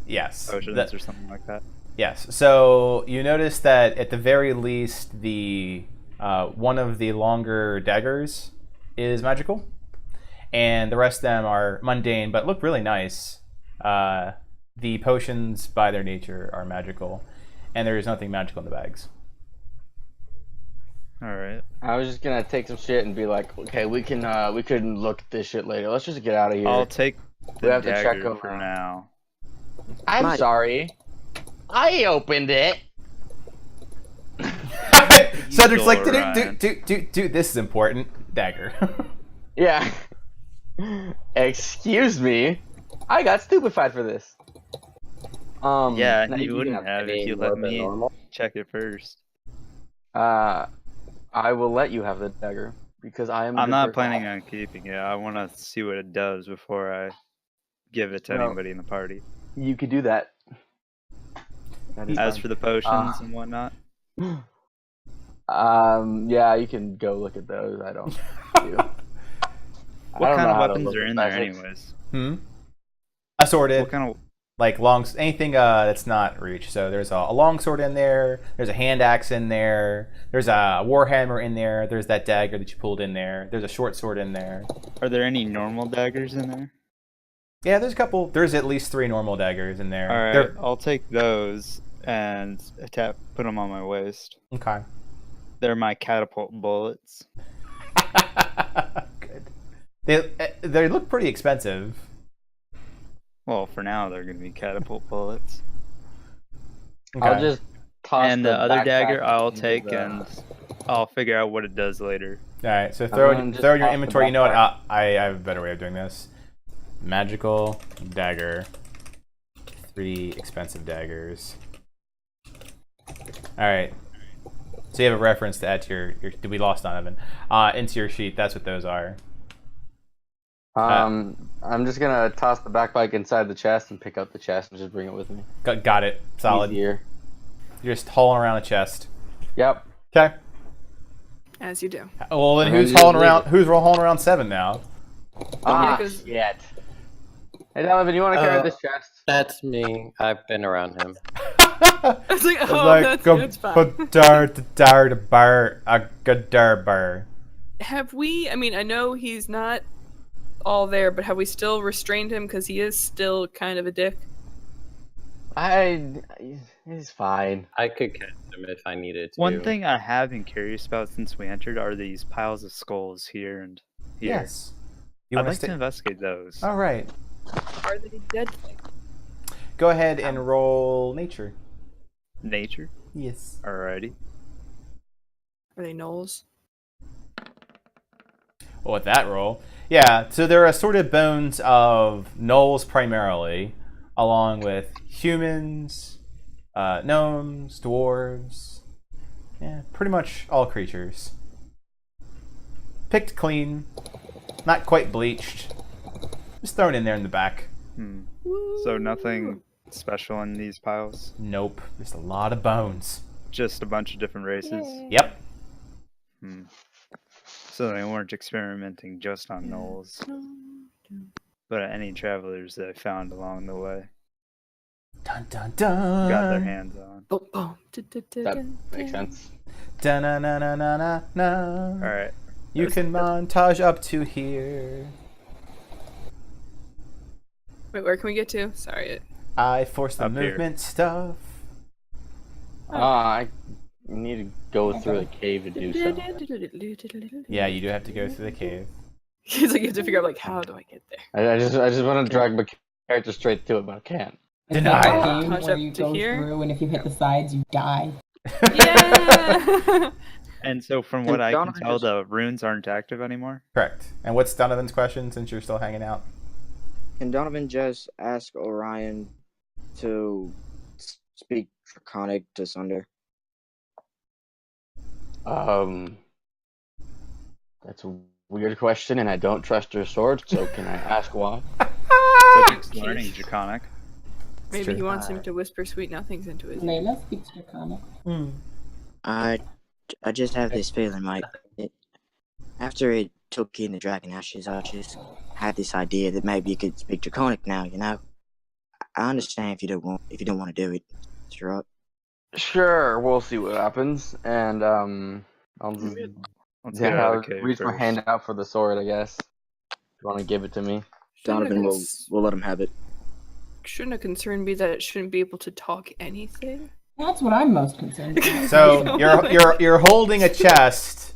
Yes. potions, or something like that? Yes. So you notice that at the very least, the one of the longer daggers is magical, and the rest of them are mundane but look really nice. The potions, by their nature, are magical, and there is nothing magical in the bags. All right. I was just gonna take some shit and be like, okay, we can look at this shit later. Let's just get out of here. I'll take We the have to check dagger them for out. now. I'm Mate. sorry. I opened it. Cedric's like, Ryan. dude, this is important. Dagger. Yeah. Excuse me. I got stupefied for this. Yeah, now you can wouldn't have if you let me check it first. I will let you have the dagger because I am. I'm not planning on keeping it. I want to see what it does before I give it to No. anybody in the party. You could do that. That is As fine. for the potions and whatnot, Yeah, you can go look at those. I don't. Do. what kind of weapons are in there, anyways? Assorted. What kind of? Like anything that's not reach. So there's a long sword in there. There's a hand axe in there. There's a warhammer in there. There's that dagger that you pulled in there. There's a short sword in there. Are there any normal daggers in there? Yeah, there's a couple. There's at least 3 normal daggers in there. All right, They're- I'll take those and put them on my waist. Okay. They're my catapult bullets. Good. They look pretty expensive. Well, for now they're gonna be catapult bullets. Okay. I'll just toss. And the other backpack dagger I'll into take the- and I'll figure out what it does later. All right. So gonna just throw in your toss the inventory. You know what? backpack. I have a better way of doing this. Magical dagger. 3 expensive daggers. All right. So you have a reference to add to your we lost Donovan. Into your sheet. That's what those are. I'm just gonna toss the backpack inside the chest and pick up the chest and just bring it with me. Got it. Solid. Easier. You're just hauling around a chest. Yep. Okay. As you do. Well, then And who's then you hauling leave around? it. Who's hauling around 7 now? Ah, 'cause- shit. Hey, Donovan, you want to carry this chest? That's me. I've been around him. I was like, oh, that's fine. Have we? I mean, I know he's not all there, but have we still restrained him because he is still kind of a dick? He's fine. I could catch him if I needed to. One thing I have been curious about since we entered are these piles of skulls here and here. Yes. You I'd wanna like to investigate those. All right. Are they dead things? Go ahead and roll nature. Nature? Yes. Alrighty. Are they gnolls? Well, with that roll, yeah. So there are assorted bones of gnolls primarily, along with humans, gnomes, dwarves. Yeah, pretty much all creatures. Picked clean, not quite bleached. Just thrown in there in the back. So nothing special in these piles? Nope. Just a lot of bones. Just a bunch of different races? Yep. So they weren't experimenting just on gnolls. but any travelers that I found along the way Dun dun dun. got their hands on. Boom, boom. That makes sense. Dun na na na na na na. All right. You can montage up to here. Wait, where can we get to? Sorry. I force the Up here. movement stuff. I need to go through the cave to do something. Yeah, you do have to go through the cave. He's like, you have to figure out, like, how do I get there? I just want to drag my character straight to it, but I can't. It's Denied. like a game Touch where up you to go here. through, and if you hit the sides, you die. Yeah! And so, from Can what I can Donovan tell, just- the runes aren't active anymore. Correct. And what's Donovan's question since you're still hanging out? Can Donovan just ask Orion to speak Draconic to Sunder? That's a weird question, and I don't trust your sword. So can I ask why? Cedric's learning Draconic. Maybe true. he wants him to whisper sweet nothings into his ear. Layla speaks Draconic. I just have this feeling, Mike. After it took in the Dragon Ashes, I just had this idea that maybe you could speak Draconic now. You know, I understand if you don't want to do it. It's right. Sure, we'll see what happens, and I'll just Let's get out I'll of the cave reach my first. hand out for the sword, I guess. If you want to give it to me? Donovan will let him have it. Shouldn't a concern be that it shouldn't be able to talk anything? That's what I'm most concerned about. So you're holding a chest,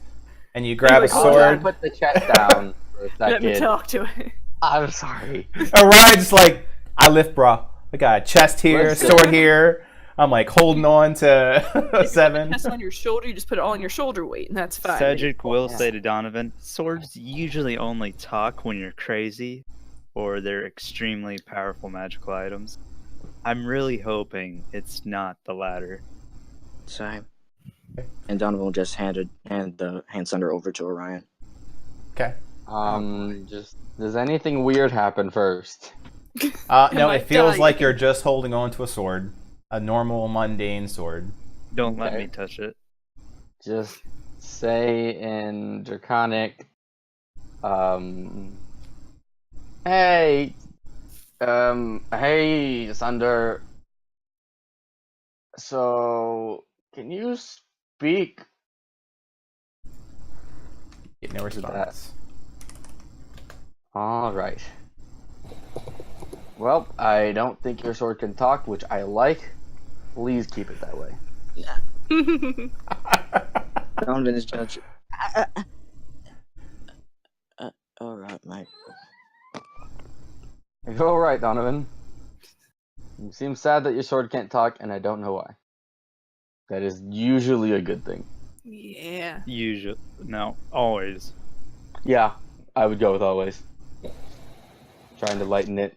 and you grab a Like, I'll try and sword. put the chest down for a Let me second. talk to it. I'm sorry. Orion's like, I lift, bro. I got a chest here, a Listen. sword here. I'm like holding on to a 7. Chest on your shoulder, you just put it all on your shoulder weight, and that's fine. Cedric will say to Donovan, swords usually only talk when you're crazy, or they're extremely powerful magical items. I'm really hoping it's not the latter. Same. And Donovan will just hand Sunder over to Orion. Okay. Just does anything weird happen first? No, might it feels die. like you're just holding on to a sword, a normal, mundane sword. Don't let Okay. me touch it. Just say in Draconic, hey, hey, Sunder. So, can you speak? Get no response. All right. Well, I don't think your sword can talk, which I like. Please keep it that way. Donovan is judge. All right, mate. You're all right, Donovan. You seem sad that your sword can't talk, and I don't know why. That is usually a good thing. Yeah. Usually. No, always. Yeah, I would go with always. Trying to lighten it.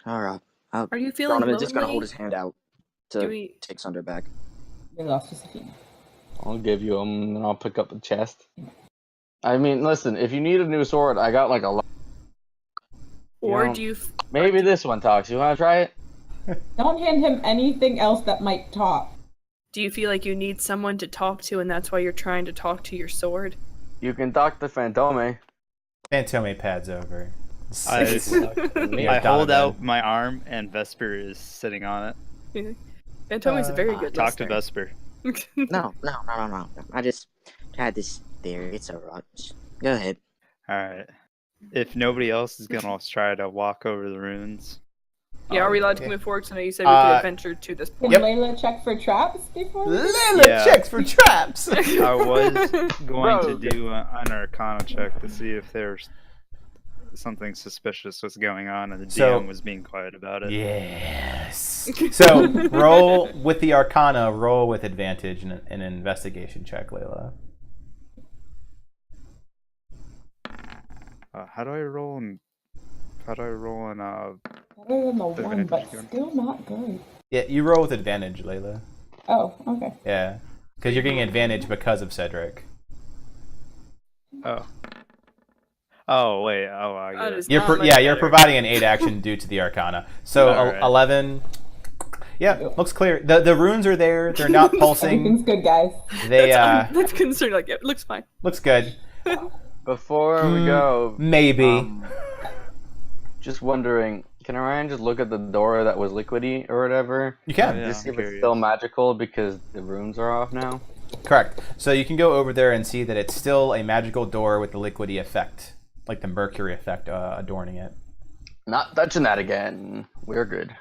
All right. Are you feeling Donovan's just gonna lonely? hold his hand out Do to we... take Sunder back. We lost Josephine. I'll give you them, and then I'll pick up the chest. I mean, listen, if you need a new sword, I got like a lot. Or know, do you... Maybe this one talks. You want to try it? Don't hand him anything else that might talk. Do you feel like you need someone to talk to, and that's why you're trying to talk to your sword? You can talk to Fantome. Fantome pads over. I Yeah, hold Donovan. out my arm, and Vesper is sitting on it. Fantome's a very good Talk to listener. Vesper. No. I just had this theory. It's alright. Go ahead. Alright. If nobody else is gonna try to walk over the runes, Yeah, are we allowed to Okay. move forward? 'Cause I know you said we could adventure to this Can point. Yep. Layla check for traps before? Layla Yeah. checks for traps. I was going Bro. to do an Arcana check to see if there's something suspicious was going on, and the So- DM was being quiet about it. Yes. So roll with the Arcana. Roll with advantage in an investigation check, Layla. How do I roll in? Better than the one, Advantage but again. still not good. Yeah, you roll with advantage, Layla. Oh, okay. Yeah, because you're getting advantage because of Cedric. Oh. Oh wait. Oh, I That get is it. You're not much yeah, you're better. providing an aid action due to the Arcana. So Alright. 11. Yeah, looks clear. The runes are there. They're not pulsing. Everything's good, guys. They That's concerning. Like, it looks fine. looks good. Before we go, Maybe. just wondering, can Orion just look at the door that was liquidy or whatever? You can. Yeah, Just see I'm if it's still curious. magical because the runes are off now. Correct. So you can go over there and see that it's still a magical door with the liquidy effect, like the mercury effect adorning it. Not touching that again. We're good.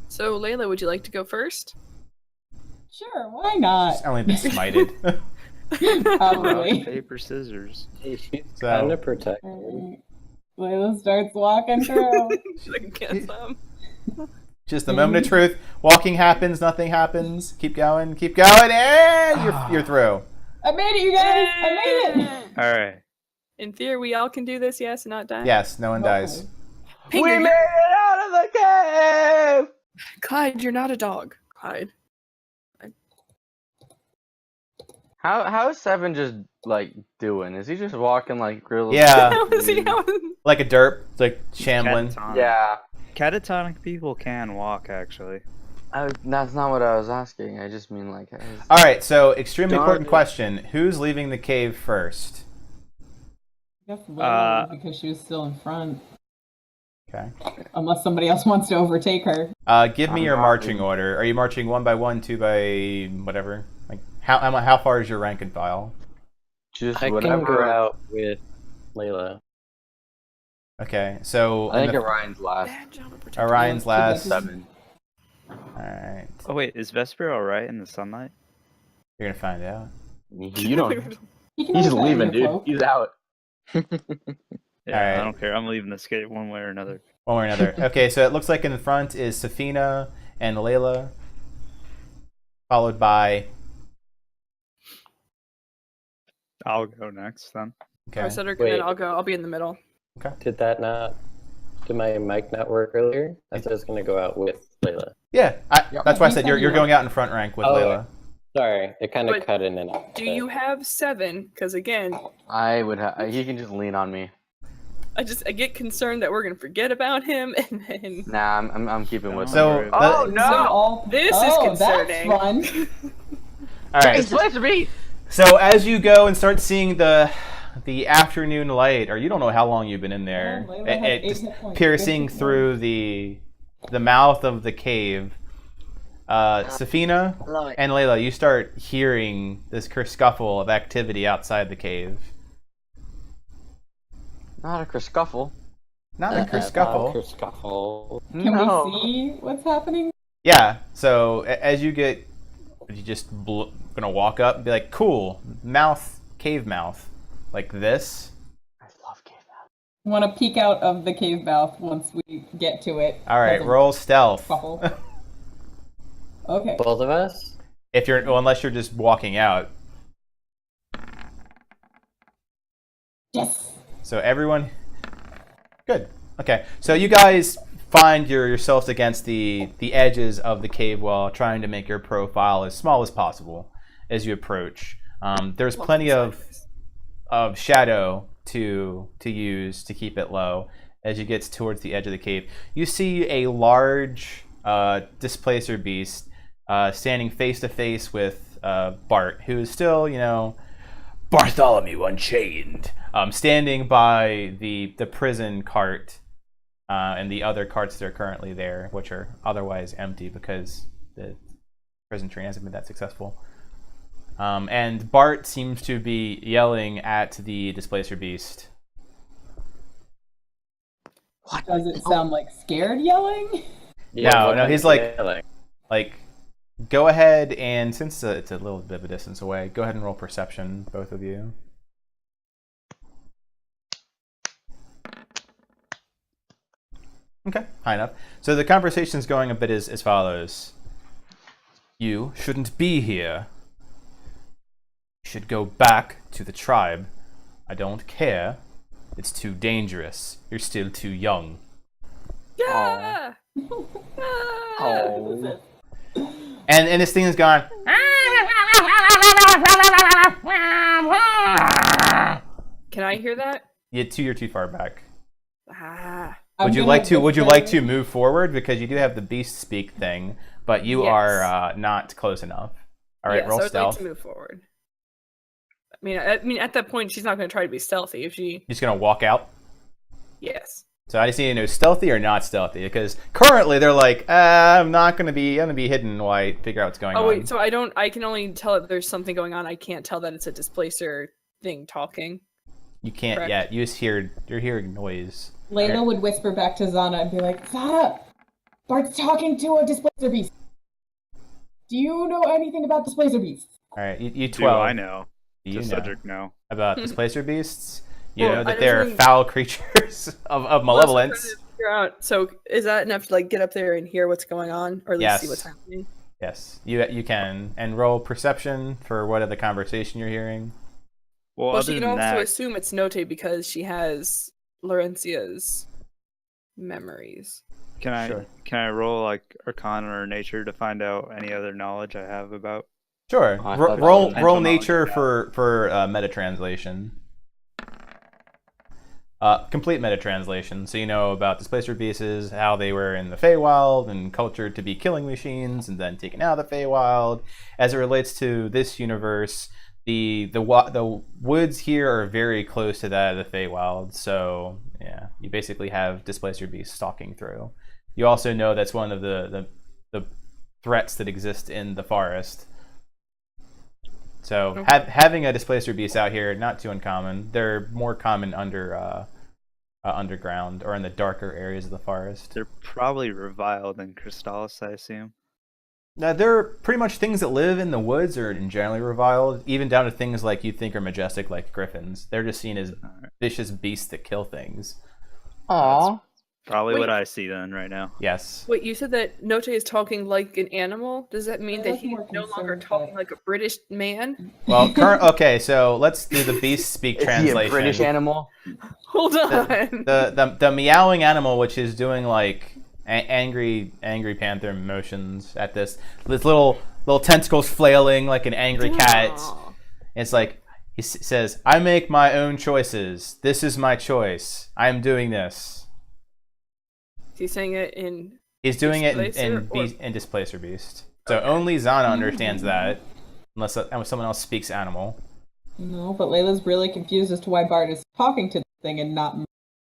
So, Layla, would you like to go first? Sure, why not? It's only been smited. Rock, Probably. paper, scissors. She's So- kind of protected. Alright. Layla starts walking through. Like, get some. Just the moment of truth. Walking happens, nothing happens. Keep going, and you're through. I made it, you guys! I made it! All right. In theory, we all can do this, yes, and not die. Yes, no one dies. Pinger, We made it out of the cave! Clyde, you're not a dog. Clyde. How's Seven just like doing? Is he just walking like really? Yeah, How is he? like a derp, like shambling. Catatonic. Yeah. Catatonic people can walk, actually. That's not what I was asking. I just mean like. All right, so extremely Darn important it. question: who's leaving the cave first? I guess Layla, because she was still in front. Okay. Unless somebody else wants to overtake her. Give me I'm your not marching leaving. order. Are you marching 1 by 1, 2 by whatever? Like how far is your rank and file? Just I can whatever. go out with Layla. Okay, so I think in the- Orion's last. Bad job of protecting Orion's Yeah, last. Seven. All right, Oh wait, is Vesper all right in the sunlight? you're gonna find out. You don't. You can He's always leaving, wear dude. your cloak. He's out. Yeah, Alright. I don't care. I'm leaving this cave one way or another. One way or another. Okay, so it looks like in the front is Safina and Layla, followed by. I'll go next then. Okay. Cedric, Wait. and then I'll be in the middle. Did my mic not work earlier? I thought I was going to go out with Layla. Yeah, that's why I said you're Yeah. going out in front rank with Oh, Layla. Sorry, it kind of But cut in and out. Do you have 7? Because again, I would. He can just lean on me. I get concerned that we're gonna forget about him, and then Nah, I'm keeping with So, him. Oh, no! all... This is oh, concerning. That's fun. All right. It's supposed to be. So as you go and start seeing the afternoon light, or you don't know how long you've been in there, Oh, Layla it, has it 8 just hit points. piercing Good to through the mouth of the cave. Safina Hello. and Layla, you start hearing this kerfuffle of activity outside the cave. Not a kerfuffle. Not a kerfuffle. Kerfuffle. Can No. we see what's happening? Yeah. So as you just gonna walk up and be like, "Cool, mouth, cave mouth, like this." I love cave mouth. Want to peek out of the cave mouth once we get to it. All right, As a roll stealth. couple. Okay. Both of us? Unless you're just walking out. Yes. So everyone, good. Okay, so you guys find yourselves against the edges of the cave wall, trying to make your profile as small as possible as you approach. There's plenty of shadow to use to keep it low as you get towards the edge of the cave. You see a large displacer beast standing face to face with Bart, who is still, Bartholomew Unchained, standing by the prison cart and the other carts that are currently there, which are otherwise empty because the prison train hasn't been that successful. And Bart seems to be yelling at the displacer beast. What? Does it sound like scared yelling? No, he's like- yelling? Like, go ahead and, since it's a little bit of a distance away, go ahead and roll perception, both of you. Okay, high enough. So the conversation's going a bit as follows. You shouldn't be here. You should go back to the tribe. I don't care. It's too dangerous. You're still too young. Yeah. Oh. And this thing is gone. Can I hear that? You're too far back. Ah. I'm Would you gonna like to? Would you whisper- like to move forward because you do have the beast speak thing, but you Yes. are not close enough. All right, Yes, roll I would stealth. like to move forward. I mean, at that point, she's not going to try to be stealthy. If she, Just gonna walk out. yes. So I just need to know stealthy or not stealthy, because currently they're like, I'm gonna be hidden while I figure out what's going on. Oh wait, so I can only tell that there's something going on. I can't tell that it's a displacer thing talking. You can't Correct. yet. You're hearing noise. Layla would whisper back to Zana and be like, Zana, Bart's talking to a displacer beast. Do you know anything about displacer beasts? All right, you Do 12. I know? Do you Does know Cedric know? about displacer beasts? You Well, know I that they're definitely- foul creatures of Well, that's what I'm malevolence. trying to figure out. So is that enough to like get up there and hear what's going on, or at least see Yes. what's happening? Yes, you can, and roll perception for what of the conversation you're hearing. Well, Well, other she can than also that, assume it's Note because she has Laurencia's memories. can Sure. I roll like Arcana or Nature to find out any other knowledge I have about? Sure. I Ro- thought roll that was roll mental nature knowledge, for meta translation. Complete meta translation, so you know about displacer beasts, how they were in the Feywild and cultured to be killing machines, and then taken out of the Feywild. As it relates to this universe, the woods here are very close to that of the Feywild, so yeah, you basically have displacer beasts stalking through. You also know that's one of the threats that exist in the forest. So Okay. having a displacer beast out here, not too uncommon. They're more common underground or in the darker areas of the forest. They're probably reviled in Crystallis, I assume. Now, they're pretty much things that live in the woods or in generally reviled, even down to things like you think are majestic, like griffins. They're just seen as vicious beasts that kill things. Aww. Probably Wait. what I see then right now. Yes. Wait, you said that Note is talking like an animal? Does that mean I that was he's more no longer concerned talking that- like a British man? Well, okay, so let's do the beast speak Is he translation. a British animal? Hold on. The meowing animal, which is doing like angry panther motions at this little tentacles flailing like an angry cat. Aw. It's like he says, "I make my own choices. This is my choice. I am doing this." He's saying it in. He's doing it Displacer or- in Displacer Beast. So only Zana understands that, unless someone else speaks animal. No, but Layla's really confused as to why Bart is talking to the thing and not.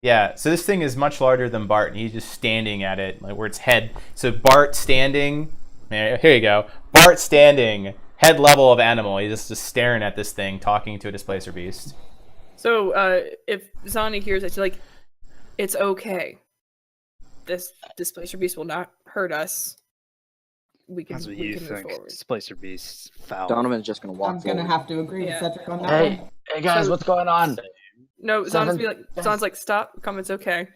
Yeah, so this thing is much larger than Bart, and he's just standing at it, like where its head. So Bart standing, here you go. Bart standing, head level of animal. He's just staring at this thing, talking to a Displacer Beast. So if Zani hears it, she's like, "It's okay. This displacer beast will not hurt us. We can, That's what we you can move think. forward." Displacer beasts foul. Donovan's just gonna walk I'm gonna forward. have to agree Yeah. with Cedric on that Hey, one. hey guys, So- what's going on? No, Zana's Seven- be like, Zana's like, "Stop, come, it's okay."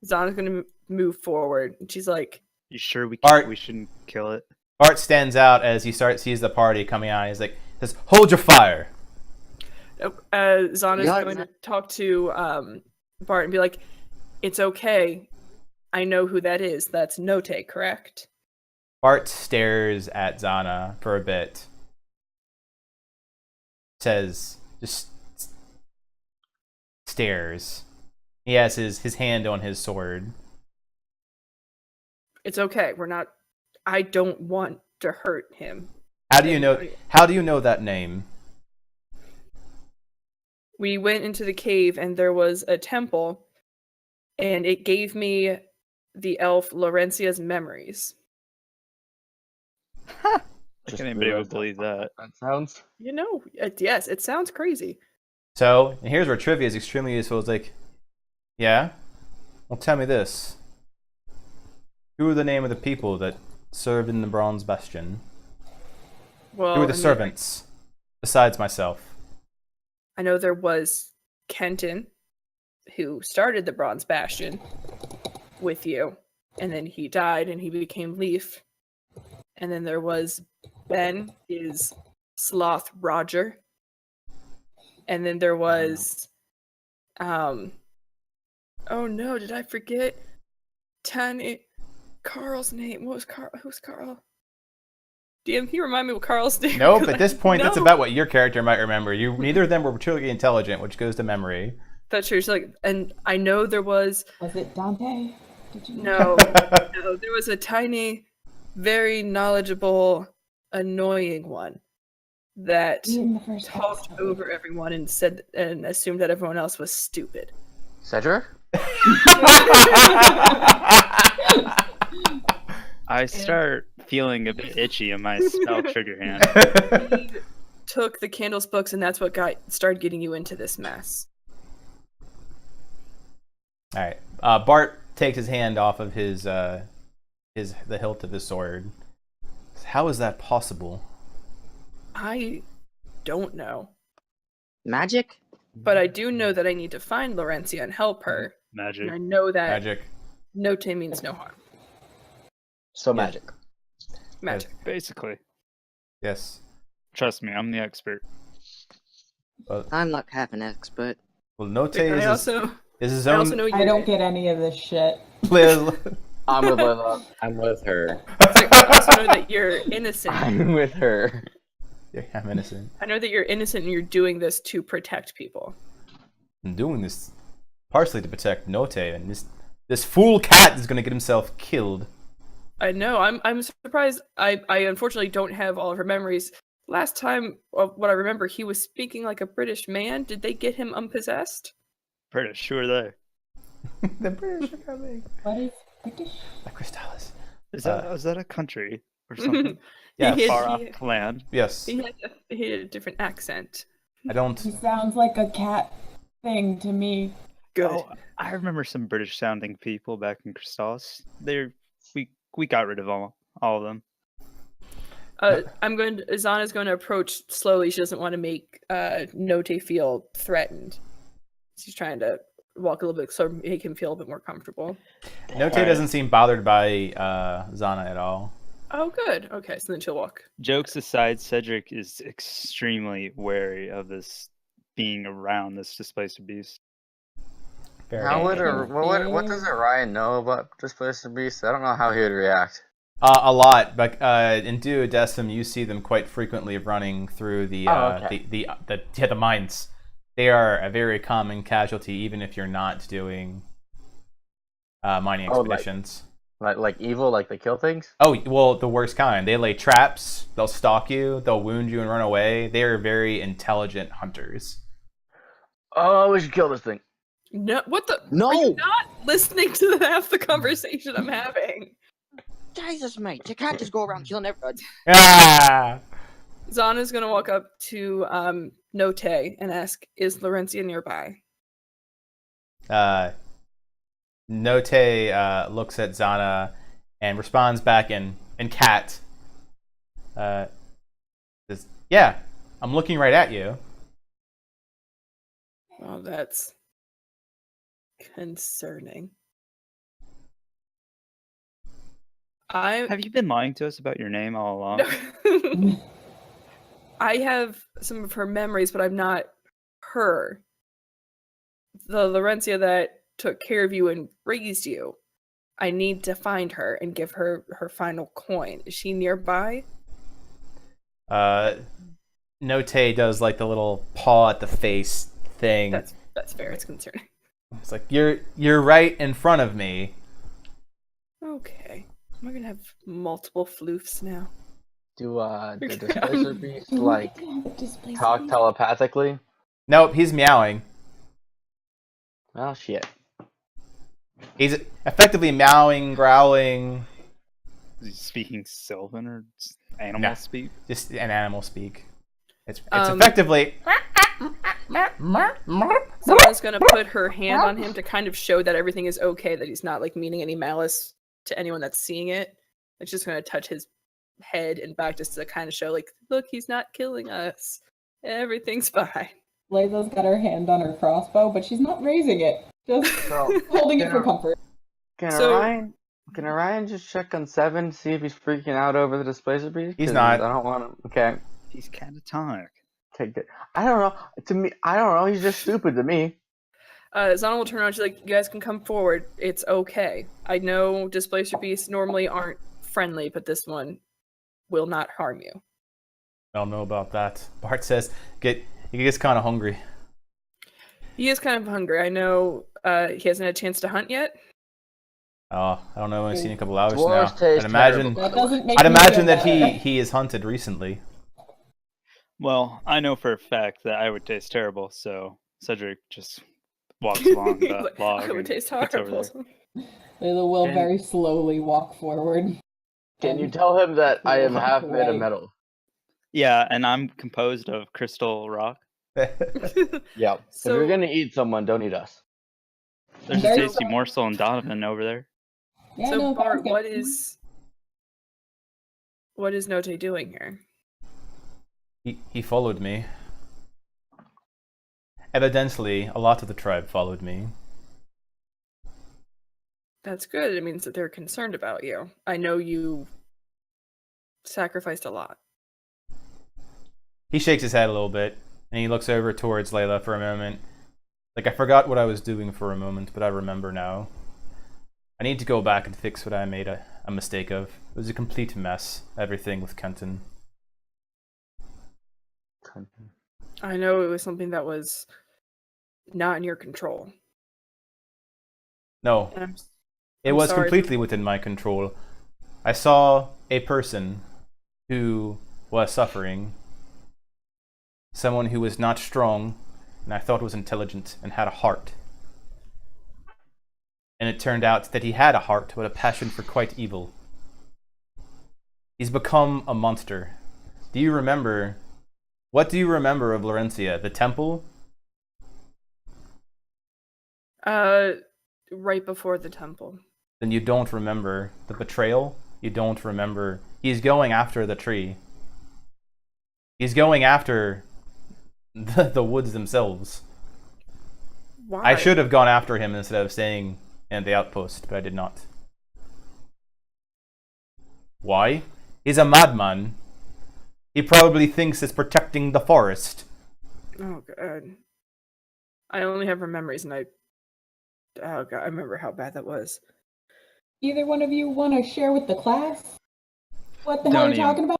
Zana's gonna move forward, and she's like, You sure Art- we shouldn't kill it? Bart stands out as he sees the party coming out. He's like, says, "Hold your fire." Zana's Yeah. going to talk to Bart and be like, "It's okay. I know who that is. That's Note, correct?" Bart stares at Zana for a bit. Says, just stares. He has his hand on his sword. It's okay. We're not. I don't want to hurt him. How do you know that name? We went into the cave and there was a temple, and it gave me the elf Laurencia's memories. I Just think anybody would realized believe that. That sounds. You know, yes, it sounds crazy. So, and here's where trivia is extremely useful. It's like, yeah? Well, tell me this. Who are the name of the people that served in the Bronze Bastion? Well, Who are the I mean, servants? Besides myself. I know there was Kenton, who started the Bronze Bastion with you, and then he died and he became Leaf. And then there was Ben, is Sloth Roger. And then there was oh no, did I forget Carl's name? What was Carl? Who's Carl? DM, can you remind me what Carl's name? Nope, 'Cause at this point, that's No. about what your character might remember. Neither of them were particularly intelligent, which goes to memory. That's true. She's like, and I know there was Was it Dante? Did you no, no, there was a tiny, very knowledgeable, annoying one that In the first talked episode. over everyone and said and assumed that everyone else was stupid. Cedric? I start feeling a bit itchy in my spell trigger hand. He took the Candles books, and that's what started getting you into this mess. All right. Bart takes his hand off of the hilt of his sword. How is that possible? I don't know. Magic? But I do know that I need to find Laurencia and help her. Magic. And I know that Magic. Note means no harm. So Yeah. magic. Magic. Basically. Yes. Trust me, I'm the expert. I'm not half an expert. Well, Note I is also, his I also own. know you. I don't get any of this shit. Liz. I'm with Layla. I'm with her. I also know that you're innocent. I'm with her. Yeah, I'm innocent. I know that you're innocent and you're doing this to protect people. I'm doing this partially to protect Note, and this fool cat is gonna get himself killed. I know. I'm surprised. I unfortunately don't have all of her memories. Last time, what I remember, he was speaking like a British man. Did they get him unpossessed? British, who are they? The British are coming. What is British? Like Crystallis. Is that a country or something? Yeah, He had- Far he- off land. Yes. He had a different accent. I don't. He sounds like a cat thing to me. Good. Oh, I remember some British sounding people back in Crystallis. We got rid of all of them. Zana's going to approach slowly. She doesn't want to make Note feel threatened. She's trying to walk a little bit slower, make him feel a bit more comfortable. Note doesn't seem bothered by Zana at all. Oh, good. Okay, so then she'll walk. Jokes aside, Cedric is extremely wary of this being around this displacer beast. Very How good. would what does Orion know about Displacer Beast? I don't know how he would react. A lot, but in Duodecim, you see them quite frequently running through the the mines. They are a very common casualty, even if you're not doing mining Oh, like- expeditions. Like evil, like they kill things? Oh, well, the worst kind. They lay traps, they'll stalk you, they'll wound you and run away. They are very intelligent hunters. Oh, we should kill this thing. No, what the? No! Are you not listening to half the conversation I'm having? Jesus, mate, you can't just go around killing everybody. Ah! Zana's gonna walk up to Note and ask, "Is Laurencia nearby?" Note looks at Zana and responds back in cat. Says, "Yeah, I'm looking right at you." Oh, that's concerning. Have you been lying to us about your name all along? I have some of her memories, but I'm not her. The Laurencia that took care of you and raised you. I need to find her and give her her final coin. Is she nearby? Note does like the little paw at the face thing. That's fair. It's concerning. It's like you're right in front of me. Okay. Am I gonna have multiple floofs now? Do the Displacer Beast like Displacer talk beast? telepathically? Nope, he's meowing. Oh shit. He's effectively meowing, growling, Is he speaking Sylvan or animal No. speak? just an animal speak. It's Um, effectively. Someone's gonna put her hand on him to kind of show that everything is okay, that he's not like meaning any malice to anyone that's seeing it. It's just gonna touch his head and back just to kind of show, like, look, he's not killing us. Everything's fine. Layla's got her hand on her crossbow, but she's not raising it. Just So holding it for comfort. can So- Orion just check on Seven to see if he's freaking out over the Displacer Beast? He's 'Cause not. I don't want him. Okay. He's catatonic. Okay, good. I don't know. To me, I don't know. He's just stupid to me. Zana will turn around. She's like, you guys can come forward. It's okay. I know Displacer Beasts normally aren't friendly, but this one will not harm you. I don't know about that. Bart says, he gets kind of hungry. He is kind of hungry. I know he hasn't had a chance to hunt yet. Oh, I don't know. I've seen a couple hours Dwarves now. taste I'd imagine. terrible. That doesn't make I'd me imagine feel that better. he has hunted recently. Well, I know for a fact that I would taste terrible, so Cedric just walks along the Like, log. I would and taste gets over horrible. there. Layla will Can- very slowly walk forward. Can you and tell him that I am walk half made of away. metal? Yeah, and I'm composed of crystal rock. Yeah. If So- you're gonna eat someone, don't eat us. There's a Very tasty sorry. morsel in Donovan over there. Yeah, So no, Bart, sounds what is Note doing here? He followed me. Evidently, a lot of the tribe followed me. That's good. It means that they're concerned about you. I know you sacrificed a lot. He shakes his head a little bit, and he looks over towards Layla for a moment. Like, I forgot what I was doing for a moment, but I remember now. I need to go back and fix what I made a mistake of. It was a complete mess, everything with Kenton. I know it was something that was not in your control. No, And it I'm was sorry. completely within my control. I saw a person who was suffering. Someone who was not strong, and I thought was intelligent and had a heart. And it turned out that he had a heart with a passion for quite evil. He's become a monster. Do you remember? What do you remember of Laurentia? The temple? Right before the temple. Then you don't remember the betrayal? You don't remember. He's going after the tree. He's going after the woods themselves. Why? I should have gone after him instead of staying in the outpost, but I did not. Why? He's a madman. He probably thinks it's protecting the forest. Oh god. I only have her memories, and oh god, I remember how bad that was. Either one of you want to share with the class? What the hell are Don't you talking about?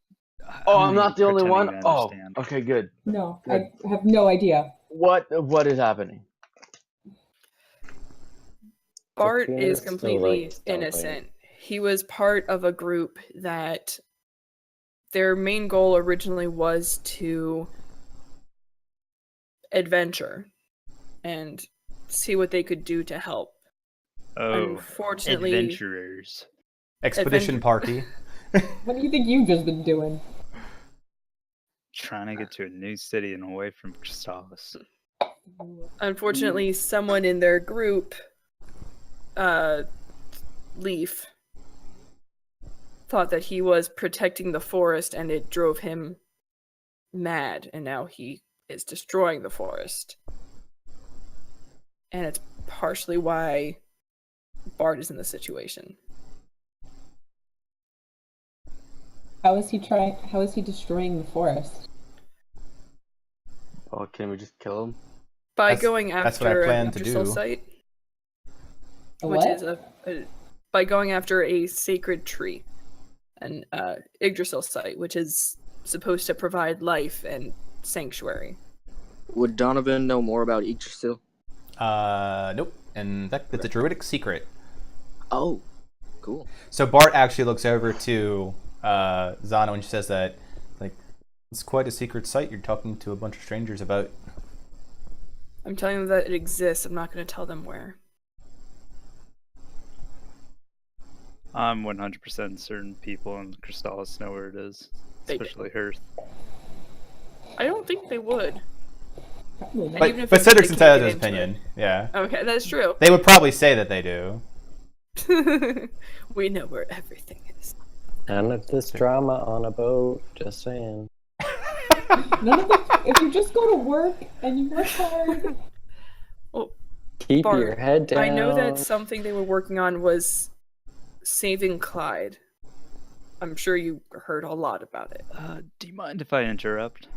Oh, I'm I'm not the only one? pretending to Oh, understand. okay, good. No, Good. I have no idea. What is happening? Bart Katrina is still completely likes Starlight. innocent. He was part of a group that their main goal originally was to adventure and see what they could do to help. Oh, Unfortunately, adventurers. Expedition party. What do you think you've just been doing? Trying to get to a new city and away from Crystallis. unfortunately, someone in their group, Leaf, thought that he was protecting the forest, and it drove him mad, and now he is destroying the forest. And it's partially why Bart is in this situation. How is he destroying the forest? Oh, can we just kill him? By That's- going that's what I after plan an to Yggdrasil do. site, A which what? is by going after a sacred tree, an Yggdrasil site, which is supposed to provide life and sanctuary. Would Donovan know more about Yggdrasil? Nope. In fact, it's a druidic secret. Oh, cool. So Bart actually looks over to Zana when she says that, like, it's quite a secret site you're talking to a bunch of strangers about. I'm telling them that it exists. I'm not going to tell them where. I'm 100% certain people in Crystallis know where it is, They do. especially Hearth. I don't think they would. Probably not. But, even if but they Cedric's can't entitled get to his into opinion. it. Yeah. Okay, that's true. They would probably say that they do. We know where everything is. None of this drama on a boat, just saying. None of it. If you just go to work and you work hard. Well, Keep Bart, your head down. I know that something they were working on was saving Clyde. I'm sure you heard a lot about it. Do you mind if I interrupt?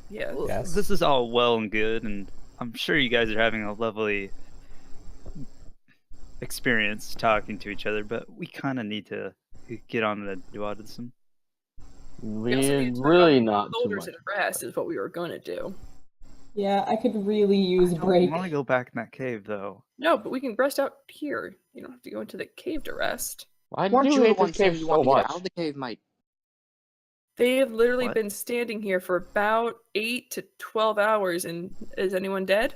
Yeah. Yes. This is all well and good, and I'm sure you guys are having a lovely experience talking to each other, but we kind of need to get on the duodism. We also We're need to really talk not about too shoulders much. and rest is what we were going to do. Yeah, I could really use a I break. want to go back in that cave, though. No, but we can rest out here. You don't have to go into the cave to rest. Why Weren't do you you the hate one this saying cave you so wanted to get much? out of the cave, mate? They have literally What? been standing here for about 8 to 12 hours, and is anyone dead?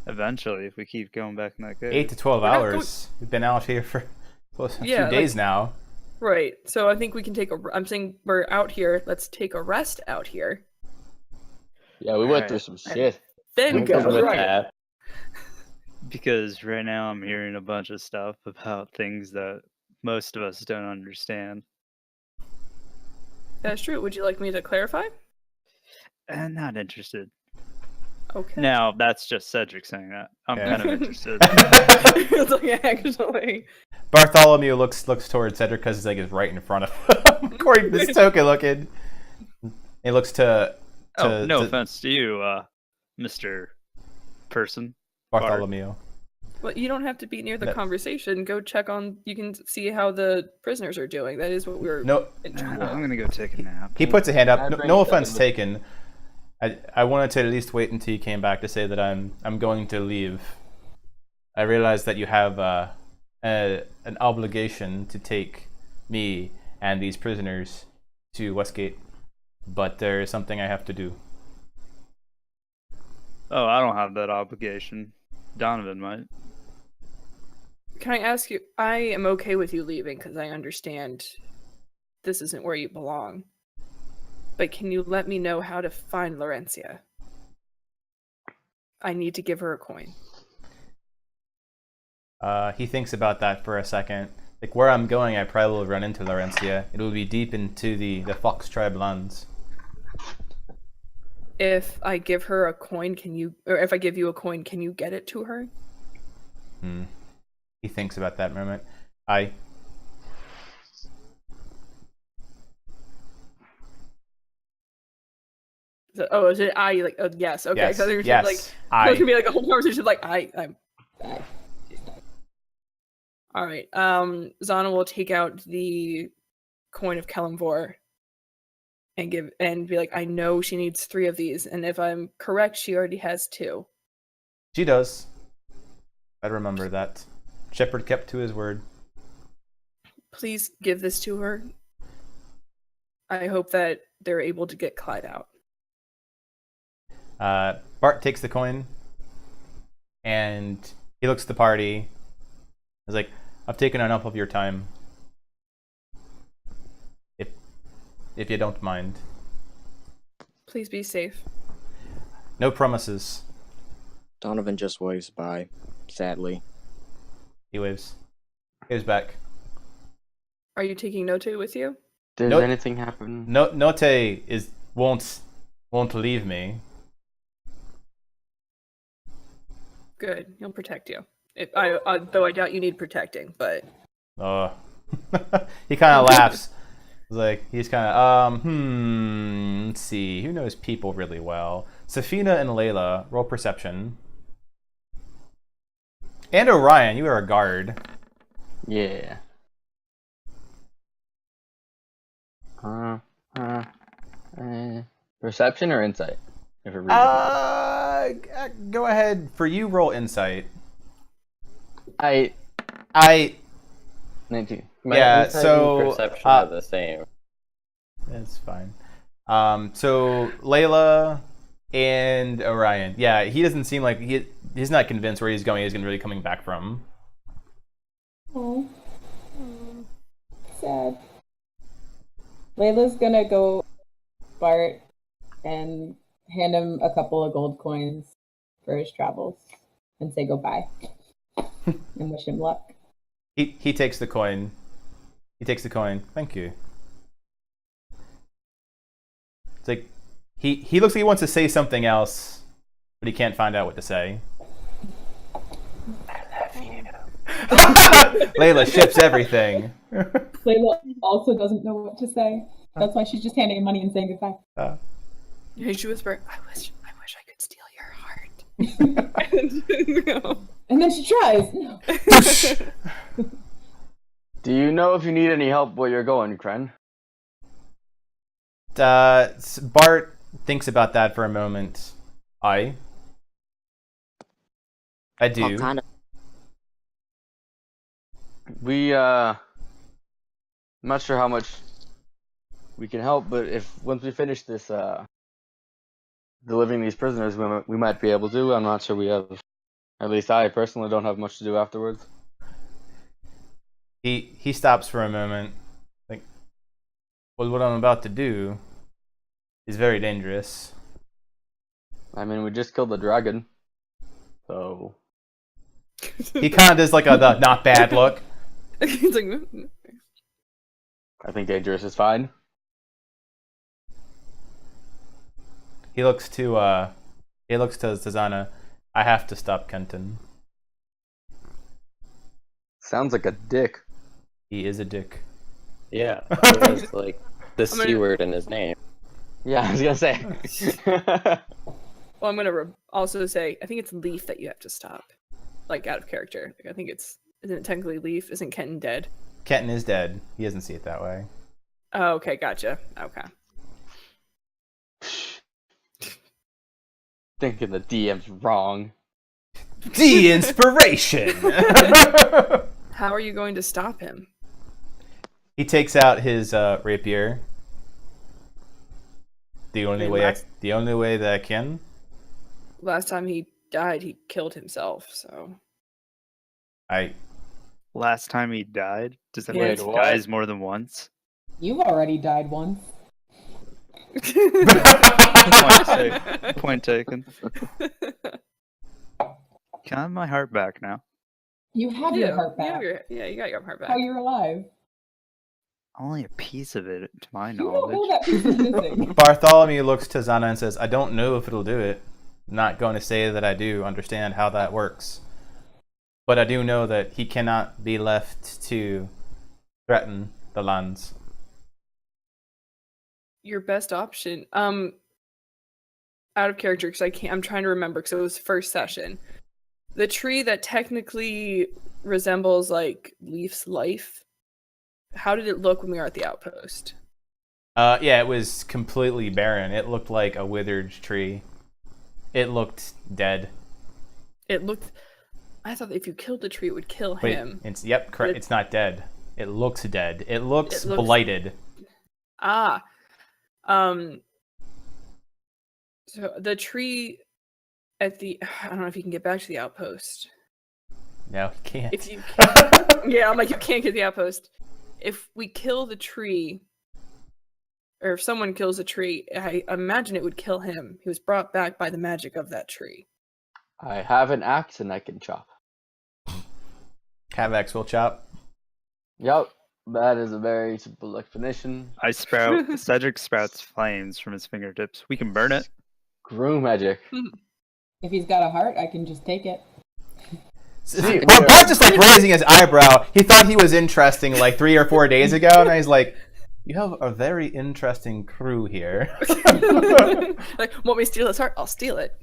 Eventually, if we keep going back in that cave. 8 to 12 We're not hours. We've been out here for close to Yeah, 2 days now. Right. So I think we can take a. I'm saying we're out here. Let's take a rest out here. Yeah, we went Alright. through some shit. Then I'm go. good with Right. that. Because right now I'm hearing a bunch of stuff about things that most of us don't understand. That's true. Would you like me to clarify? And not interested. Okay. Now, that's just Cedric saying that. I'm Yeah. kind of interested. It's like, actually. Bartholomew looks towards Cedric because he's like is right in front of him. According to this token looking. He looks to Oh, no to offense to you, Mr. Person. Bartholomew. Well, you don't have to be near the No. conversation. Go check on. You can see how the prisoners are doing. That is what we're. No, I'm gonna go take a nap. he puts a hand up. I No, bring no up offense the- taken. I wanted to at least wait until you came back to say that I'm going to leave. I realize that you have an obligation to take me and these prisoners to Westgate, but there is something I have to do. Oh, I don't have that obligation. Donovan might. Can I ask you? I am okay with you leaving because I understand this isn't where you belong. But can you let me know how to find Laurentia? I need to give her a coin. He thinks about that for a second. Like where I'm going, I probably will run into Laurentia. It will be deep into the Fox tribe lands. If I give her a coin, can you? Or if I give you a coin, can you get it to her? He thinks about that moment. Oh, is it I? Like, oh, yes. Okay. Yes, So there's yes, like, there's I. gonna be like a whole conversation. Like, I'm. All right. Zana will take out the coin of Kelimvor and be like, I know she needs 3 of these, and if I'm correct, she already has 2. She does. I remember that. Shepard kept to his word. Please give this to her. I hope that they're able to get Clyde out. Bart takes the coin, and he looks at the party. He's like, "I've taken enough of your time. If you don't mind, Please be safe. no promises." Donovan just waves by, sadly. He waves. He waves back. Are you taking Note with you? Does Nope. anything happen? No, Note won't leave me. Good. He'll protect you. Though I doubt you need protecting, but Oh, he kind of laughs. He's kind of let's see, who knows people really well? Safina and Layla, roll perception. And Orion, you are a guard. Yeah. Perception or insight? If it reads Go ahead. For you, roll insight. I I 19. My Yeah, insight so, and perception uh, are the same. It's fine. So Layla and Orion. Yeah, he doesn't seem like he's not convinced where he's going. He's really coming back from. Oh. Sad. Layla's gonna go Bart and hand him a couple of gold coins for his travels and say goodbye and wish him luck. He takes the coin. He takes the coin. Thank you. It's like he looks like he wants to say something else, but he can't find out what to say. Layla ships everything. Layla also doesn't know what to say. That's why she's just handing him money and saying goodbye. she whisper, I wish I could steal your heart. And then she tries. No. Do you know if you need any help where you're going, Kren? Bart thinks about that for a moment. I do. What kind of We I'm not sure how much we can help. But if once we finish this delivering these prisoners, we might be able to. I'm not sure we have. At least I personally don't have much to do afterwards. He stops for a moment. Like, well, what I'm about to do is very dangerous. I mean, we just killed the dragon, so He kind of does like the not bad look. He's like, I think dangerous is fine. He looks to Zana. I have to stop Kenton. Sounds like a dick. He is a dick. Yeah, he has like the gonna- C word in his name. Yeah, I was gonna say. well, I'm gonna also say I think it's Leaf that you have to stop, like out of character. Like, I think isn't it technically Leaf? Isn't Kenton dead? Kenton is dead. He doesn't see it that way. Oh, okay, gotcha. Okay. Thinking the DM's wrong. De-inspiration! How are you going to stop him? He takes out his rapier. The only way that I can. Last time he died, he killed himself. So Last time he died? Does that Yeah, mean it's he what? dies more than once? You've already died once. Point taken. Can I have my heart back now? You have your heart back. Yeah, you got your heart back. How you're alive. Only a piece of it, to my You don't know knowledge. that piece is missing. Bartholomew looks to Zana and says, I don't know if it'll do it. I'm not going to say that I do understand how that works. But I do know that he cannot be left to threaten the lands. Your best option. Out of character because I'm trying to remember because it was first session. The tree that technically resembles like Leaf's life. How did it look when we were at the outpost? Yeah, it was completely barren. It looked like a withered tree. It looked dead. It looked. I thought that if you killed the tree, it would kill Wait, him. it's correct. But- It's not dead. It looks dead. It looks It looks- blighted. Ah. So the tree at the. I don't know if you can get back to the outpost. No, he can't. If you. Yeah, I'm like, you can't get the outpost. If we kill the tree, or if someone kills a tree, I imagine it would kill him. He was brought back by the magic of that tree. I have an axe and I can chop. Cavax will chop. Yep, that is a very simple explanation. Cedric sprouts flames from his fingertips. We can burn it. Grew magic. If he's got a heart, I can just take it. Bart just like raising his eyebrow. He thought he was interesting like 3 or 4 days ago, and he's like, "You have a very interesting crew here." Like, want me to steal his heart? I'll steal it.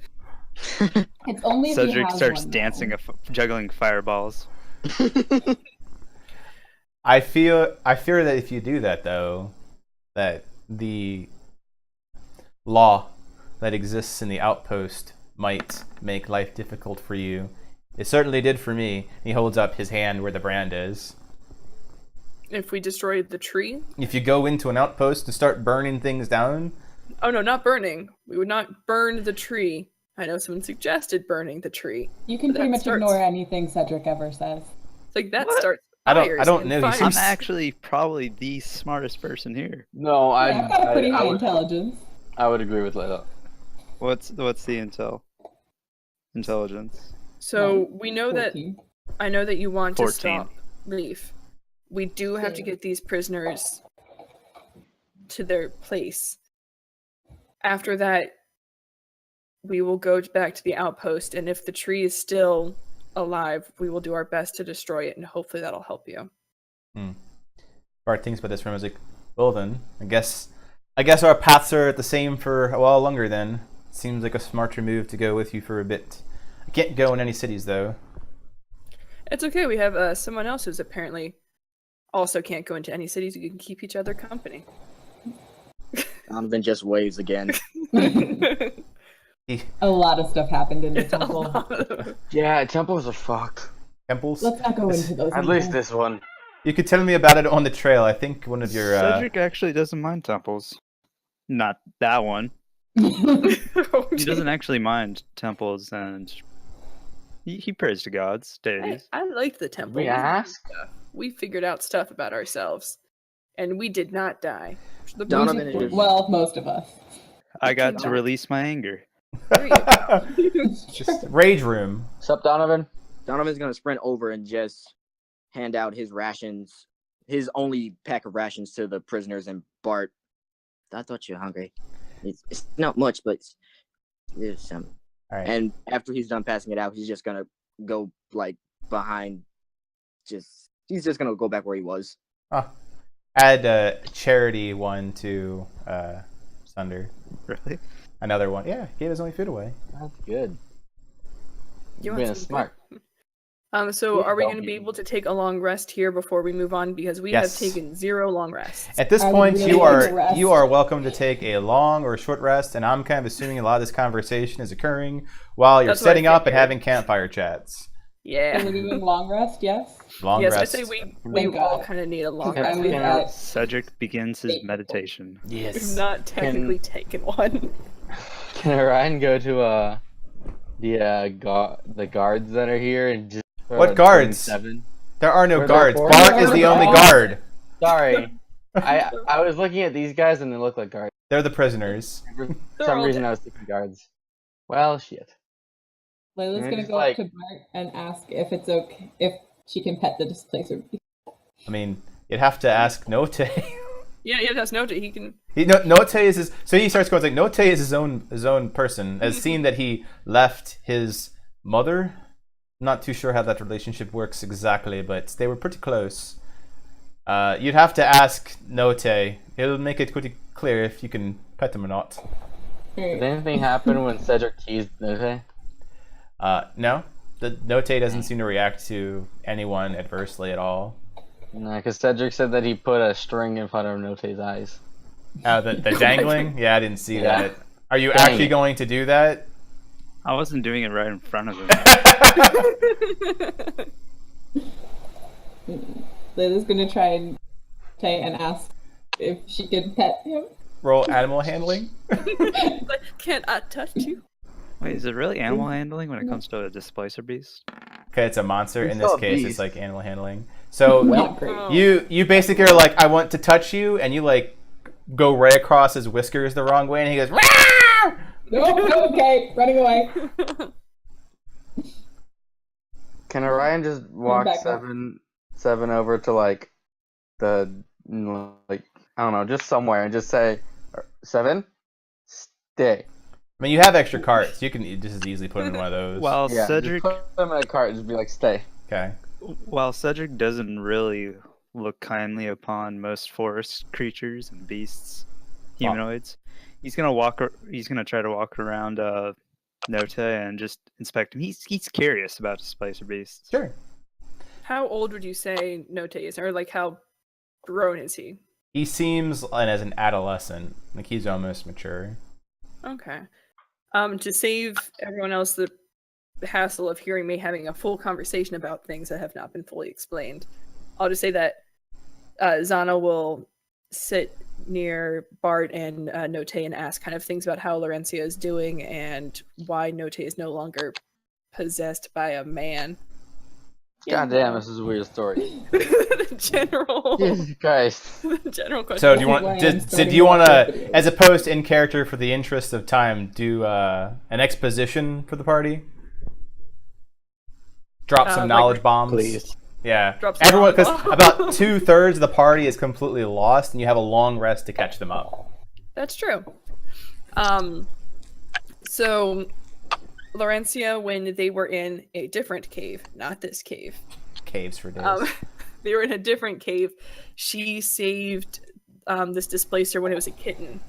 It's only if he Cedric has starts one, dancing, though. juggling fireballs. I fear that if you do that, though, that the law that exists in the outpost might make life difficult for you. It certainly did for me. He holds up his hand where the brand is. If we destroy the tree? If you go into an outpost and start burning things down, Oh no, not burning. We would not burn the tree. I know someone suggested burning the tree. You can But pretty that much starts- ignore anything Cedric ever says. It's like that What? starts. I don't fires know. and He fires. seems- I'm actually probably the smartest person here. No, Yeah, I've got a pretty high would, intelligence. I would agree with Layla. What's the intelligence? So we know that 14. I know that you want 14. to stop Leaf. We do have to Same. get these prisoners to their place. After that, we will go back to the outpost, and if the tree is still alive, we will do our best to destroy it, and hopefully that'll help you. Bart thinks about this for him. I was like, well then, I guess our paths are the same for a while longer then. Seems like a smarter move to go with you for a bit. I can't go in any cities though. It's okay. We have someone else who's apparently also can't go into any cities. You can keep each other company. Donovan just waves again. A lot of stuff happened in the temple. Yeah, temples are fucked. Temples? Let's not go into those. At least anymore. this one. You could tell me about it on the trail. I think one of your Cedric actually doesn't mind temples. Not that one. Oh, He doesn't actually mind temples, and he prays to gods, deities. I liked the temple. We ask? We figured out stuff about ourselves, and we did not die. The Donovan music- is- Well, most of us. I got to cannot. release my anger. There you go. Just rage room. Sup, Donovan? Donovan's gonna sprint over and just hand out his rations, his only pack of rations to the prisoners. And Bart, I thought you were hungry. It's not much, but there's some. All right. And after he's done passing it out, he's just gonna go like behind. He's just gonna go back where he was. Add a charity one to Sunder. Really? Another one. Yeah, gave his only food away. That's good. You You're want being some smart. So Yeah, are we don't going to be be- able to take a long rest here before we move on? Because we Yes. have taken 0 long rests. At this I point, really you like to are rest. you are welcome to take a long or short rest, and I'm kind of assuming a lot of this conversation is occurring while you're That's what I setting up and figured. having campfire chats. Yeah. We're doing long rest, yes? Long Yes, rest. I say we Thank all God. kind of need a long I rest. was We've at Cedric begins his meditation. Yes. not technically taken one. Can Ryan go to the guards that are here and just What guards? 7? There are no Were there guards. four? Bart is the only Oh. guard. Sorry, I was looking at these guys and they look like guards. They're the prisoners. For They're some all reason dead. I was thinking guards. Well, shit. Layla's You're gonna just go like- up to Bart and ask if it's okay if she can pet the displacer. I mean, you'd have to ask Note. Yeah, that's noted. He can. Note is his. So he starts going like Note is his own person. As seen that he left his mother. Not too sure how that relationship works exactly, but they were pretty close. You'd have to ask Note. He'll make it pretty clear if you can pet him or not. Did anything happen when Cedric teased Note? No, the Note doesn't seem to react to anyone adversely at all. No, because Cedric said that he put a string in front of Note's eyes. The dangling? Yeah, I didn't see Yeah. that. Are you Dang actually it. going to do that? I wasn't doing it right in front of him. Layla's gonna try and ask if she can pet him. Roll animal handling. Like, can't I touch you? Wait, is it really animal handling when it comes to a displacer beast? Okay, it's a monster. It's In this still a case, beast. it's like animal handling. So Not great. you basically are like, I want to touch you, and you like go right across his whiskers the wrong way, and he goes, "Rah!" No, okay, running away. Can Orion just walk back up. seven over to like the like I don't know, just somewhere and just say 7, stay. I mean, you have extra carts. You can just as easily put him in one of those. While Yeah, Cedric, just put them in a cart and just be like stay. Okay. while Cedric doesn't really look kindly upon most forest creatures and beasts, humanoids, he's gonna try to walk around Note and just inspect him. He's curious about displacer beasts. Sure. How old would you say Note is, or like how grown is he? He seems as an adolescent, like he's almost mature. Okay. To save everyone else the hassle of hearing me having a full conversation about things that have not been fully explained, I'll just say that Zana will sit near Bart and Note and ask kind of things about how Laurencia is doing and why Note is no longer possessed by a man. God damn, this is a weird story. The general, Jesus Christ. the general question. So do you Why want? I'm So starting do you want off to, with it. as opposed to in character for the interest of time, do an exposition for the party? Drop some like- knowledge bombs. Please. Yeah. Drop some Everyone, because knowledge bombs. about 2/3 of the party is completely lost, and you have a long rest to catch them up. That's true. So Laurencia, when they were in a different cave, not this cave, Caves for days. they were in a different cave. She saved this displacer when it was a kitten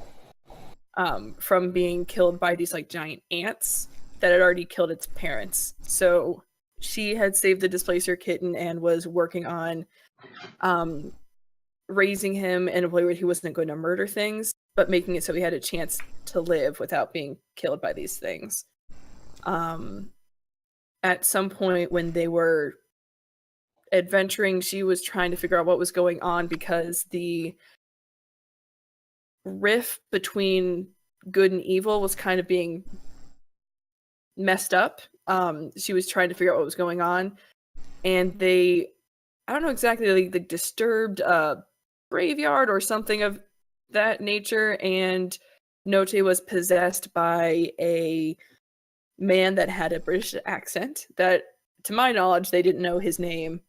from being killed by these like giant ants that had already killed its parents. So she had saved the displacer kitten and was working on raising him in a way where he wasn't going to murder things, but making it so he had a chance to live without being killed by these things. At some point when they were adventuring, she was trying to figure out what was going on because the rift between good and evil was kind of being messed up. She was trying to figure out what was going on, and I don't know exactly, like, the disturbed graveyard or something of that nature, and Note was possessed by a man that had a British accent that, to my knowledge, they didn't know his name,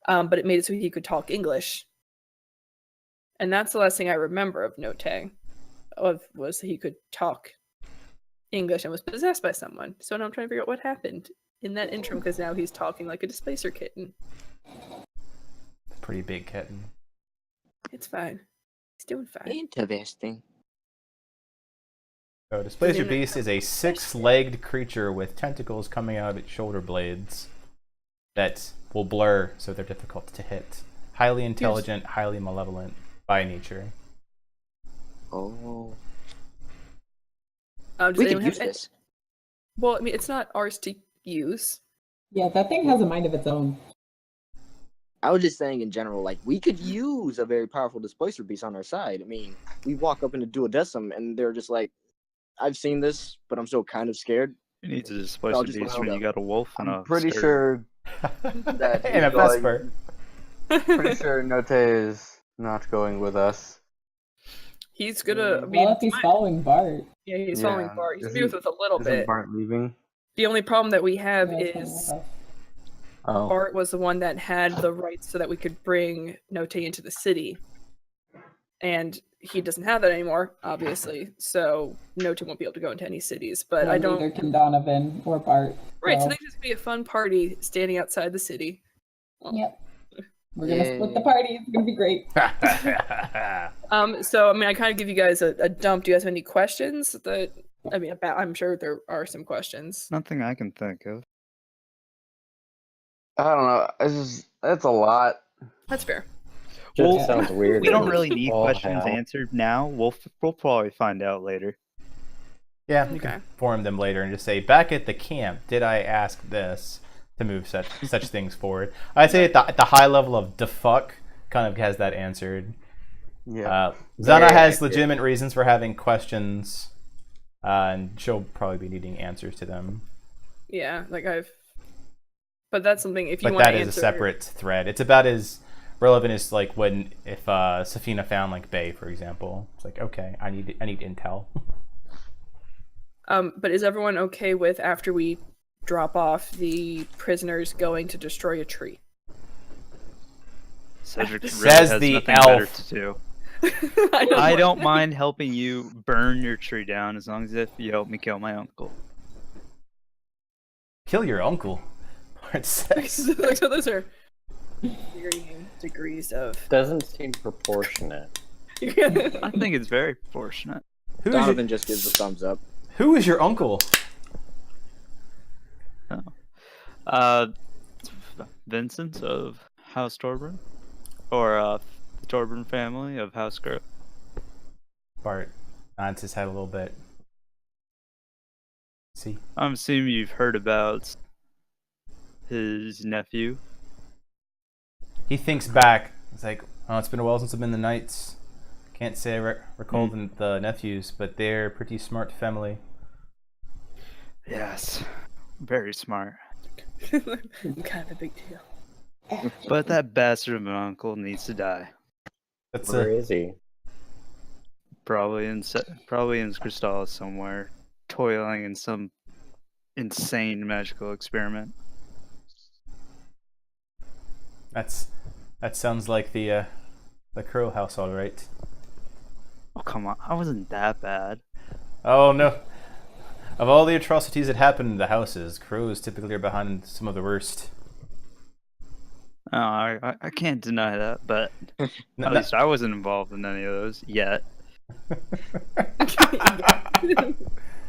but it made it so he could talk English. And that's the last thing I remember of Note, was that he could talk English and was possessed by someone. So now I'm trying to figure out what happened in that interim, because now he's talking like a displacer kitten. Pretty big kitten. It's fine. He's doing fine. Interesting. So, Displacer Beast is a 6-legged creature with tentacles coming out of its shoulder blades that will blur, so they're difficult to hit. Highly intelligent, highly malevolent by nature. Oh. Does We anyone could use have this. Well, I mean, it's not ours to use. Yeah, that thing has a mind of its own. I was just saying in general, like, we could use a very powerful displacer beast on our side. I mean, we walk up into Duodecim and they're just like, I've seen this, but I'm still kind of scared. You need to displacer just beast wanna when know. you got a wolf and I'm a pretty stag. sure that And a he's going- Vesper. pretty sure Note is not going with us. He's gonna. I mean, Well, if he's following Bart. yeah, he's Yeah, following Bart. He's isn't- gonna be with us a little Isn't bit. Bart leaving? The only problem that we have Yeah, it's is fine with us. Oh. Bart was the one that had the rights so that we could bring Note into the city. And he doesn't have that anymore, obviously. So Note won't be able to go into any cities. But I don't. Neither can Donovan or Bart. Right, so so- there's just gonna be a fun party standing outside the city. Yep. We're gonna split the party. It's gonna be great. So I mean, I kind of give you guys a dump. Do you guys have any questions? I'm sure there are some questions. Nothing I can think of. I don't know. It's a lot. That's fair. Just Well, sounds weird. We don't really need All questions hell. answered now. We'll probably find out later. Yeah, you Okay. can form them later and just say, back at the camp, did I ask this to move such things forward? I'd say at the high level of the fuck kind of has that answered. Yeah. Zana Very has accurate. legitimate reasons for having questions, and she'll probably be needing answers to them. Yeah, but that's something if you But want to that answer. is a separate thread. It's about as relevant as like if Safina found like Bay, for example. It's like, okay, I need intel. But is everyone okay with, after we drop off the prisoners, going to destroy a tree? Cedric really Says has the nothing better elf. to do. I I don't mind helping you burn your tree down as long as if you help me kill my uncle. Kill your uncle. Part 6. So those are varying degrees of. Doesn't seem proportionate. I think it's very proportionate. Donovan just gives a thumbs up. Who is your uncle? Vincent of House Torburn, or the Torburn family of House Grove. Bart nods his head a little bit. See? I'm assuming you've heard about his nephew. He thinks back. It's like, oh, it's been a while since I've been in the Knights. Can't say I recall the nephews, but they're a pretty smart family. Yes, very smart. Kind of a big deal. But that bastard of an uncle needs to die. That's Where is he? Probably in Crystallis somewhere, toiling in some insane magical experiment. that sounds like the Crow house, all right. Oh come on, I wasn't that bad. Oh no! Of all the atrocities that happen in the houses, crows typically are behind some of the worst. Oh, I can't deny that, but No, at least I wasn't involved in any of those yet.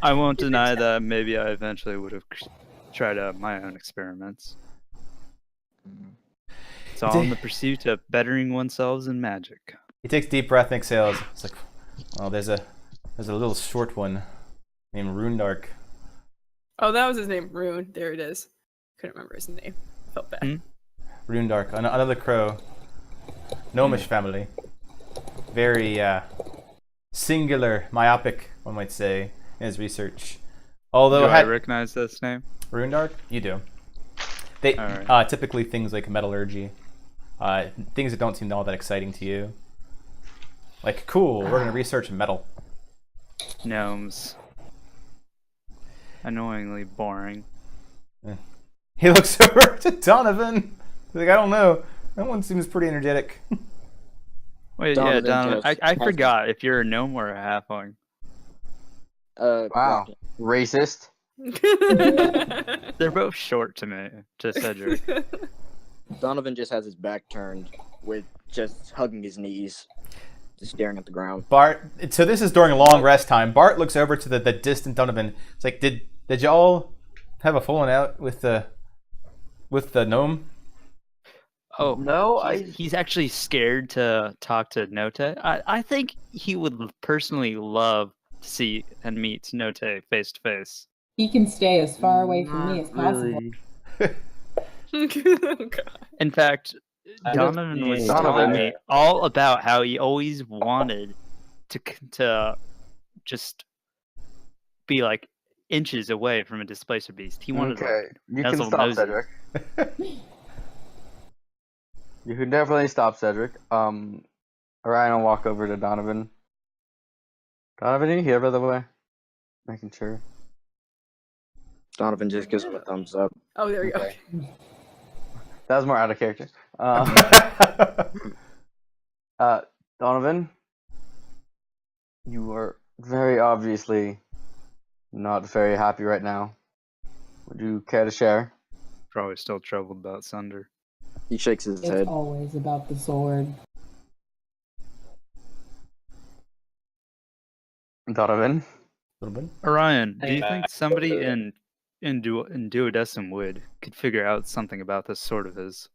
I won't deny that maybe I eventually would have tried out my own experiments. It's all in the pursuit of bettering oneself in magic. He takes a deep breath and exhales. It's like, well, there's a little short one named Rundark. Oh, that was his name, Rune. There it is. Couldn't remember his name. Felt bad. Runedark, another crow. Gnomish family. Very singular, myopic, one might say, in his research. Although Do I recognize this name? Runedark, you do. They Alright. typically things like metallurgy, things that don't seem all that exciting to you. Like, cool, we're gonna research metal. Gnomes. Annoyingly boring. He looks over to Donovan. He's like, I don't know. That one seems pretty energetic. Wait, Donovan yeah, Donovan. just I has- forgot if you're a gnome or a halfling. Wow. Racist. They're both short to me, to Cedric. Donovan just has his back turned, with just hugging his knees, just staring at the ground. Bart. So this is during long rest time. Bart looks over to the distant Donovan. It's like, did y'all have a falling out with the gnome? Oh No, he's actually scared to talk to Note. I think he would personally love to see and meet Note face to face. He can stay as far away from me as possible. Oh, God. In fact, I Donovan don't was see- telling Donovan. me all about how he always wanted to just be like inches away from a displacer beast. He wanted to, Okay, you can nuzzle stop, noses. Cedric. You can definitely stop, Cedric. Orion will walk over to Donovan. Donovan, are you here, by the way? Making sure. Donovan just gives him a thumbs up. Oh, there you go. Okay. That was more out of character. Donovan, you are very obviously not very happy right now. Would you care to share? Probably still troubled about Sunder. He shakes his It's head. always about the sword. Donovan? Orion, do you Yeah. think somebody in Duodecim Wood could figure out something about this sword of his?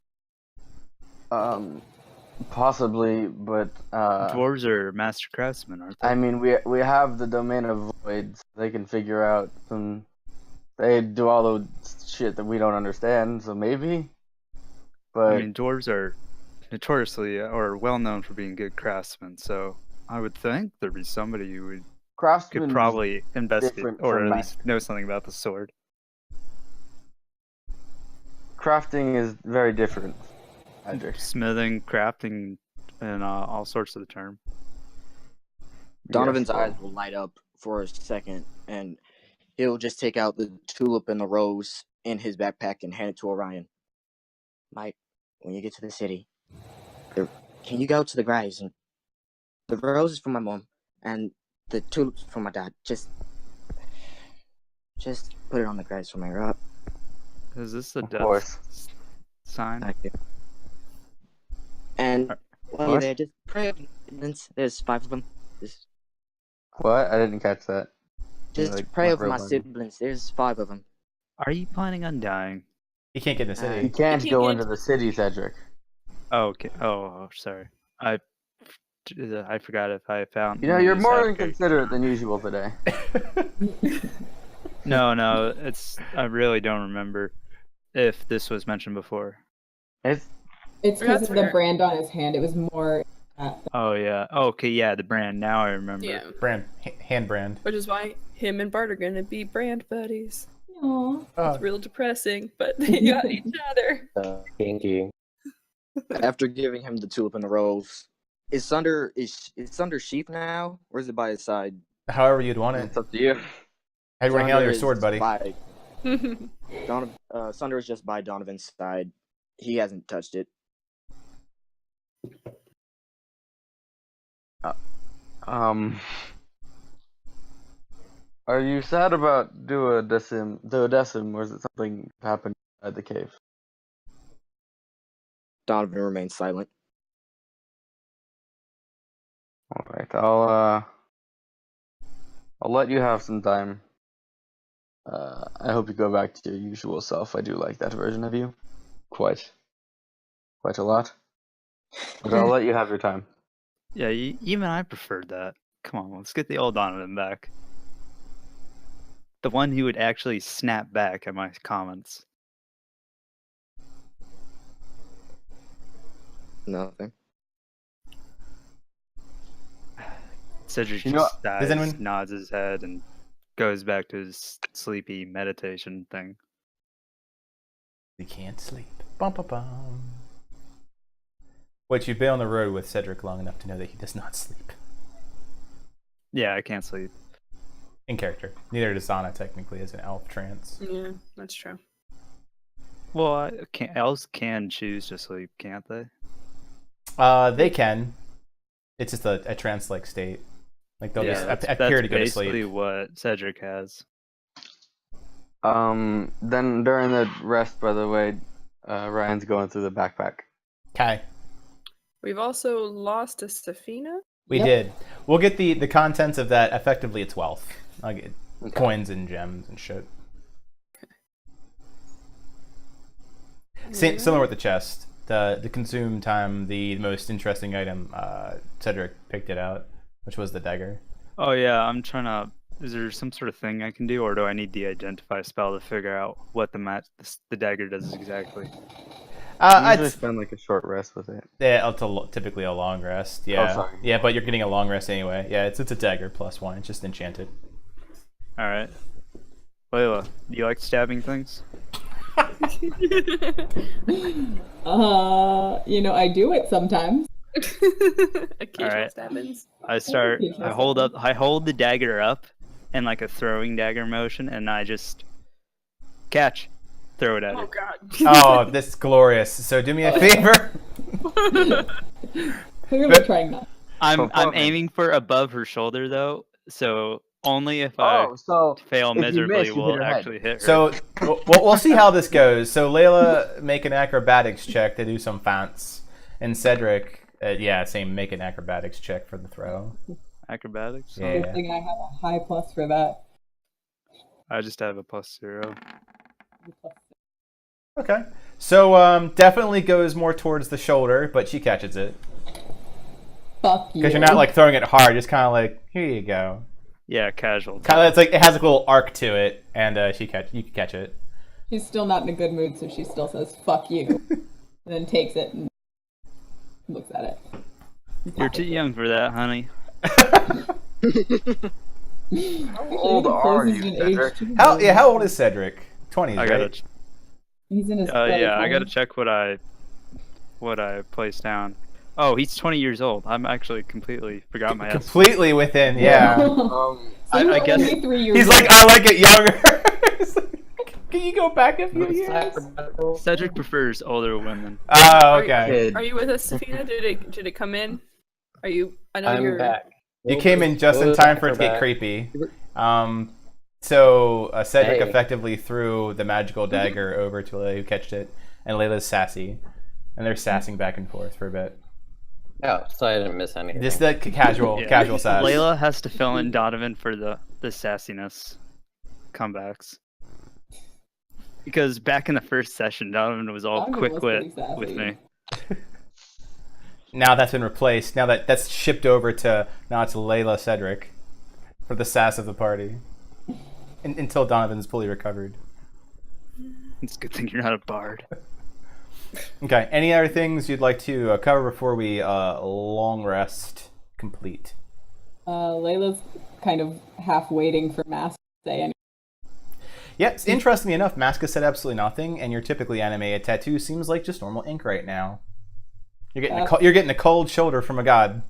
Possibly, but Dwarves are master craftsmen, aren't they? I mean, we have the domain of voids. They can figure out some. They do all the shit that we don't understand, so maybe. But I mean, dwarves are notoriously or well known for being good craftsmen, so I would think there'd be somebody who could craftsmen probably investigate different or from at least know something about the sword. crafting is very different. Cedric. Smithing, crafting, and all sorts of the term. Donovan's Yes, eyes will light up for a second, and he'll just take out the tulip and the rose in his backpack and hand it to Orion. Mike, when you get to the city, can you go to the graves? And the rose is for my mom, and the tulips for my dad. Just put it on the graves for me, right? Is this the Of death course. sign? Thank you. And while you're What? there, just pray. There's 5 of them. What? I didn't catch that. Just Like, pray not over real my money. siblings. There's 5 of them. Are you planning on dying? He can't get in the You city. can't He go can't- into the city, Cedric. Oh, okay. Oh, sorry. I forgot if I found. You know, you're news more after- inconsiderate than usual today. No, I really don't remember if this was mentioned before. It's It's because That's of the fair. brand on his hand. It was more. Oh yeah. Oh, okay, yeah, the brand. Now I remember. Yeah. Brand, hand brand. Which is why him and Bart are gonna be brand buddies. Aw. It's real depressing, but they got each other. Kinky. After giving him the tulip and the rose, is Sunder sheep now, or is it by his side? However you'd want it. it's up to you. How do you want to handle your is sword, buddy? by Sunder is just by Donovan's side. He hasn't touched it. Are you sad about Duodecim, or is it something that happened at the cave? Donovan remains silent. Alright, I'll let you have some time. I hope you go back to your usual self. I do like that version of you. Quite a lot. But I'll let you have your time. Yeah, even I preferred that. Come on, let's get the old Donovan back. The one who would actually snap back at my comments. Nothing. Cedric You know, just does sighs, anyone- nods his head, and goes back to his sleepy meditation thing. He can't sleep. Bum, bum, bum. Which you've been on the road with Cedric long enough to know that he does not sleep. Yeah, I can't sleep. In character. Neither does Zana, technically, as an elf trance. Yeah, that's true. Well, elves can choose to sleep, can't they? They can. It's just a trance-like state. Like, they'll just that's appear to go to basically sleep. what Cedric has. Then during the rest, by the way, Ryan's going through the backpack. Okay. We've also lost a Safina. We Yep. did. We'll get the contents of that. Effectively, it's wealth. I'll get Okay. coins and gems and shit. Similar with the chest. To consume time, the most interesting item, Cedric picked it out, which was the dagger. Oh yeah, I'm trying to. Is there some sort of thing I can do, or do I need the identify spell to figure out what the dagger does exactly? I usually It's, spend like a short rest with it. yeah, it's typically a long rest. Yeah, sorry. yeah, but you're getting a long rest anyway. Yeah, it's a dagger +1. It's just enchanted. All right, Layla, do you like stabbing things? I do it sometimes. Occasional Alright. stabbings. I start. Interesting. I hold the dagger up in like a throwing dagger motion, and I just throw it at Oh her. god. Oh, this is glorious. So do me a favor. Clearly trying not. I'm Performance. aiming for above her shoulder though, so only if I so fail if you miserably miss, you hit will her head. actually hit her. So we'll see how this goes. So Layla, make an acrobatics check to do some fants, and Cedric, same, make an acrobatics check for the throw. Acrobatics. Yeah. Good thing I have a high plus for that. I just have a +0. Okay. So definitely goes more towards the shoulder, but she catches it Fuck you. because you're not like throwing it hard. Just kind of like, here you go. Yeah, casual. Kind of, it's like it has a little arc to it, and you can catch it. She's still not in a good mood, so she still says "fuck you," and then takes it and looks at it. You're too young for that, honey. How old are you, Cedric? How old is Cedric? 20s, I right? gotta. He's in his. I gotta check what I placed down. Oh, he's 20 years old. I'm actually completely forgot my estimate. Completely within, yeah. I guess 3 years. He's like, I like it younger. It's like, can you go back a few years? Cedric prefers older women. Oh, okay. Kid. Are you with us, Safina? Did it come in? Are you? I know you're. I'm back. You came in just in time for it to get creepy. So Cedric Hey. effectively threw the magical dagger over to Layla, who catched it, and Layla's sassy, and they're sassing back and forth for a bit. Oh, so I didn't miss anything. Just the casual sass. Layla has to fill in Donovan for the sassiness comebacks. Because back in the first session, Donovan was all Donovan quick was wit pretty with sassy. me. Now that's been replaced. Now that's shipped over to it's Layla Cedric for the sass of the party. Until Donovan's fully recovered. It's a good thing you're not a bard. Okay. Any other things you'd like to cover before we long rest complete? Layla's kind of half waiting for Mask to say anything. Yeah, interestingly enough, Maska said absolutely nothing, and your typically animated tattoo seems like just normal ink right now. You're getting a cold shoulder from a god.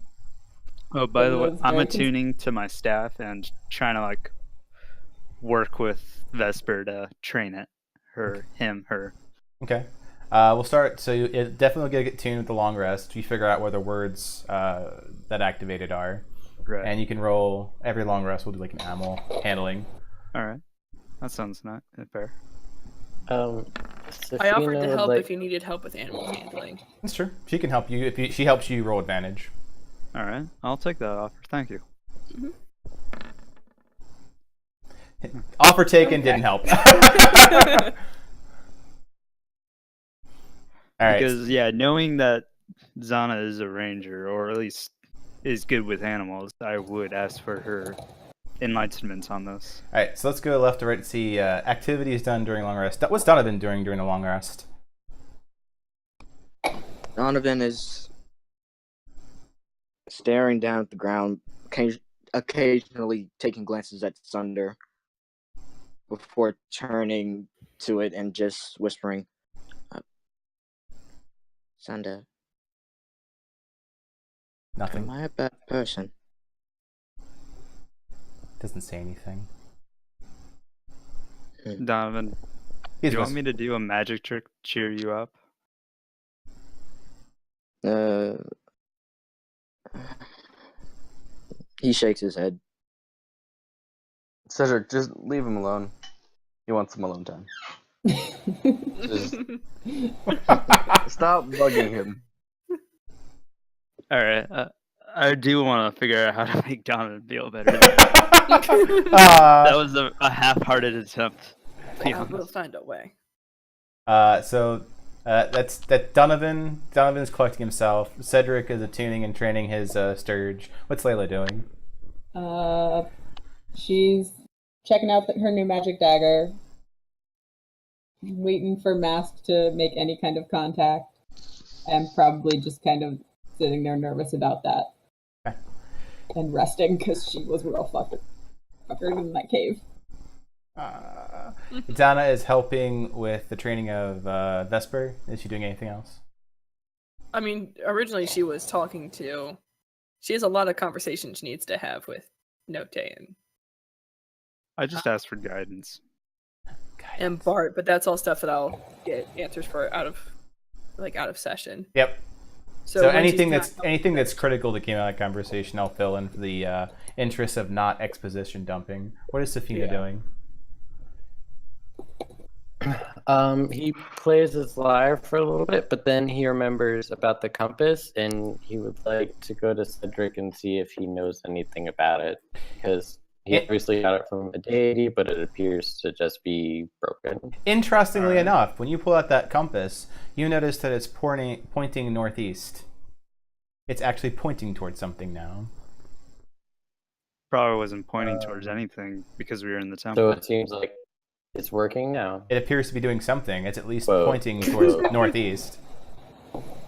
Oh, by the way, Layla's I'm very attuning to my staff and trying to like work with Vesper to train it. Her. Okay. We'll start. So it definitely will get tuned with the long rest. You figure out where the words that activated are, Right. and you can roll every long rest. We'll do like an animal handling. All right. That sounds not fair. I offered Safina to would help like- if you needed help with animal handling. That's true. She can help you she helps you roll advantage. All right. I'll take that offer. Thank you. Offer taken didn't help. All right. Because knowing that Zana is a ranger, or at least is good with animals, I would ask for her enlightenment on this. All right. So let's go left to right to see activities done during long rest. What's Donovan doing during the long rest? Donovan is staring down at the ground, occasionally taking glances at Sunder before turning to it and just whispering, Sunder, Nothing. am I a bad person? Doesn't say anything. Donovan, He's do you want whis- me to do a magic trick to cheer you up? He shakes his head. Cedric, just leave him alone. He wants some alone time. Just stop bugging him. All right. I do want to figure out how to make Donovan feel better. Ah. That was a half-hearted attempt. to be Yeah, we'll honest. find a way. So that's Donovan. Donovan's collecting himself. Cedric is attuning and training his Sturge. What's Layla doing? She's checking out her new magic dagger, waiting for Mask to make any kind of contact, and probably just kind of sitting there nervous about that. Okay. And resting because she was real fuckered in that cave. Donna is helping with the training of Vesper. Is she doing anything else? I mean, originally she was talking to. She has a lot of conversations she needs to have with Note and I just asked for guidance. Bart, but that's all stuff that I'll get answers for out of session. Yep. So when anything she's not- anything that's critical to came out of that conversation, I'll fill in for the interest of not exposition dumping. What is Safina doing? He plays his lyre for a little bit, but then he remembers about the compass, and he would like to go to Cedric and see if he knows anything about it, because he obviously got it from a deity, but it appears to just be broken. Interestingly enough, when you pull out that compass, you notice that it's pointing northeast. It's actually pointing towards something now. Probably wasn't pointing towards anything because we were in the So temple. it seems like it's working now. It appears to be doing something. It's at least Whoa. pointing towards northeast.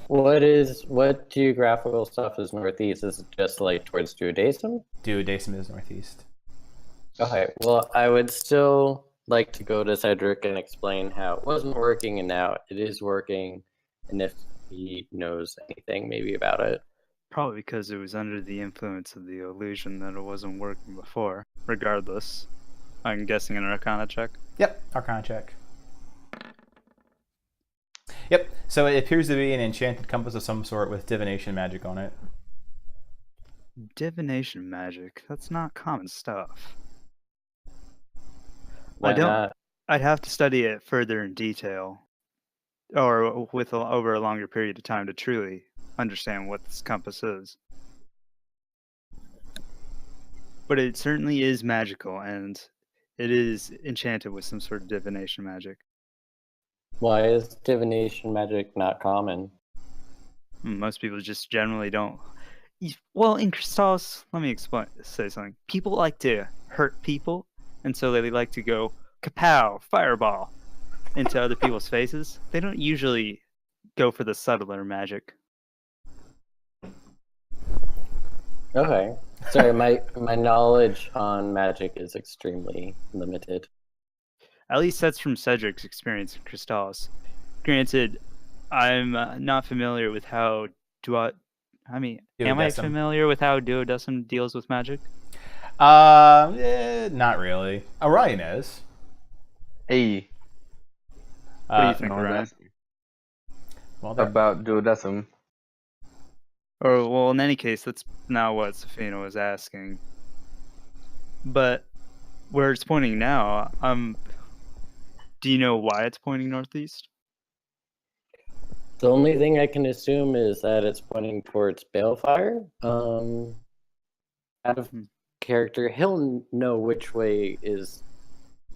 What geographical stuff is northeast? Is it just like towards Duodecim? Duodecim is northeast. Okay, well, I would still like to go to Cedric and explain how it wasn't working and now it is working, and if he knows anything maybe about it. Probably because it was under the influence of the illusion that it wasn't working before. Regardless, I'm guessing an Arcana check. Yep, Arcana check. Yep, so it appears to be an enchanted compass of some sort with divination magic on it. Divination magic. That's not common stuff. Why I don't. not? I'd have to study it further in detail, or over a longer period of time to truly understand what this compass is. But it certainly is magical, and it is enchanted with some sort of divination magic. Why is divination magic not common? Most people just generally don't. Well, in Crystallis, let me say something. People like to hurt people, and so they like to go kapow, fireball into other people's faces. They don't usually go for the subtler magic. Okay. Sorry, my knowledge on magic is extremely limited. At least that's from Cedric's experience in Crystallis. Granted, I'm not familiar with how am I Duodecim. familiar with how Duodecim deals with magic? Not really. Orion is. Hey, What do you think, no one's Ryan? asking Well, there. about Duodecim. Or, well, in any case, that's not what Safina was asking. But where it's pointing now, do you know why it's pointing northeast? The only thing I can assume is that it's pointing towards Balefire. Out of character, he'll know which way is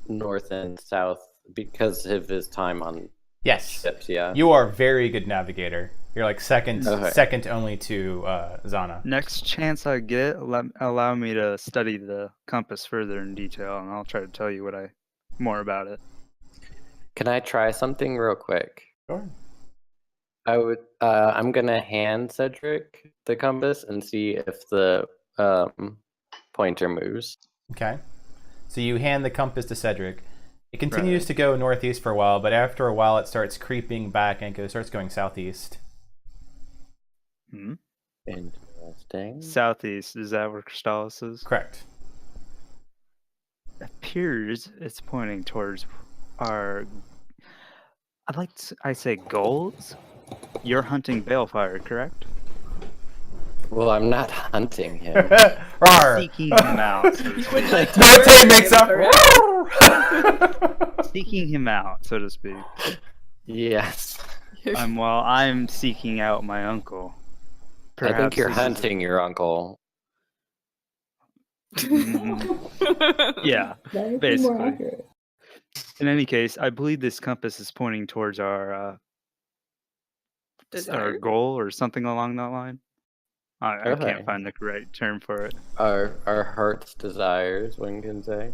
north and south because of his time on Yes. ships. Yeah. You are a very good navigator. You're like second Okay. only to Zana. Next chance I get, allow me to study the compass further in detail, and I'll try to tell you more about it. Can I try something real quick? Sure. I'm gonna hand Cedric the compass and see if the pointer moves. Okay. So you hand the compass to Cedric. It continues to go northeast for a while, but after a while it starts creeping back and starts going southeast. Hmm? Interesting. Southeast, is that where Crystallis is? Correct. Appears it's pointing towards our. I say goals. You're hunting Balefire, correct? Well, I'm not hunting him. Rawr. Seeking him out. So to You would speak. like to Dante makes up. correct? Seeking him out, so to speak. Yes. While I'm seeking out my uncle. I think Perhaps you're this is- hunting your uncle. Yeah, That would be more basically. accurate. In any case, I believe this compass is pointing towards our Desire? goal or something along that line. I Okay. can't find the right term for it. Our heart's desires, one can say.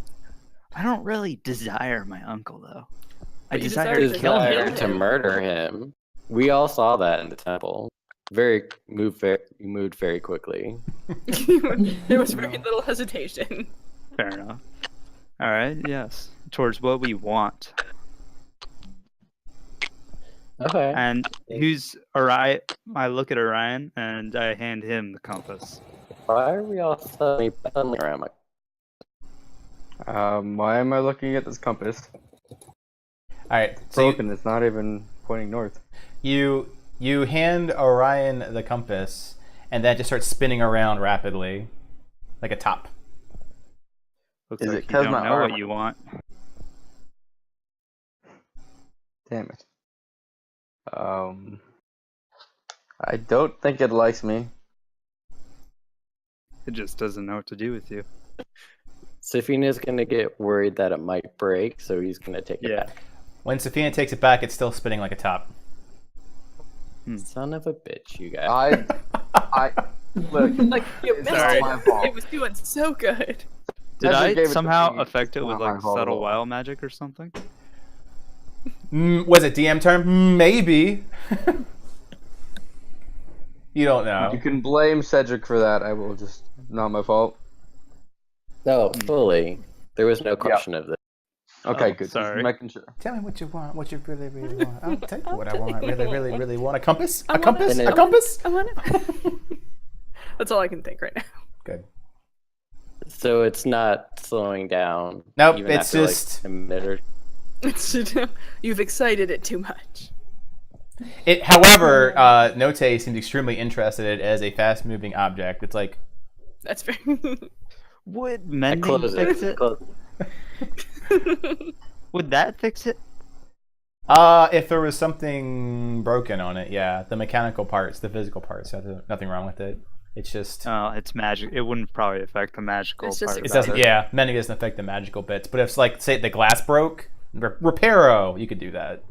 I don't really desire my uncle though. I But you desire desire to to kill kill him. him. To murder him. We all saw that in the temple. You moved very quickly. There was very little hesitation. Fair enough. All right. Yes. Towards what we want. Okay. And who's Orion? I look at Orion and I hand him the compass. Why are we all suddenly around my... Why am I looking at this compass? All right. It's So broken. It's not even pointing north. you hand Orion the compass, and that just starts spinning around rapidly, like a top. Looks Is like it you 'cause don't my know arm- what you want. Damn it. I don't think it likes me. It just doesn't know what to do with you. Safina's gonna get worried that it might break, so he's gonna take it Yeah. back. When Safina takes it back, it's still spinning like a top. Son of a bitch, you guys. I look. Like, you missed Sorry. it. My fault. It was doing so good. Did Cedric I gave it to somehow me. affect it It's with not my like fault at subtle all. wild magic or something? Was it DM term? Maybe. You don't know. You can blame Cedric for that. I will just not my fault. No, fully. There was no question of this. Okay, Oh, good. Just sorry. making sure. Tell me what you want. What you really, really want. I'll tell you what I want. I really, really, really want. A compass? I A want compass? it. A compass? I want it. That's all I can think right now. Good. So it's not slowing down. Nope, even it's after, just- like, a minute or... You've excited it too much. It, however, Note seems extremely interested in it as a fast-moving object. It's like, That's very. Would I mending close fix it. it? Close. Would that fix it? if there was something broken on it, yeah, the mechanical parts, the physical parts, nothing wrong with it. It's just, It's magic. It wouldn't probably affect the magical It's just part. it about doesn't. Yeah, mending doesn't affect the magical bits. But if, like, say the glass broke, reparo, you could do that.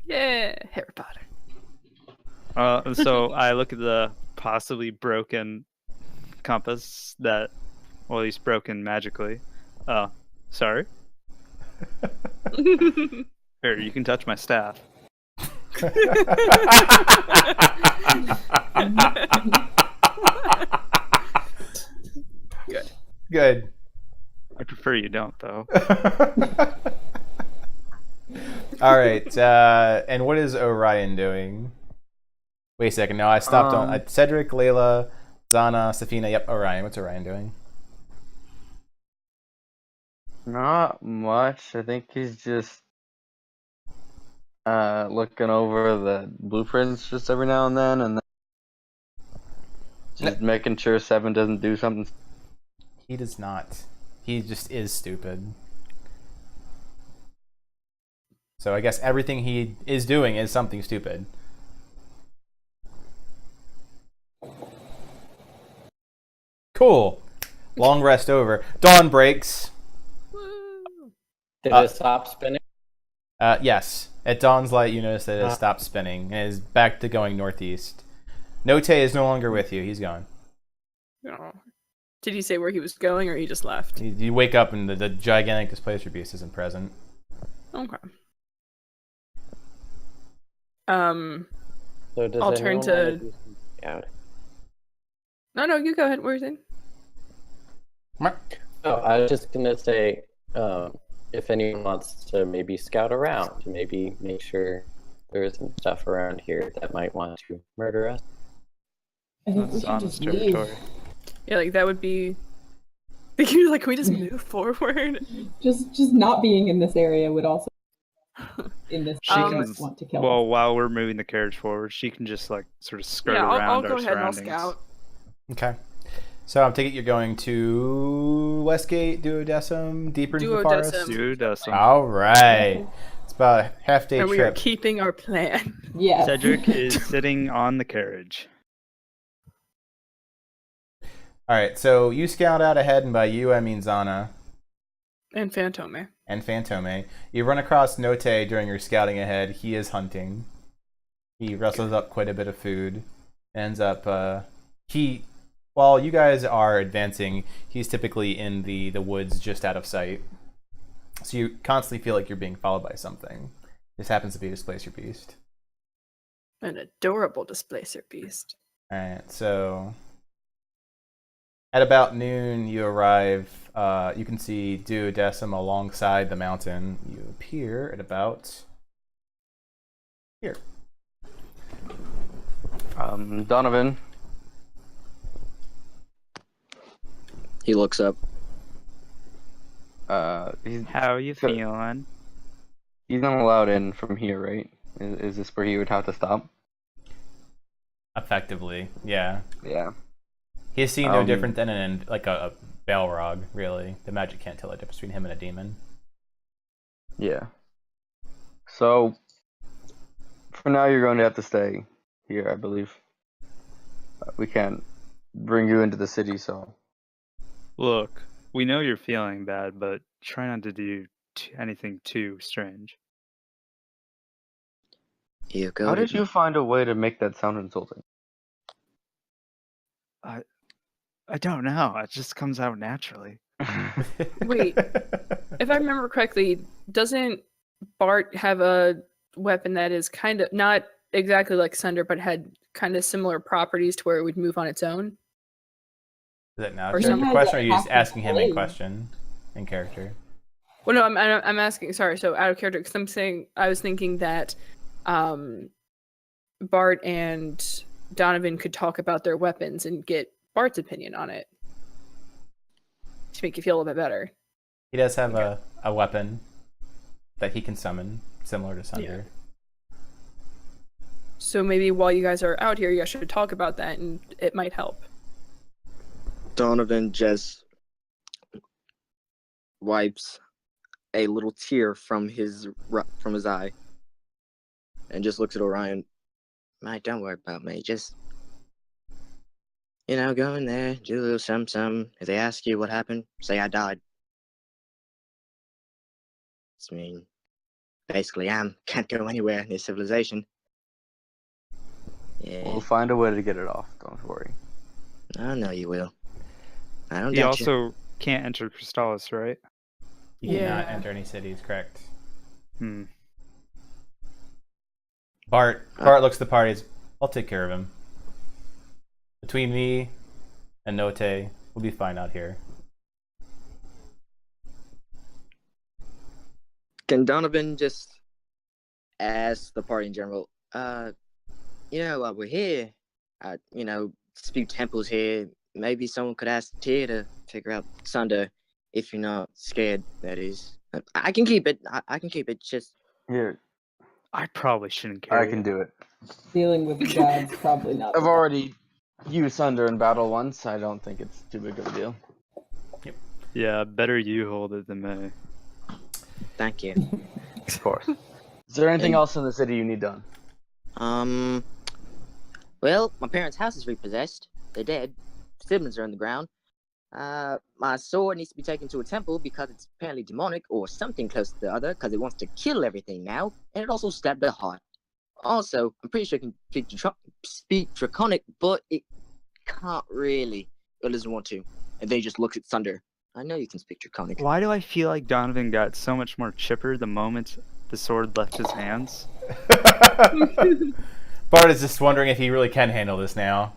Yeah, Harry Potter. So I look at the possibly broken compass that, well, at least broken magically. Sorry. Here, you can touch my staff. Good. Good. I prefer you don't, though. All right. And what is Orion doing? Wait a second. No, I stopped on Cedric, Layla, Zana, Safina. Yep, Orion. What's Orion doing? Not much. I think he's just looking over the blueprints just every now and then just making sure Seven doesn't do something. He does not. He just is stupid. So I guess everything he is doing is something stupid. Cool. Long rest over. Dawn breaks. Did it stop spinning? Yes. At dawn's light, you notice that it has stopped spinning and is back to going northeast. Note is no longer with you. He's gone. Oh. Did he say where he was going, or he just left? You wake up and the gigantic displacer beast isn't present. Okay. So does I'll anyone turn wanna to- do some scouting? No, you go ahead. What were you saying? Oh, I was just gonna say, if anyone wants to maybe scout around, to maybe make sure there isn't stuff around here that might want to murder us. I think we That's should honest just leave. territory. Yeah, like that would be. You're like, can we just move forward? Just not being in this area would also in this She Um, can, area want to kill well, us. while we're moving the carriage forward, she can just like sort of skirt Yeah, around I'll our go ahead and I'll surroundings. scout. Okay. So I'm taking it you're going to Westgate, Duodecim, deeper into the forest. Duodecim. Duodecim. All right. It's about a half-day And we are trip. keeping our plan. Yes. Cedric is sitting on the carriage. All right. So you scout out ahead, and by you I mean Zana And Fantome. and Fantome. You run across Note during your scouting ahead. He is hunting. He wrestles up quite a bit of food. Ends up while you guys are advancing, he's typically in the woods just out of sight. So you constantly feel like you're being followed by something. This happens to be a Displacer Beast. An adorable displacer beast. Alright, so at about noon you arrive. You can see Duodecim alongside the mountain. You appear at about here. Donovan. He looks up. He's How you Good. feeling? he's not allowed in from here, right? Is this where he would have to stop? Effectively, yeah. Yeah. He's seen no Um, different than a Balrog, really. The magic can't tell the difference between him and a demon. Yeah. So, for now, you're going to have to stay here, I believe. We can't bring you into the city, so. Look, we know you're feeling bad, but try not to do anything too strange. You go. How to- did you find a way to make that sound insulting? I don't know. It just comes out naturally. Wait. If I remember correctly, doesn't Bart have a weapon that is kind of not exactly like Sunder, but had kind of similar properties to where it would move on its own? Is that now Or a some- character question, or are you just Has to asking him in play. question? In character? Well, no, I'm asking. Sorry, so out of character, because I'm saying I was thinking that Bart and Donovan could talk about their weapons and get Bart's opinion on it to make you feel a little bit better. He does have a weapon that he can summon, similar to Sunder. So maybe while you guys are out here, you guys should talk about that, and it might help. Donovan just wipes a little tear from his eye, and just looks at Orion. Mate, don't worry about me. Just, go in there, do a little something. If they ask you what happened, say I died. I mean, basically, can't go anywhere in this civilization. Yeah, We'll find a way to get it off, don't worry. I know you will. I don't He doubt you. also can't enter Crystallis, right? You cannot Yeah. enter any cities, correct? Hmm. Bart looks at the parties. I'll take care of him. Between me and Note, we'll be fine out here. Can Donovan just ask the party in general, we're here, few temples here. Maybe someone could ask Tyr to figure out Sunder, if you're not scared, that is. I can keep it. I can keep it. Just Here, I probably shouldn't carry I can it. do it. Dealing with gods probably not. I've the already used Sunder in battle once. I don't think it's too big of a deal. Yeah, better you hold it than me. thank you. Of course. Is there anything And- else in the city you need done? Well, my parents' house is repossessed. They're dead. Siblings are in the ground. My sword needs to be taken to a temple because it's apparently demonic or something close to the other because it wants to kill everything now, and it also stabbed the heart. Also, I'm pretty sure it can speak Draconic, but it can't really. It doesn't want to. And then he just looks at Sunder. I know you can speak Draconic. Why do I feel like Donovan got so much more chipper the moment the sword left his hands? Bart is just wondering if he really can handle this now.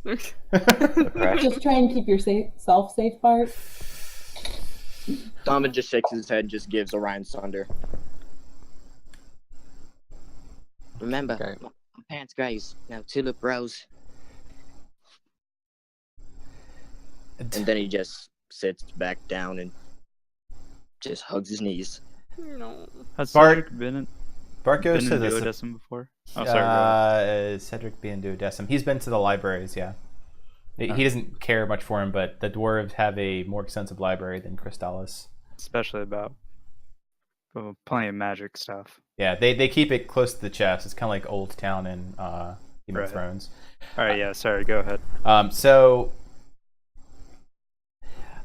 Just try and keep yourself safe, Bart. Donovan just shakes his head and just gives Orion Sunder. Remember, Okay. my parents' graves. Tulip Rose. And then he just sits back down and just hugs his knees. No. Has Bart- Cedric been Bart goes in to the Duodecim before? Oh, sorry. go ahead. Cedric being Duodecim. He's been to the libraries, yeah. He doesn't care much for him, but the dwarves have a more extensive library than Crystallis. Especially about plenty of magic stuff. Yeah, they keep it close to the chest. It's kind of like Old Town in Game of Right. Thrones. All right, yeah, sorry, go ahead. So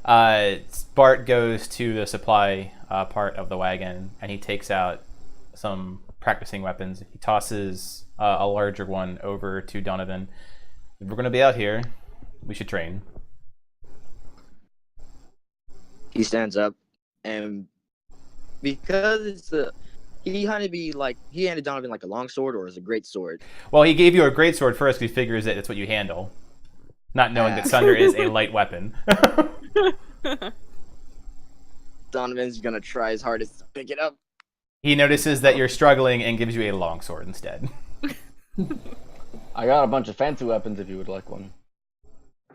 Bart goes to the supply part of the wagon, and he takes out some practicing weapons. He tosses a larger one over to Donovan. If we're going to be out here, we should train. He stands up, and because it's he handed Donovan like a long sword or is a great sword. Well, he gave you a greatsword first because he figures that it's what you handle, not knowing that Sunder is a light weapon. Donovan's gonna try his hardest to pick it up. He notices that you're struggling and gives you a longsword instead. I got a bunch of fancy weapons if you would like one.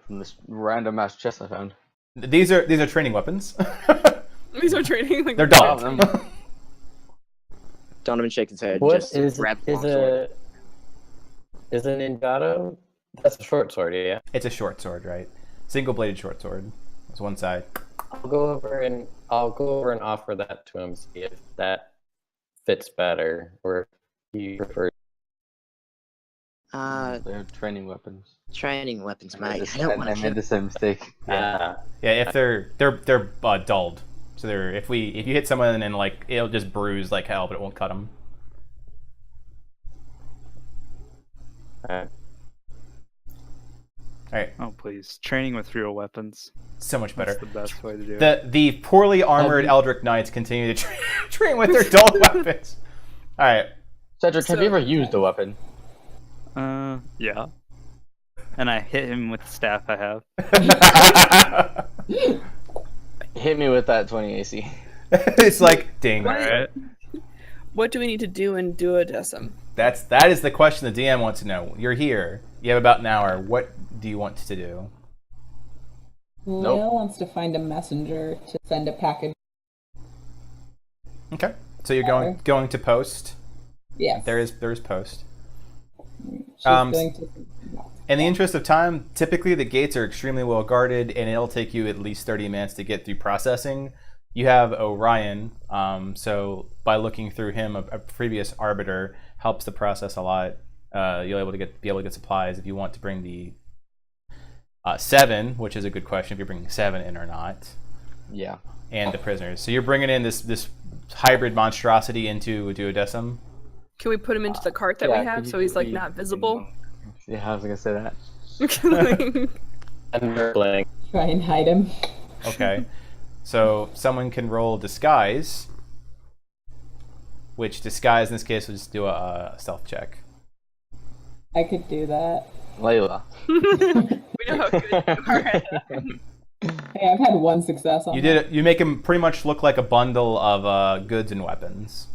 From this random ass chest I found. These are training weapons. These are trading. Like, They're Oh, dulled. them- Donovan shakes his head. What just is grabs the is long sword. a Ninjato? That's a short sword, yeah. It's a short sword, right? Single-bladed short sword. It's one side. I'll go over and offer that to him, see if that fits better, or if he prefers. They're training weapons. Training weapons, I mate. just- I don't I want made to. the same mistake. Yeah, if they're dulled, so they're if you hit someone and like it'll just bruise like hell, but it won't cut them. All right, Oh, please. Training with real weapons. so much better. That's the best way to do it. The poorly armored Eldritch Knights continue to train with their dull weapons. All right. Cedric, have you ever used a weapon? Yeah. And I hit him with the staff I have. Hit me with that 20 AC. It's like ding. Alright. what do we need to do in Duodecim? That is the question the DM wants to know. You're here. You have about an hour. What do you want to do? Leo wants to find a messenger to send a package. Okay. So you're going to post. Yes. There is post. She's Um, going to. In the interest of time, typically the gates are extremely well guarded, and it'll take you at least 30 minutes to get through processing. You have Orion, so by looking through him, a previous arbiter helps the process a lot. You'll be able to get supplies if you want to bring the 7, which is a good question if you're bringing 7 in or not, Yeah. and the prisoners. So you're bringing in this hybrid monstrosity into Duodecim. Can we put him into the cart that Yeah, we have could you so he's like be- not visible? Yeah, I was gonna say that. And they're playing. Try and hide him. Okay. So someone can roll disguise, which disguise in this case will just do a stealth check. I could do that. Layla. We know how good you are at that. Hey, I've had one success on You that. did it. You make him pretty much look like a bundle of goods and weapons.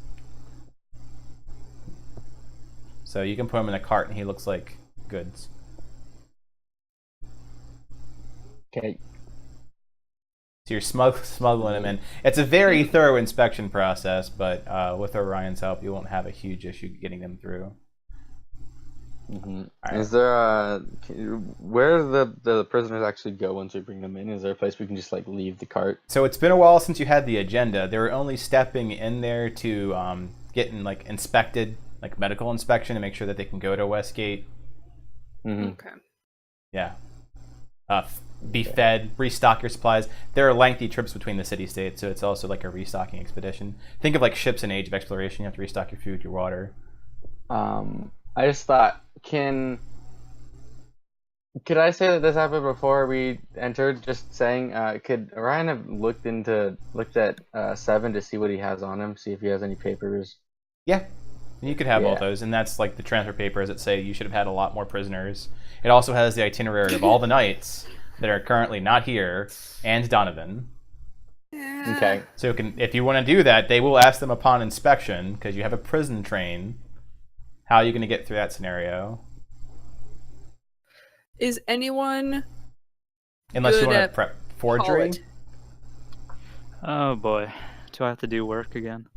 So you can put him in a cart, and he looks like goods. Okay. So you're smuggling him in. It's a very thorough inspection process, but with Orion's help, you won't have a huge issue getting them through. Mm-hmm. Alright. Is there where do the prisoners actually go once we bring them in? Is there a place we can just like leave the cart? So it's been a while since you had the agenda. They were only stepping in there to get like inspected, like medical inspection, to make sure that they can go to Westgate. Mm-hmm. Okay. Yeah. Be fed, restock your supplies. There are lengthy trips between the city-states, so it's also like a restocking expedition. Think of like ships in Age of Exploration. You have to restock your food, your water. I just thought, could I say that this happened before we entered? Just saying, could Orion have looked at 7 to see what he has on him, see if he has any papers? Yeah. You could have all Yeah. those, and that's like the transfer papers that say you should have had a lot more prisoners. It also has the itinerary of all the knights that are currently not here, and Donovan. Okay. So if you want to do that, they will ask them upon inspection, because you have a prison train. How are you going to get through that scenario? Is anyone Unless you good want to at prep forgery. Polit? Oh boy, do I have to do work again?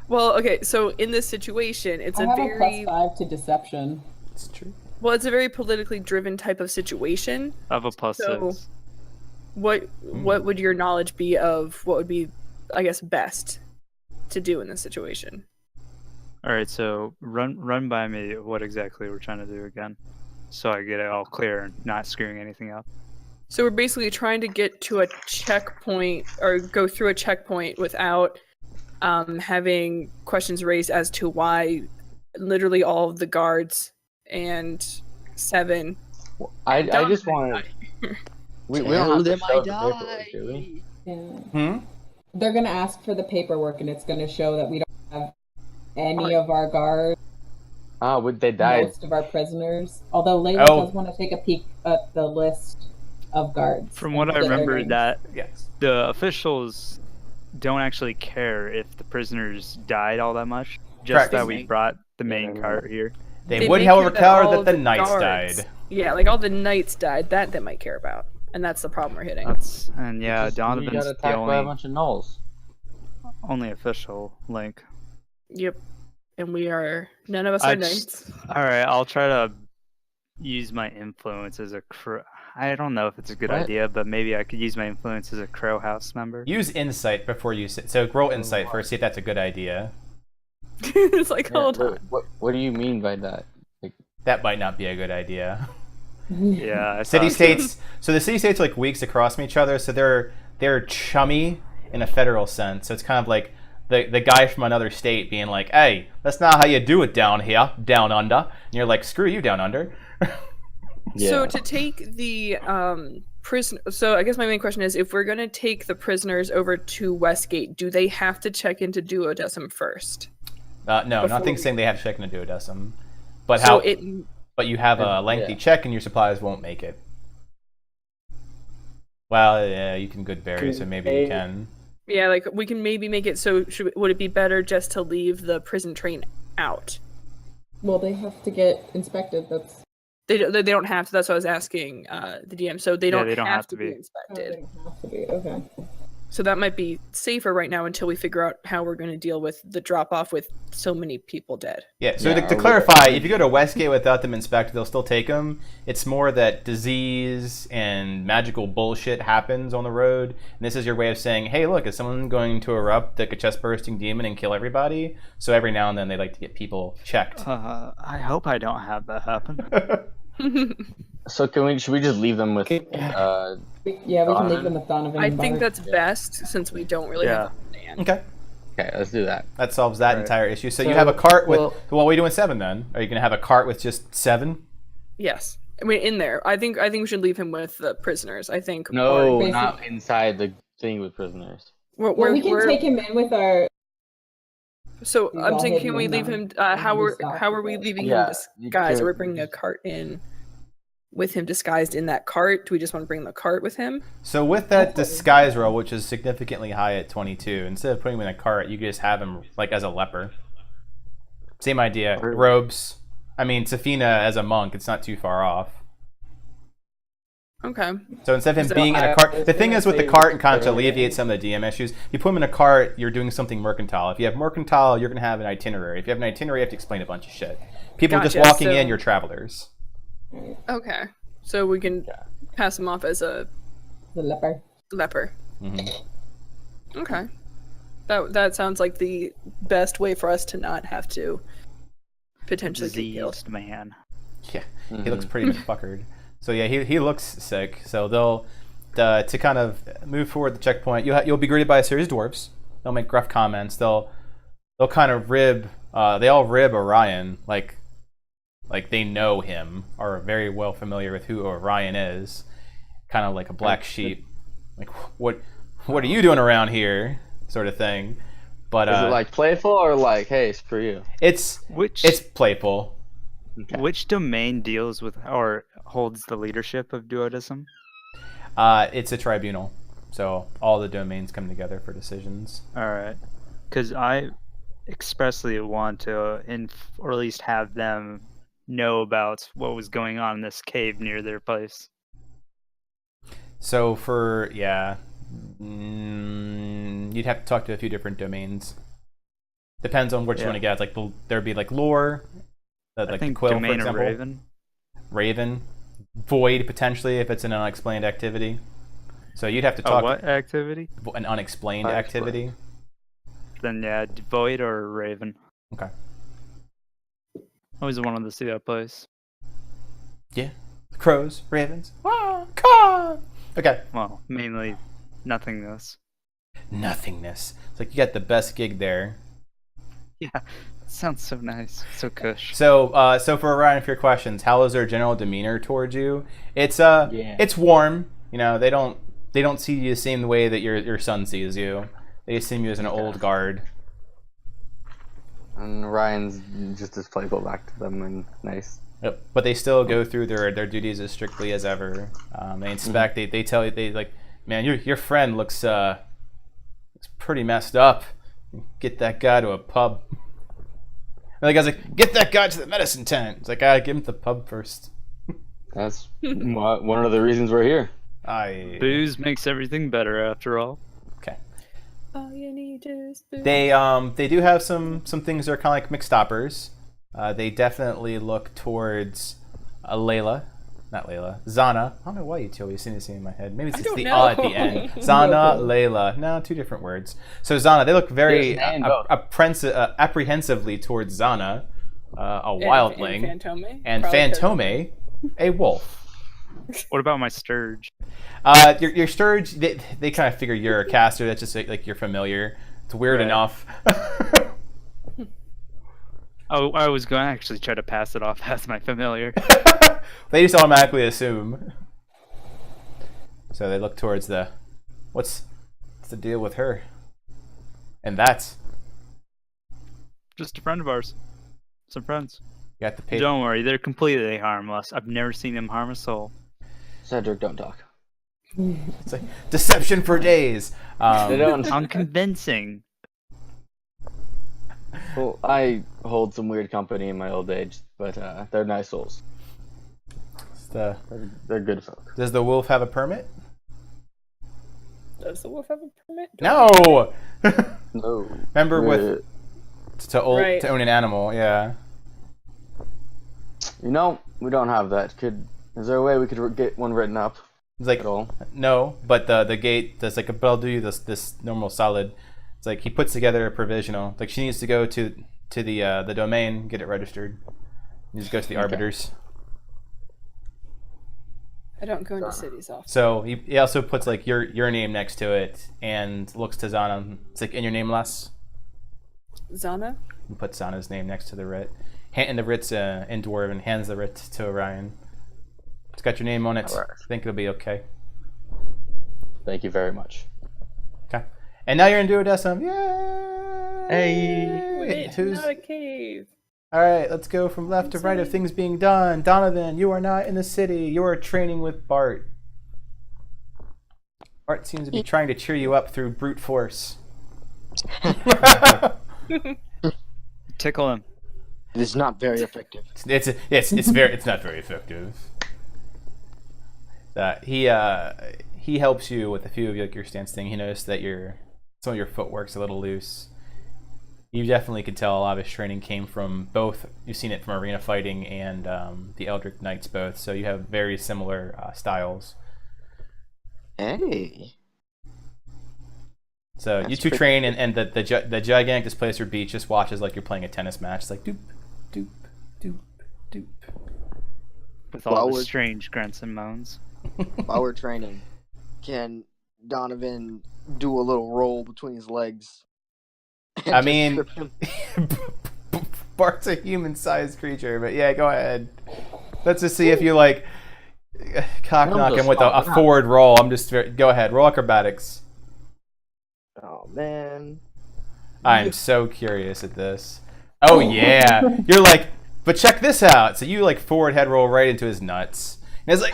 Well, okay, so in this situation, it's I a have very a +5 to deception. It's true. well, it's a very politically driven type of situation. I have a plus So- 6. What would your knowledge be of what would be, I guess, best to do in this situation? All right, so run by me what exactly we're trying to do again, so I get it all clear and not screwing anything up. So we're basically trying to get to a checkpoint or go through a checkpoint without having questions raised as to why literally all of the guards and 7. I just Donovan want to. We don't have to show the paperwork, do we? Yeah. They're gonna ask for the paperwork, and it's gonna show that we don't have any of our guards, Ah, would they died? most of our prisoners. Although Layla Oh. does want to take a peek at the list of guards. From what I and get their remember, names. that Yes. the officials don't actually care if the prisoners died all that much, just Correct. that we brought the main Yeah. cart here. They would, may however, care that care all that of the knights guards- died. Yeah, like all the knights died. That they might care about, and that's the problem we're hitting. And yeah, You Donovan's got the attacked by a only bunch of gnolls. official link. Yep, and we are none of us I are just- knights. All right, I'll try to use my influence as a crow. I don't know if it's a good What? idea, but maybe I could use my influence as a Crow House member. Use insight before you sit. So roll insight first, see if that's a good idea. It's like Yeah, hold on. what do you mean by that? That might not be a good idea. Yeah, I City thought- states. So the city states are like weeks across from each other, so they're chummy in a federal sense. So it's kind of like the guy from another state being like, "Hey, that's not how you do it down here, down under." And you're like, "Screw you, down under." So to take the prisoner, so I guess my main question is, if we're gonna take the prisoners over to Westgate, do they have to check into Duodecim first? No, Before nothing's we- saying they have to check into duodecim. But So how? it But you have a lengthy Yeah. check, and your supplies won't make it. Well, yeah, you can good berry, so maybe you can. Yeah, like we can maybe make it so. Would it be better just to leave the prison train out? Well, they have to get inspected. That's They don't have to. That's what I was asking the DM. So they don't, have to be oh, inspected. they don't have to be. Okay. So that might be safer right now until we figure out how we're going to deal with the drop off with so many people dead. Yeah, so Yeah, to or clarify, if you go to Westgate without them inspected, they'll still take them. It's more that disease and magical bullshit happens on the road, and this is your way of saying, hey, look, is someone going to erupt like a chest-bursting demon and kill everybody? So every now and then they like to get people checked. I hope I don't have that happen. So should we just leave them with? Yeah, we can leave them with Donovan. I and think Bard. that's best since we don't really have a plan. Okay, Okay, let's do that. that solves that Right. entire issue. So, So, you have a cart with... well- what are we doing 7 then? Are you going to have a cart with just 7? Yes. I mean, in there. I think we should leave him with the prisoners. I think. No, Or- not inside the thing with prisoners. Well, we can take him in with our. So He's I'm all saying, hidden can we in leave them. him? And How we are stop how are with we it. leaving Yeah, him you disguised? Are we could- bringing a cart in with him disguised in that cart? Do we just want to bring the cart with him? So with that disguise roll, which is significantly high at 22, instead of putting him in a cart, you could just have him like as a leper. Same idea. Robes. I mean, Safina as a monk, it's not too far off. Okay. So instead of him So being in a I cart, was the thing gonna is with the say cart and kind of to earlier- alleviate some of the DM issues, you put him in a cart, you're doing something mercantile. If you have mercantile, you're going to have an itinerary. If you have an itinerary, you have to explain a bunch of shit. People just Gotcha, walking so- in, you're travelers. Okay. So we can pass him off as a The leper. leper. hmm Okay. That sounds like the best way for us to not have to potentially get killed. Diseased man. Yeah, he looks pretty much fuckered. So yeah, he looks sick. So they'll to kind of move forward the checkpoint. You'll be greeted by a series of dwarves. They'll make gruff comments. They'll kind of rib. They all rib Orion like they know him, or are very well familiar with who Orion is. Kind of like a black sheep. Like what are you doing around here? Sort of thing. But Is it like playful or like, hey, screw you? it's playful. Okay. Which domain deals with or holds the leadership of duodism? It's a tribunal, so all the domains come together for decisions. All right, because I expressly want to, or at least have them know about what was going on in this cave near their place. So for you'd have to talk to a few different domains. Depends on which Yeah. one you get. Like there'd be like lore, like I think the quill, for domain or example. raven. Raven, void potentially if it's an unexplained activity. So you'd have to talk what activity? an unexplained Unexplained. activity. Then yeah, void or raven. Okay. Always wanted to see that place. Yeah. Crows, ravens. Ah, caw. Okay. Well, mainly nothingness. Nothingness. It's like you got the best gig there. Yeah, sounds so nice, so cush. So, so for Orion, for your questions, how is their general demeanor towards you? It's it's warm. You know, they don't see you the same way that your son sees you. They see you as an old guard. And Ryan's just as playful back to them and nice. Yep. But they still go through their duties as strictly as ever. They inspect. They tell you, they like, man, your friend looks pretty messed up. Get that guy to a pub. And the guy's like, get that guy to the medicine tent. It's like, give him to the pub first. That's one of the reasons we're here. Booze makes everything better, after all. Okay. All you need is booze. They do have some things that are kind of like McStoppers. They definitely look towards Zana. I don't know why you two always seem to see in my head. Maybe it's just the at the end. Zana, Layla. No, two different words. So Zana, they look very apprehensively towards Zana, a wildling, And Fantome. and Probably Fantome, a wolf. What about my sturge? Your Sturge, they kind of figure you're a caster. That's just like you're familiar. It's weird Right. enough. Oh, I was going to actually try to pass it off as my familiar. They just automatically assume. So they look towards what's the deal with her? And that's Just a friend of ours. Some friends. you got the paper. Don't worry, they're completely harmless. I've never seen them harm a soul. Cedric, don't talk. It's like deception for days. They don't. Unconvincing. Well, I hold some weird company in my old age, but they're nice souls. They're good folk. Does the wolf have a permit? Does the wolf have a permit? No. No. Remember with to own an animal, yeah. You know, we don't have that. Is there a way we could get one written up? It's like At all? no, but the gate does like, but I'll do you this normal solid. It's like he puts together a provisional. Like she needs to go to the domain, get it registered. You just go to the arbiters. I don't go into cities often. So he also puts like your name next to it and looks to Zana. It's like in your name less. Zana? And puts Zana's name next to the writ. And the writ's in Dwarven, hands the writ to Orion. It's got your name on it. Alright. I think it'll be okay. Thank you very much. Okay. And now you're in Duodecim. Yay! Hey! Wait, not a cave. All right, let's go from left to right of things being done. Donovan, you are not in the city. You are training with Bart. Bart seems to be trying to cheer you up through brute force. Tickle him. It is not very effective. It's not very effective. He helps you with a few of your stance thing. He noticed that some of your footwork's a little loose. You definitely could tell a lot of his training came from both. You've seen it from arena fighting and the Eldritch Knights both. So you have very similar styles. Hey. So That's you two pretty train, and the gigantic Displacer Beach just watches like you're playing a tennis match. It's like doop, doop, doop, doop. With all Well, the we're- strange grunts and moans. While we're training, can Donovan do a little roll between his legs? and I just mean, trip him? Bart's a human-sized creature, but yeah, go ahead. Let's just see if you like cock knock him with a forward roll. Go ahead, roll acrobatics. Oh man. I'm so curious at this. Oh yeah, you're like, but check this out. So you like forward head roll right into his nuts. And it's like,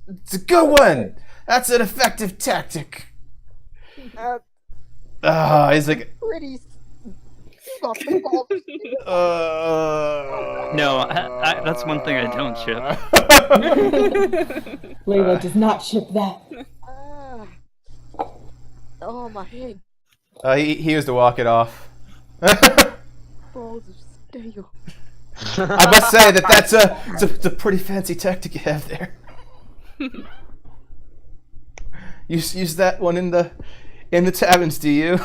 it's a good one. That's an effective tactic. He's like, Pretty. No, that's one thing I don't ship. Layla does not ship that. Oh, my head. He was to walk it off. Balls of steel. I must say that's a pretty fancy tactic you have there. Use that one in the taverns, do you?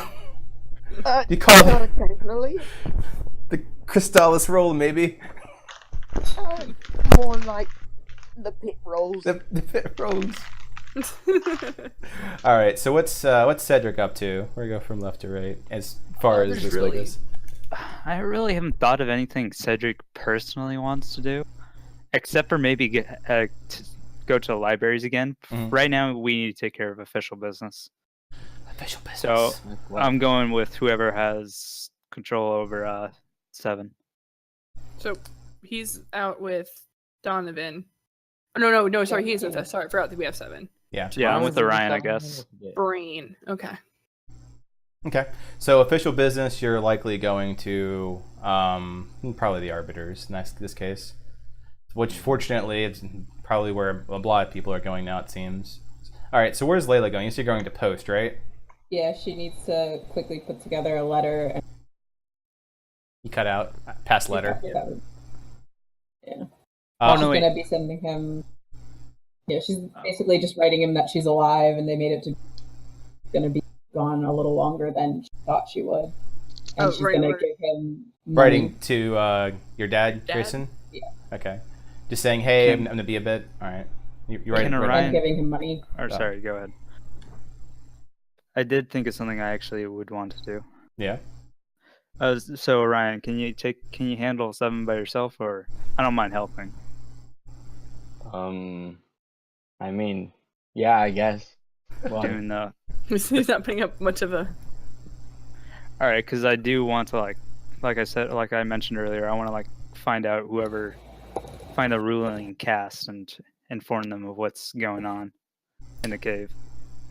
You call Not it occasionally. the Crystallis roll, maybe? More like the pit rolls. The pit rolls. All right. So what's Cedric up to? Where do we go from left to right as far as this really- goes? I really haven't thought of anything Cedric personally wants to do, except for maybe go to the libraries again. Mhm. Right now, we need to take care of official business. Official business. So I'm going with whoever has control over 7. So he's out with Donovan. Oh, no, sorry, he's with us. Sorry, I forgot that we have 7. yeah. Yeah, I'm with Orion, I guess. Brain. Okay. Okay. So official business, you're likely going to probably the Arbiters in this case, which fortunately is probably where a lot of people are going now. It seems. All right. So where's Layla going? You said you're going to Post, right? Yeah, she needs to quickly put together a letter. And You cut out past letter. Yeah. Oh, She's no, wait. gonna be sending him. Yeah, she's basically just writing him that she's alive, and they made it to gonna be gone a little longer than she thought she would, and Oh, she's right, gonna right. give him money. Writing to your dad, Dad? Grayson? Yeah. Okay. Just saying, hey, I'm Can- going to be a bit. All right. You're right. Can and Orion- giving him money. Or sorry, go ahead. I did think of something I actually would want to do. Yeah. So Orion, can you handle 7 by yourself, or I don't mind helping. I mean, yeah, I guess. Well, Doing the He's not putting up much of a. all right, because I do want to like I said, like I mentioned earlier, I want to find out find the ruling caste and inform them of what's going on in the cave.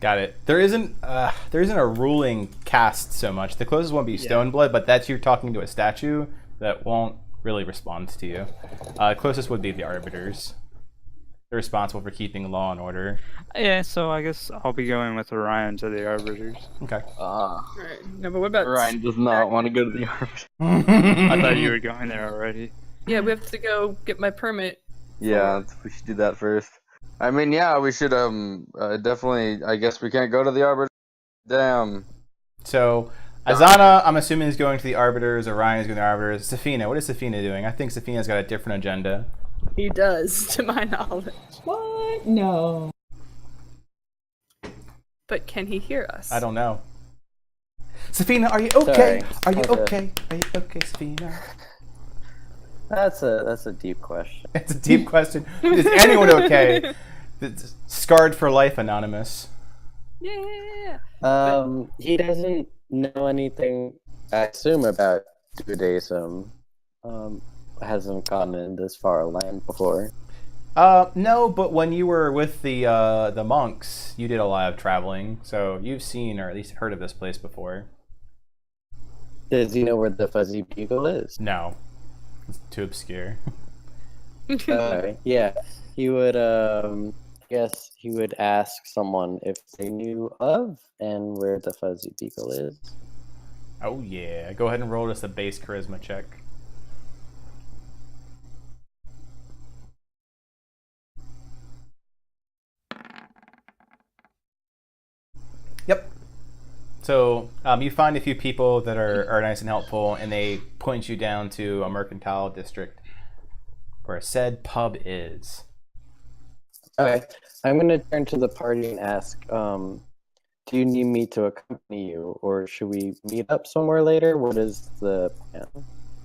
Got it. There isn't a ruling caste so much. The closest one would be Stoneblood, but that's you're talking to a statue that won't really respond to you. Closest would be the Arbiters. They're responsible for keeping law and order. Yeah, so I guess I'll be going with Orion to the Arbiters. Okay. Alright, no, but what about? Ryan does not want to go to the Arbiter. I thought you were going there already. Yeah, we have to go get my permit. Yeah, we should do that first. I mean, yeah, we should definitely. I guess we can't go to the Arbiter. Damn. So, Azana, I'm assuming is going to the Arbiters. Orion is going to the Arbiters. Safina, what is Safina doing? I think Safina's got a different agenda. He does, to my knowledge. What? No. But can he hear us? I don't know. Safina, are you okay? Sorry. Are you Okay. okay? Are you okay, Safina? That's a deep question. It's a deep question. Is anyone okay? It's scarred for life, Anonymous. Yeah. He doesn't know anything, I assume, about Judaism. Hasn't gone in this far land before. No, but when you were with the monks, you did a lot of traveling, so you've seen or at least heard of this place before. Does he know where the Fuzzy Beagle is? No, it's too obscure. Okay. Yeah, he would. Guess he would ask someone if they knew of and where the Fuzzy Beagle is. Oh yeah, go ahead and roll us a base charisma check. Yep. So you find a few people that are nice and helpful, and they point you down to a mercantile district where said pub is. Okay, I'm gonna turn to the party and ask, do you need me to accompany you, or should we meet up somewhere later? What is the plan?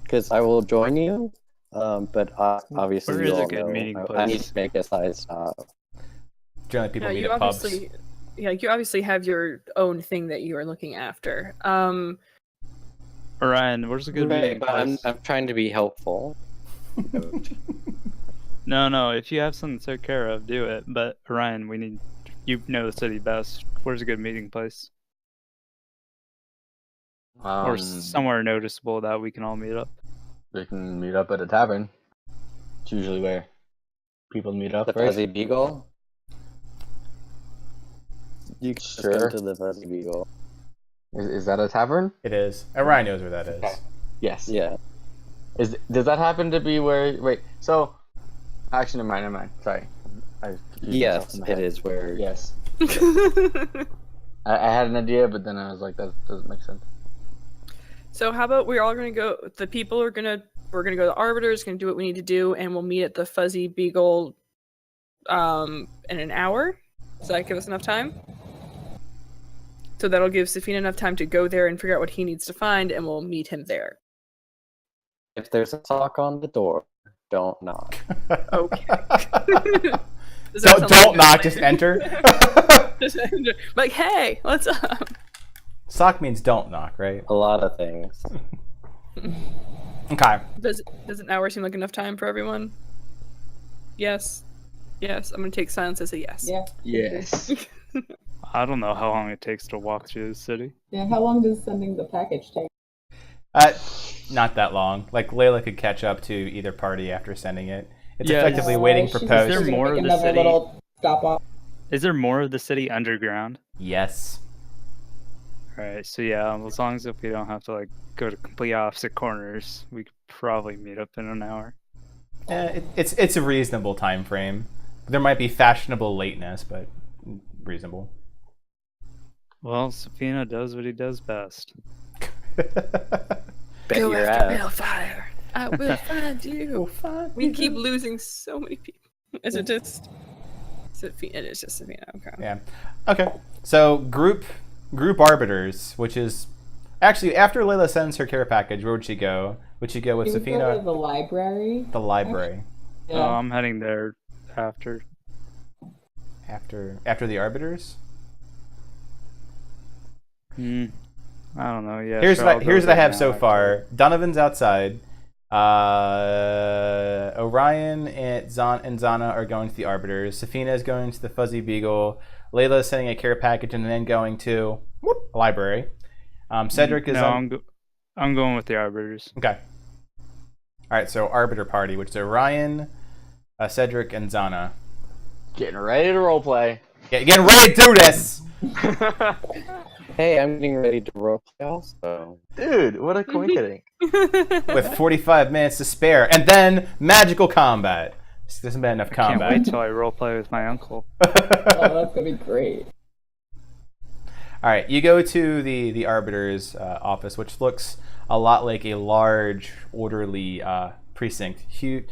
Because I will join you, but obviously Where you is a all good know meeting I need place? to make a side stop. Generally, people Yeah, meet you at pubs. obviously you obviously have your own thing that you are looking after. Orion, where's a good Right, meeting but I'm place? trying to be helpful. No. If you have something to take care of, do it. But Orion, you know the city best. Where's a good meeting place? Or somewhere noticeable that we can all meet up. We can meet up at a tavern. It's usually where people meet up, The right? Fuzzy Beagle. You can just go Sure. to the Fuzzy Beagle. Is that a tavern? It is. Orion knows where that is. Okay. Yes. Yeah. Does that happen to be where? Wait. So, actually, never mind. Sorry. I confused myself Yes, in my it head. is where. Yes. I had an idea, but then I was like, that doesn't make sense. So how about we're all gonna go? We're gonna go to the Arbiters, gonna do what we need to do, and we'll meet at the Fuzzy Beagle, in an hour. Does that give us enough time? So that'll give Safina enough time to go there and figure out what he needs to find, and we'll meet him there. If there's a clock on the door, don't knock. Okay. Does that sound like Don't a knock, plan? just enter. Just enter. Like, hey, what's up? Sock means don't knock, right? A lot of things. Okay. Does an hour seem like enough time for everyone? Yes. Yes. I'm gonna take silence as a yes. Yeah. Yes. I don't know how long it takes to walk through the city. Yeah. How long does sending the package take? Not that long. Like Layla could catch up to either party after sending it. It's Yeah, effectively waiting for She's post. Is there gonna more make of the another city? little stop off. Is there more of the city underground? Yes. Alright, so yeah, as long as if we don't have to like go to complete opposite corners, we could probably meet up in an hour. It's a reasonable time frame. There might be fashionable lateness, but reasonable. Well, Safina does what he does best. Bet Go your after ass. Balefire. I will find you. We keep losing so many people. Is it just Safina? It is just Safina. Okay. Yeah. Okay. So group arbiters, which is actually after Layla sends her care package, where would she go? Would she go with Can we go to Safina? the library? The library. Oh, Yeah. I'm heading there after. After the arbiters. I don't know. Yeah. Here's sure, I'll what go I there have now, so actually. far. Donovan's outside. Orion and Zana are going to the arbiters. Safina is going to the Fuzzy Beagle. Layla is sending a care package and then going to the library. Cedric is No, on. I'm going with the arbiters. Okay. All right. So arbiter party, which is Orion, Cedric, and Zana. Getting ready to roleplay. Getting ready to do this. Hey, I'm getting ready to roleplay also. Dude, what a coincidence. With 45 minutes to spare, and then magical combat. There hasn't been enough Can't combat. wait till I roleplay with my uncle. Oh, that's gonna be great. All right, you go to the arbiter's office, which looks a lot like a large, orderly precinct. Huge,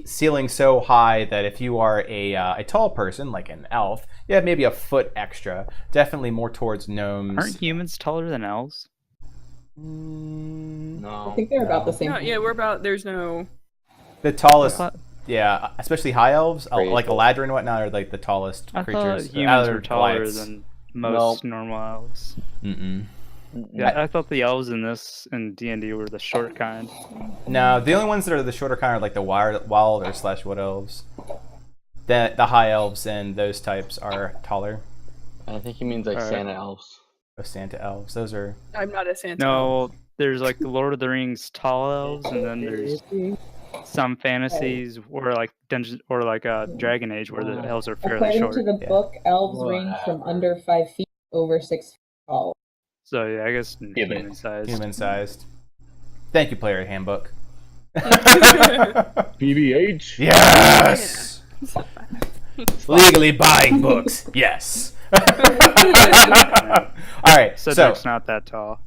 ceiling so high that if you are a tall person, like an elf, you have maybe a foot extra. Definitely more towards gnomes. Aren't humans taller than elves? No. I think they're about the same. No, yeah, we're about. There's no. The tallest, I thought- yeah, especially high elves, Crazy. like Eladrin and whatnot, are like the tallest I creatures. thought humans Other were taller Goliaths. than most normal elves. Mm-mm. Yeah, I thought the elves in this in D&D were the short kind. No, the only ones that are the shorter kind are like the wild or / wood elves. The high elves and those types are taller. I think he means like Alright. Santa elves. The Santa elves, those are. I'm not a Santa. No, there's like the Lord of the Rings tall elves, and then there's some fantasies or like dungeon or like Dragon Age where the elves are fairly According short. to the Yeah. book, elves range from under 5 feet over 6 feet tall. So yeah, I guess Human. human size. Human sized. Thank you, player handbook. BBH. Yes. Legally buying books. Yes. All right. Cedric's not that tall.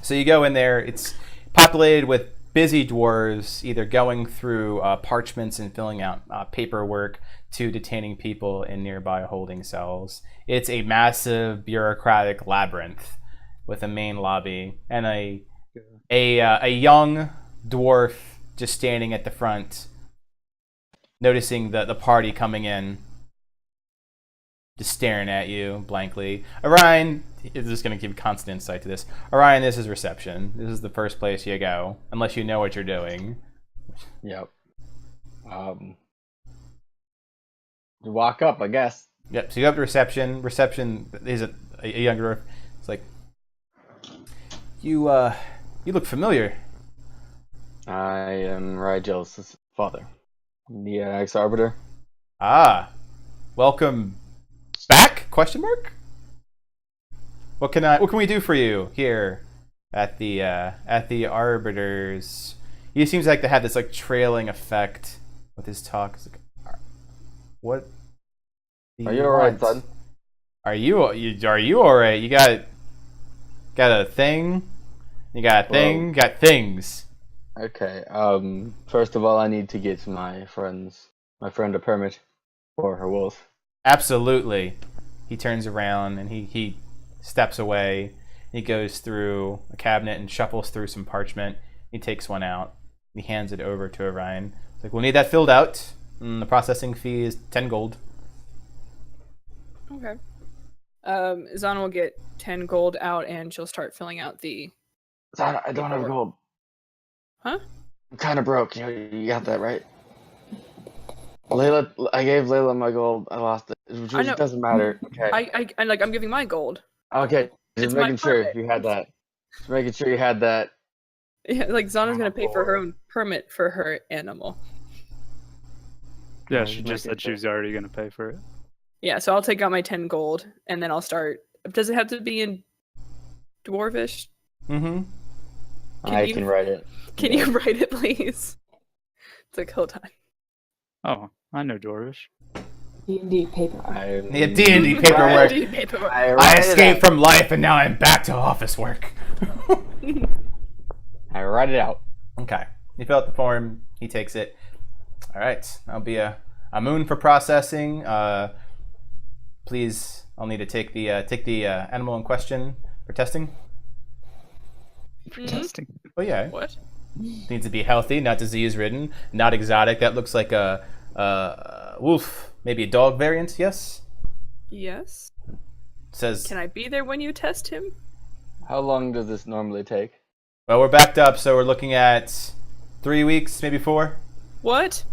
So you go in there. It's populated with busy dwarves, either going through parchments and filling out paperwork to detaining people in nearby holding cells. It's a massive bureaucratic labyrinth with a main lobby and a young dwarf just standing at the front, noticing the party coming in. just staring at you blankly. Orion is just going to give constant insight to this. Orion, this is reception. This is the first place you go, unless you know what you're doing. Yep. You walk up, I guess. Yep, so you go up to reception. Reception is a younger. It's like, you look familiar. I am Rigel's father, the ex-arbiter. Ah, welcome back? Question mark. What can we do for you here at the Arbiters? He seems like to have this like trailing effect with his talk. It's like, what? Are you alright, son? Are you alright? You got a thing? You got a thing? Got things. Okay. First of all, I need to get my friend a permit for her wolf. Absolutely. He turns around and he steps away. He goes through a cabinet and shuffles through some parchment. He takes one out. He hands it over to Orion. It's like, we'll need that filled out. And the processing fee is 10 gold. Okay. Zana will get 10 gold out and she'll start filling out the... Zana, I don't have gold. Huh? I'm kind of broke. You got that right? Layla, I gave Layla my gold. I lost it. It doesn't matter. Okay. I'm giving my gold. Okay. Just It's making my sure permit. you had that. Just making sure you had that. Yeah, like Zana's gonna pay for her own permit for her animal. Yeah, she just said she was already going to pay for it. Yeah, so I'll take out my 10 gold and then I'll start. Does it have to be in Dwarvish? Mm-hmm. I can write it. Can you write it, please? It's like, hold on. Oh, I know Dwarvish. D&D paperwork. Yeah, D&D paperwork. D&D paperwork. I escaped from life and now I'm back to office work. I write it out. Okay. He fill out the form. He takes it. All right. That'll be a moon for processing. Please, I'll need to take the animal in question for testing. For testing. Oh yeah. What? Needs to be healthy, not disease-ridden, not exotic. That looks like a wolf, maybe a dog variant. Yes. Yes. Says. Can I be there when you test him? How long does this normally take? Well, we're backed up, so we're looking at 3 weeks, maybe 4. What?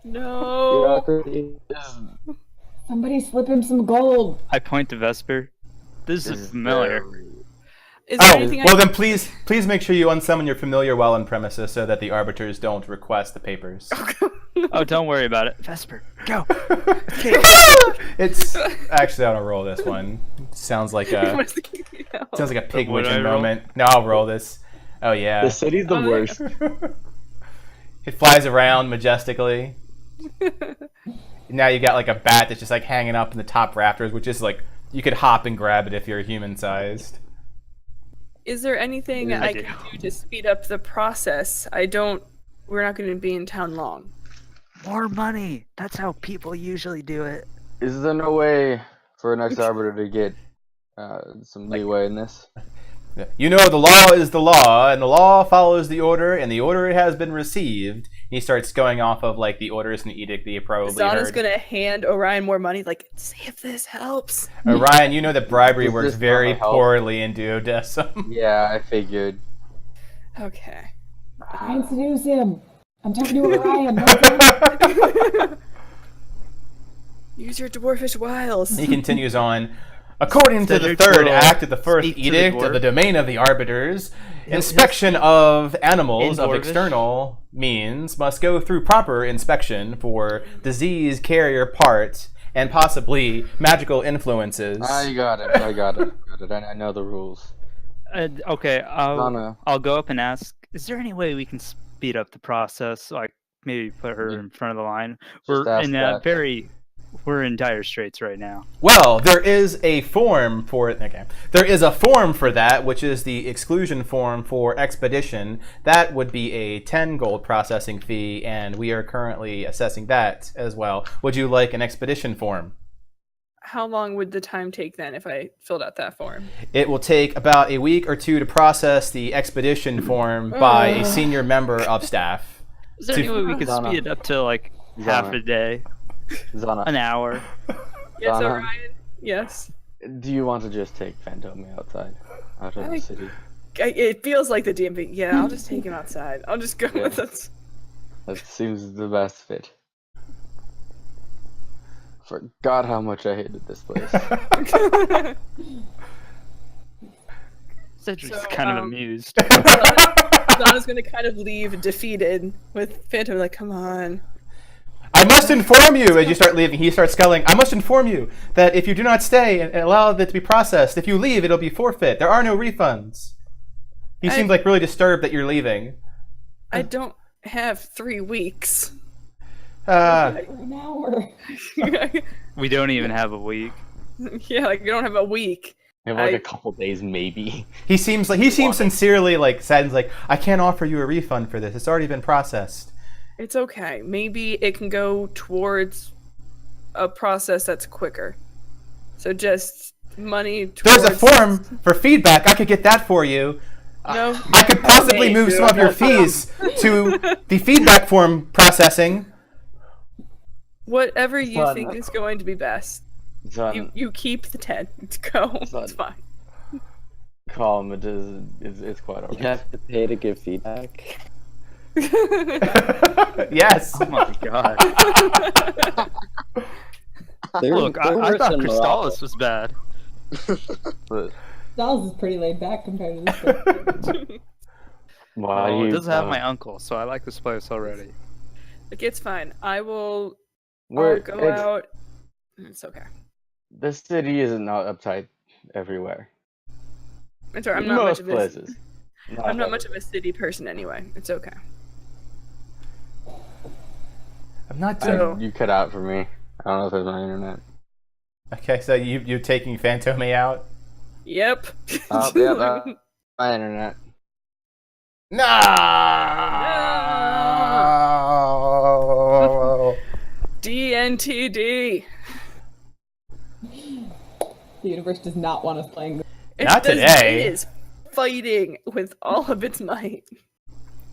No. Somebody slip him some gold. I point to Vesper. This is familiar. Is there anything well then please make sure you unsummon your familiar while on premises so that the arbiters don't request the papers. Oh, don't worry about it. Vesper, go. It's actually I'm gonna roll this one. Sounds like a pig Would I witching roll? moment. No, I'll roll this. Oh yeah. The city's the worst. It flies around majestically. Now you got like a bat that's just like hanging up in the top rafters, which is like you could hop and grab it if you're human sized. Is there anything I can do to speed up the process? We're not going to be in town long. More money. That's how people usually do it. Is there no way for an ex-arbiter to get some leeway in this? You know the law is the law, and the law follows the order, and the order has been received. He starts going off of like the orders and edict that you probably Zana's heard. going to hand Orion more money, like, see if this helps. Ryan, you know that bribery Is works this very gonna help? poorly in Duodecim. Yeah, I figured. Okay. I seduce him. I'm talking to Orion. Use your dwarfish wiles. He continues on. According to the Cedric third will act of the first speak to the edict of dwarf. the domain of the arbiters, inspection of animals In of Dwarvish. external means must go through proper inspection for disease carrier parts and possibly magical influences. I got it. I know the rules. Okay, Zana. I'll go up and ask, is there any way we can speed up the process? Like, maybe put her in front of the line? Just ask that. We're in dire straits right now. Well, there is a form for it. Okay, there is a form for that, which is the exclusion form for expedition. That would be a 10 gold processing fee, and we are currently assessing that as well. Would you like an expedition form? How long would the time take then if I filled out that form? It will take about a week or 2 to process the expedition form by a senior member of staff. Is there any way we could Donna. speed it up to like half a day, Zana, an hour. Yes, Donna? Orion. Yes. do you want to just take Phantom outside, out of the I- city? It feels like the DMV. Yeah, I'll just take him outside. I'll just go Yeah. with it. That seems the best fit. Forgot how much I hated this place. Cedric's So, kind of amused. Donna's gonna kind of leave defeated with Phantom like, come on. I must inform you as you start leaving. He starts sculling. I must inform you that if you do not stay and allow it to be processed, if you leave, it'll be forfeit. There are no refunds. He seems like really disturbed that you're leaving. I don't have 3 weeks. An hour. We don't even have a week. Yeah, like you don't have a week. We have like I- a couple days, maybe. He seems sincerely like sad and like, I can't offer you a refund for this. It's already been processed. It's okay. Maybe it can go towards a process that's quicker. So just money towards... There's a form for feedback. I could get that for you. No. I could possibly move some of your fees to the feedback form processing. Whatever you Son. think is going to be best. Son, You keep the 10. Go. Son. It's fine. calm. It's quite You alright. have to pay to give feedback. Yes. Oh my god. Look, I thought Crystallis was bad. But Dallas is pretty laid back compared to this place. why Oh, you? it does have my uncle, so I like this place already. Like, it's fine. I'll We're, go out. It's okay. The city is not uptight everywhere. It's alright. I'm not much Most of a places. I'm not much of a city person anyway. It's okay. I'm not I- doing. you cut out for me. I don't know if it's my internet. Okay, so you're taking Phantome out? Yep. Oh, yeah, my internet. No. DNTD. The universe does not want us playing this. Not today. It is fighting with all of its might.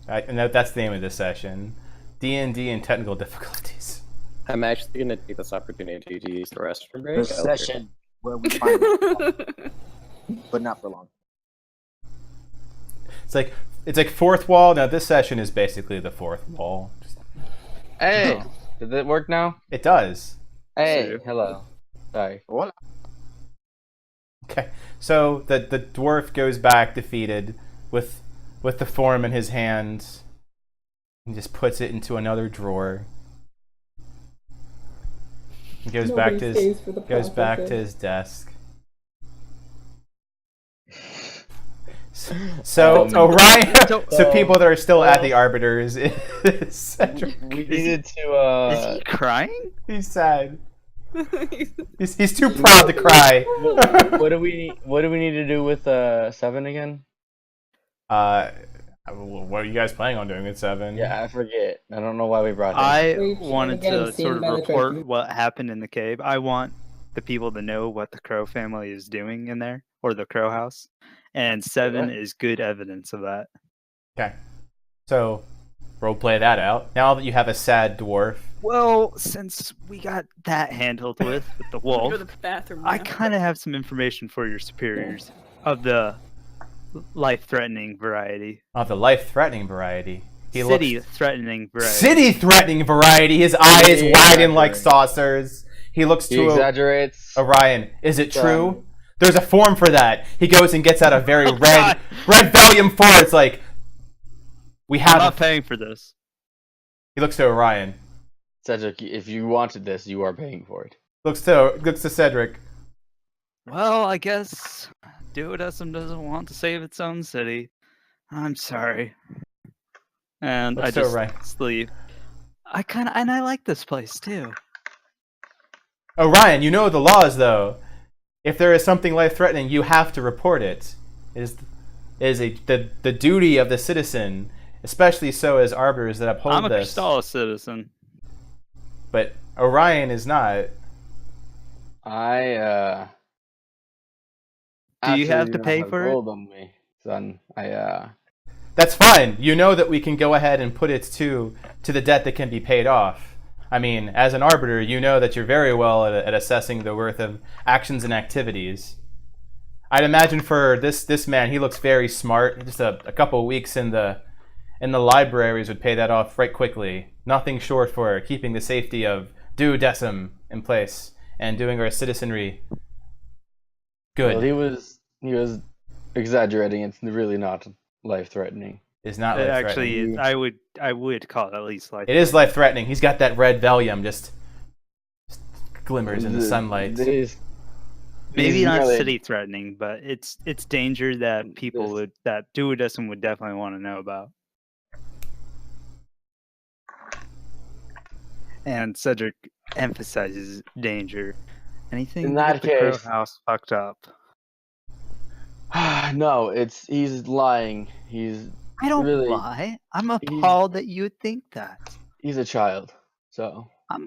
And that's the name of this session. D&D and technical difficulties. I'm actually gonna take this opportunity to use the restroom break. The I'll be right session where we find but not for long. It's like fourth wall. Now this session is basically the fourth wall. Hey, Oh. did it work now? It does. Hey, See. hello. Sorry. Voila. Okay. So the dwarf goes back defeated with the form in his hands. He just puts it into another drawer. He goes back Nobody to stays for the goes back to processing. his desk. So Orion, so people that are still at the arbiters is Cedric. We needed Is to. he crying? He's sad. He's too proud to cry. What do we need to do with 7 again? What are you guys planning on doing at 7? Yeah, I forget. I don't know why we brought him. I We should wanted get him to seen sort of by the report treasurer. what happened in the cave. I want the people to know what the Crow family is doing in there, or the Crow house. And 7 is good evidence of that. Okay. So, role play that out. Now that you have a sad dwarf, Well, since we got that handled with the Go wolf, to the bathroom. I now. kind of have some information for your superiors of the life-threatening variety. of the life-threatening variety, he City-threatening variety. city-threatening variety. His eyes He widen like exaggerates. saucers. He looks He to exaggerates. Orion. Is it true? Um, There's a form for that. He goes and gets out a very Oh, red God. volume 4. It's like we I'm have. not paying for this. He looks to Orion. Cedric, if you wanted this, you are paying for it. Looks to Cedric. Well, I guess Duodecim doesn't want to save its own city. I'm sorry. And Looks I to just Orion. sleep. I like this place too. Orion, you know the laws though. If there is something life-threatening, you have to report it. It is the duty of the citizen, especially so as arbiters that uphold I'm a this. Crystallis citizen. But Orion is not. I Do you after have to know pay how for it? rolled on me, son. That's fine. You know that we can go ahead and put it to the debt that can be paid off. I mean, as an arbiter, you know that you're very well at assessing the worth of actions and activities. I'd imagine for this man, he looks very smart. Just a couple of weeks in the libraries would pay that off right quickly. Nothing short for keeping the safety of Duodecim in place and doing our citizenry good. Well, he was exaggerating. It's really not life-threatening. It's not It life-threatening. actually, I would call it at least life. It is life-threatening. He's got that red Valium just glimmers in the sunlight. Maybe not really- city threatening, but it's danger that people that Duodecim would definitely want to know about. And Cedric emphasizes danger. Anything In to that get the Crow case- House fucked up. No, he's lying. I don't really- lie. I'm appalled that you would think that. He's a child. So I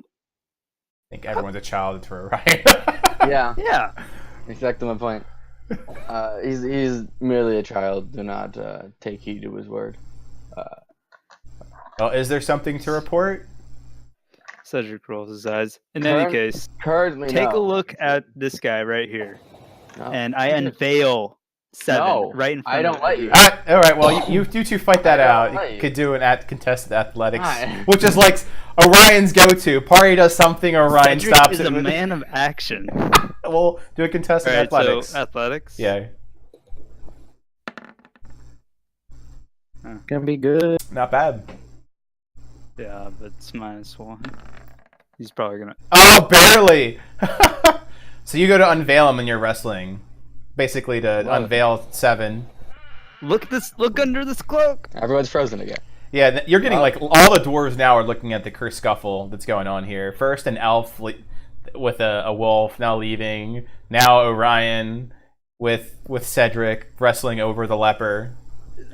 think everyone's a child to Orion. yeah, Yeah. exactly my point. He's merely a child. Do not take heed to his word. Well, is there something to report? Cedric rolls his eyes. In any Current- case, Currently, take a no. look at this guy right here. No. And I unveil 7 No, right in front I of don't let you. you. All right. Well, you two fight that I don't out. let You you. could do an contested athletics, Fine. which is like Orion's go-to. Party does something, Orion Cedric stops is it. a man of action. We'll do a contested Alright, athletics. so athletics. Yeah, Gonna be good. not bad. Yeah, but it's -1. He's probably gonna. Oh, barely. So you go to unveil him and you're wrestling, basically to Love it. unveil 7. Look this! Look under this cloak. Everyone's frozen again. Yeah, you're getting like all the dwarves now are looking at the kerfuffle that's going on here. First an elf with a wolf now leaving. Now Orion with Cedric wrestling over the leper.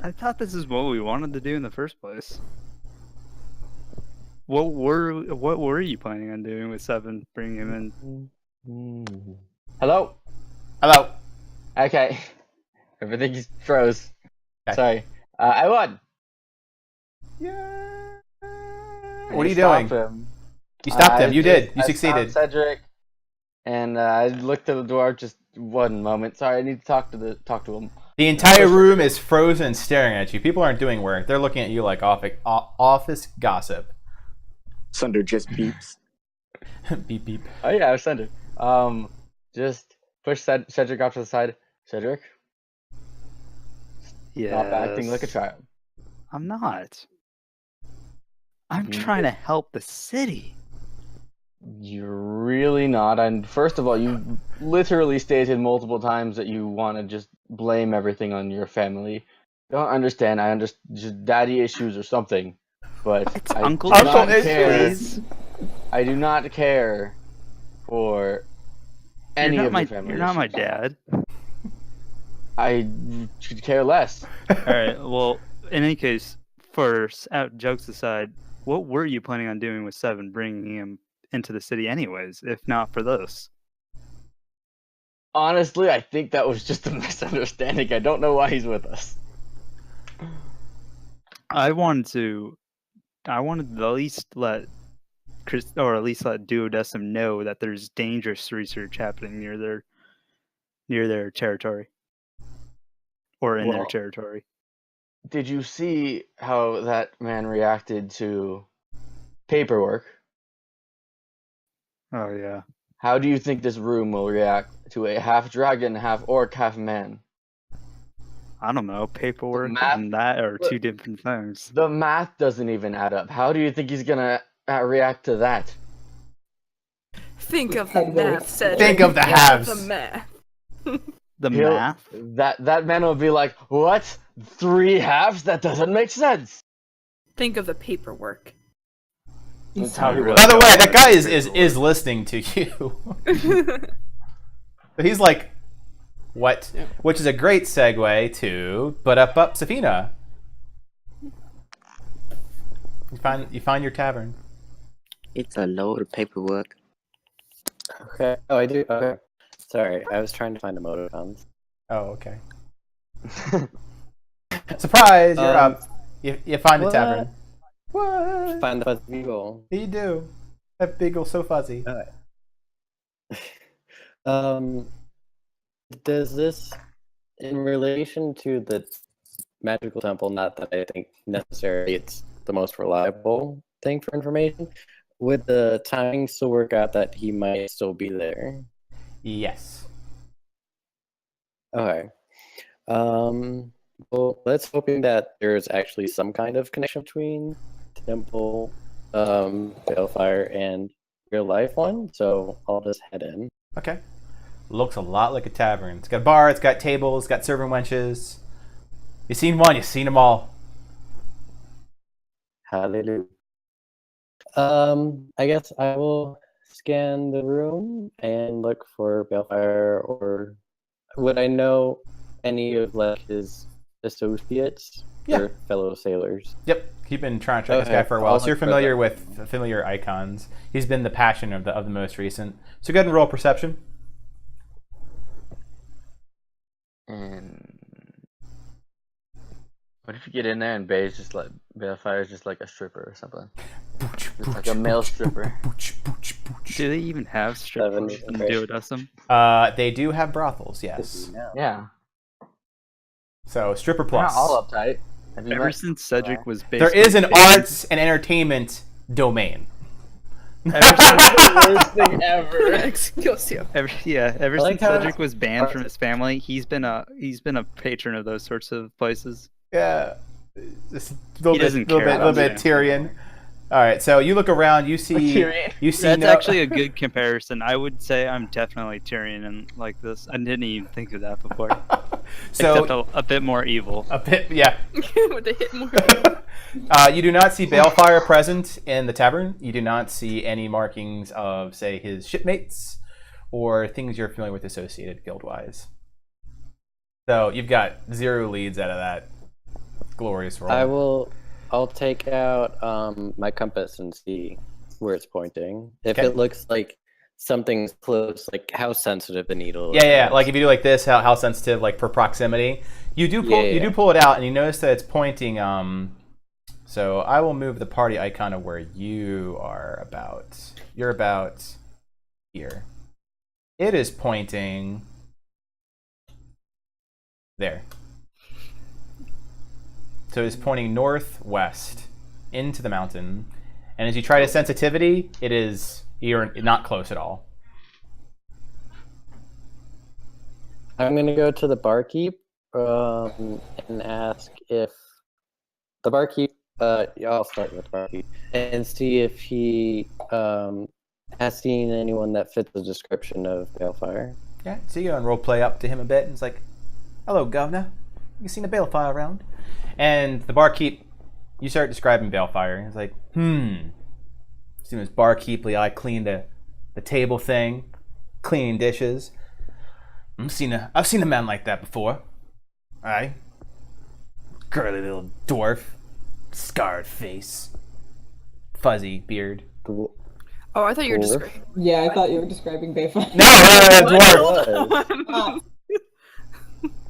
I thought this is what we wanted to do in the first place. What were you planning on doing with 7? Bringing him in? Hello. Hello. Okay. Everything is froze. Okay. Sorry. I won. Yeah. I What are you stopped doing? him. You stopped him. You did. You I succeeded. stopped Cedric, and I looked at the dwarf just one moment. Sorry, I need to talk to him. The entire room is frozen and staring at you. People aren't doing work. They're looking at you like office gossip. Sunder just beeps. Beep beep. Oh yeah, I was sent it. Just push Cedric off to the side. Cedric, Yeah. stop acting like a child. I'm not. I'm You trying to help the city. You're really not. And first of all, you literally stated multiple times that you want to just blame everything on your family. Don't understand. I understand just daddy issues or something, but It's I uncle do not issues. care. issues. I do not care for any You're not of my. your family. You're not my issues. dad. I could care less. All right. Well, in any case, jokes aside, what were you planning on doing with 7, bringing him into the city, anyways? If not for this. Honestly, I think that was just a misunderstanding. I don't know why he's with us. I wanted to at least let Chris, or at least let Duodecim know that there's dangerous research happening near their territory, or in their Well- territory. Did you see how that man reacted to paperwork? Oh yeah. How do you think this room will react to a half dragon, half orc, half man? I don't know. Paperwork math- and that are Look. two different things. The math doesn't even add up. How do you think he's gonna react to that? Think of the That's very math, Cedric. Think of the Think halves. the math. The He'll- math. That man will be like, "What? 3 halves? That doesn't make sense." Think of the paperwork. That's how he By was. the way, that guy is listening to you. But he's like, what? Yeah. Which is a great segue to up Safina. You find your tavern. It's a load of paperwork. Okay. Oh, I do. Okay. Sorry, I was trying to find emoticons. Oh, okay. Surprise! You're Um, up. You find the what? tavern. What? Find the fuzzy beagle. You do. That bagel so fuzzy. Does this, in relation to the magical temple, not that I think necessarily it's the most reliable thing for information, would the timing still work out that he might still be there? Yes. Okay. Well, let's hoping that there's actually some kind of connection between temple, Balefire, and real life one. So I'll just head in. Okay. Looks a lot like a tavern. It's got a bar, it's got tables, it's got serving wenches. You seen one, you seen them all. Hallelujah. I guess I will scan the room and look for Balefire, or would I know any of like his associates or fellow sailors? Yep, you've been trying to track this guy for a while, so you're familiar with familiar icons. He's been the passion of the most recent. So go ahead and roll perception. And what if you get in there and Bay's just like Balefire's just like a stripper or something? Just like a male stripper. Do they even have strippers in Duodecim? They do have brothels, yes. Yeah. So stripper They're plus. not all uptight. Ever since Cedric was There basically is an banned- arts and entertainment domain. Worst thing ever. Excusio. Ever I like since how Cedric was banned from his family, he's been a patron of those sorts of places. Yeah. Just a little He bit, doesn't little care bit, about little bit it. Tyrion. All right, so you look around, you see That's no- actually a good comparison. I would say I'm definitely Tyrion and like this. I didn't even think of that before. So- Except a bit more evil. a bit, yeah. With the hit more. You do not see Balefire present in the tavern. You do not see any markings of, say, his shipmates or things you're familiar with associated guild-wise. So you've got 0 leads out of that glorious roll. I'll take out my compass and see where it's pointing. If Okay. it looks like something's close, like how sensitive the needle is. Yeah. Like if you do like this, how sensitive, like for proximity, you do pull it out, and you notice that it's pointing. So I will move the party icon of where you are about. You're about here. It is pointing there. So it's pointing northwest into the mountain, and as you try to sensitivity, you're not close at all. I'm gonna go to the barkeep and ask if the barkeep. I'll start with the barkeep and see if he has seen anyone that fits the description of Balefire. Yeah, so you go and role play up to him a bit, and it's like, "Hello, governor. You seen a Balefire around?" And the barkeep, you start describing Balefire. He's like, Seen as barkeeply, I clean the table thing, cleaning dishes. I've seen a man like that before. Aye. Curly little dwarf, scarred face, fuzzy beard. Oh, I thought you were just. Yeah, I thought you were describing Bayfire. No, dwarf. Ah,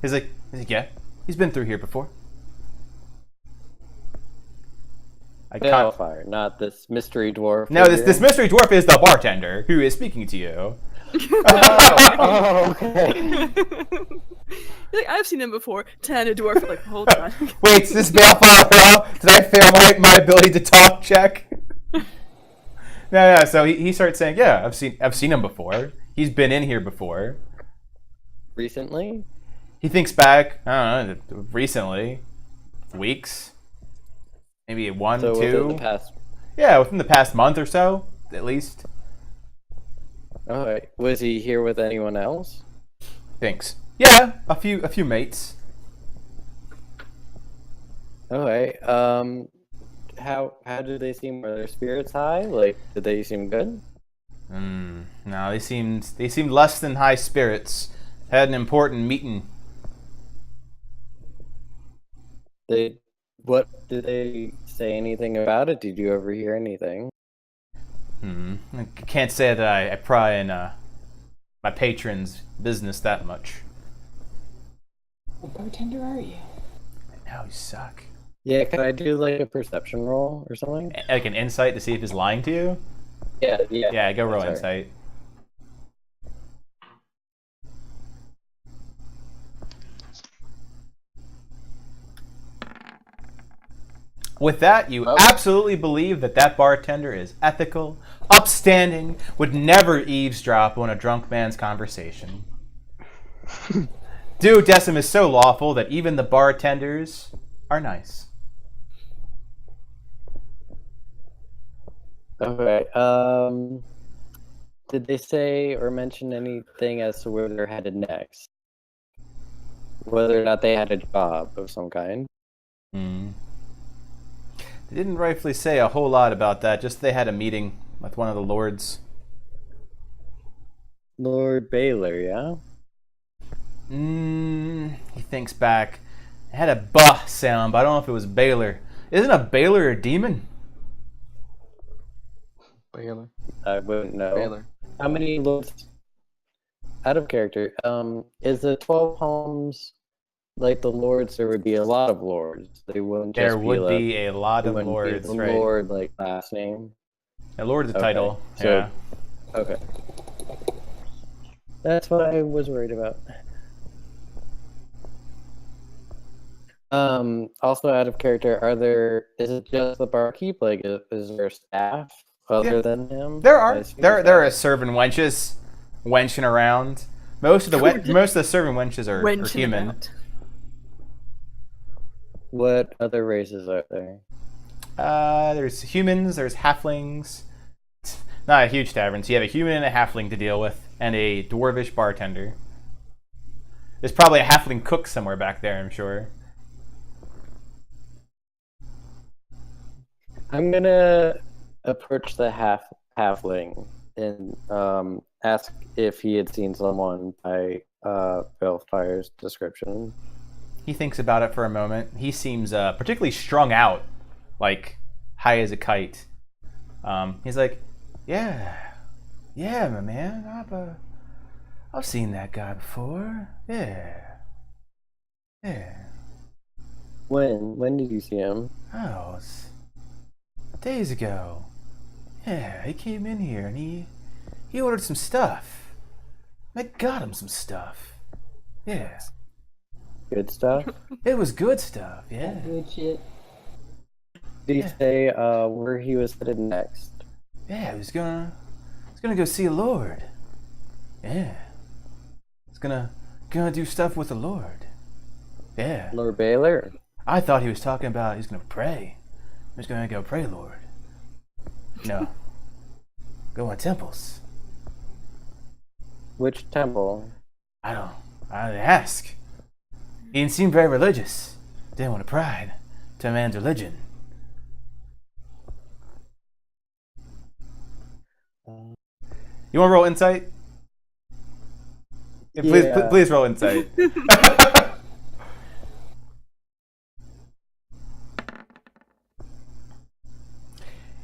He's like, yeah, he's been through here before. Balefire, not this mystery dwarf. No, figure. this mystery dwarf is the bartender who is speaking to you. Oh, okay. You're like, I've seen him before. Tana dwarf. Like, hold on. Wait, is this Balefire Pro? Did I fail my ability to talk check? No. So he starts saying, "Yeah, I've seen him before. He's been in here before." Recently? He thinks back. I don't know, recently, weeks, maybe one, So two. within the past. Yeah, within the past month or so, at least. All right. Was he here with anyone else? Thanks. Yeah, a few mates. All right. How did they seem? Were their spirits high? Like, did they seem good? No, they seemed less than high spirits. Had an important meeting. What did they say anything about it? Did you ever hear anything? I can't say that I pry in my patron's business that much. what bartender are you? Now you suck. Yeah, can I do like a perception roll or something? Like an insight to see if he's lying to you? Yeah, yeah. Yeah, go roll Sorry. insight. With that, you absolutely believe that that bartender is ethical, upstanding, would never eavesdrop on a drunk man's conversation. Duodecim is so lawful that even the bartenders are nice. Okay. Did they say or mention anything as to where they're headed next? Whether or not they had a job of some kind? They didn't rightfully say a whole lot about that, just they had a meeting with one of the lords. Lord Baylor, yeah? He thinks back. It had a bah sound, but I don't know if it was Baylor. Isn't a Baylor a demon? Baylor. I wouldn't know. Baylor. How many lords? Out of character. Is the 12 homes like the lords? There would be a lot of lords. They wouldn't just There would like, be a lot it of wouldn't be lords, the right? Lord like last name. A lord is a Okay, title. so- Yeah. Okay. That's what I was worried about. Also out of character, is it just the barkeep? Like, is there staff other Yeah. than him? There I are assume there so. are serving wenches wenching around. Most of the serving wenches are Wenching human. about. What other races are there? There's humans, there's halflings. Not a huge tavern, so you have a human and a halfling to deal with, and a dwarvish bartender. There's probably a halfling cook somewhere back there, I'm sure. I'm gonna approach the halfling and ask if he had seen someone by Baleffire's description. He thinks about it for a moment. He seems particularly strung out, like high as a kite. He's like, yeah, my man. I've seen that guy before. Yeah. When did you see him? Oh, it's days ago. Yeah, he came in here and he ordered some stuff. I got him some stuff. Yeah, Good stuff. it was good stuff. Yeah. Good shit. Did he say where he was headed next? Yeah, he was gonna go see a lord. Yeah. He's gonna do stuff with the lord. Yeah. Lord Baylor? I thought he was talking about he's gonna pray. He's gonna go pray, Lord. No. Go on temples. Which temple? I didn't ask. He didn't seem very religious. Didn't want to pride to a man's religion. You want to roll insight? Yeah, please, Yeah. please roll insight.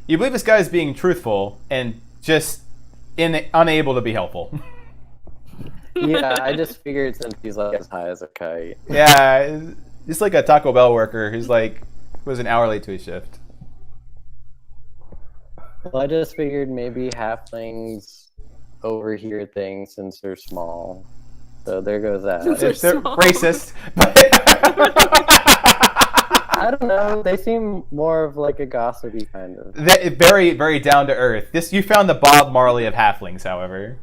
You believe this guy is being truthful and just unable to be helpful. Yeah, I just figured since he's like as high as a kite. Yeah, just like a Taco Bell worker who's like was an hour late to his shift. Well, I just figured maybe halflings overhear things since they're small. So there goes that. They're small. racist. I don't know. They seem more of like a gossipy kind of. Very, very down to earth. You found the Bob Marley of halflings, however.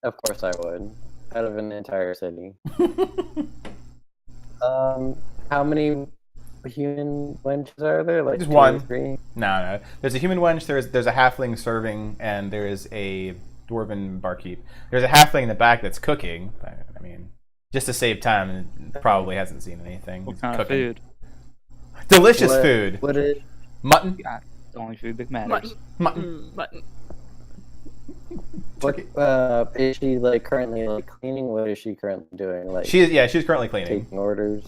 Of course I would. Out of an entire city. How many human wenches are there? Like Just 2 or one. 3? No. There's a human wench. There's a halfling serving, and there is a dwarven barkeep. There's a halfling in the back that's cooking. I mean, just to save time, and probably hasn't seen anything. What He's kind of cooking. food? Delicious What- food. What is? Mutton. It's the only food that matters. Mutton. Mutton. Mutton. What? Is she like currently like cleaning? What is she currently doing? Like She's currently cleaning. taking orders.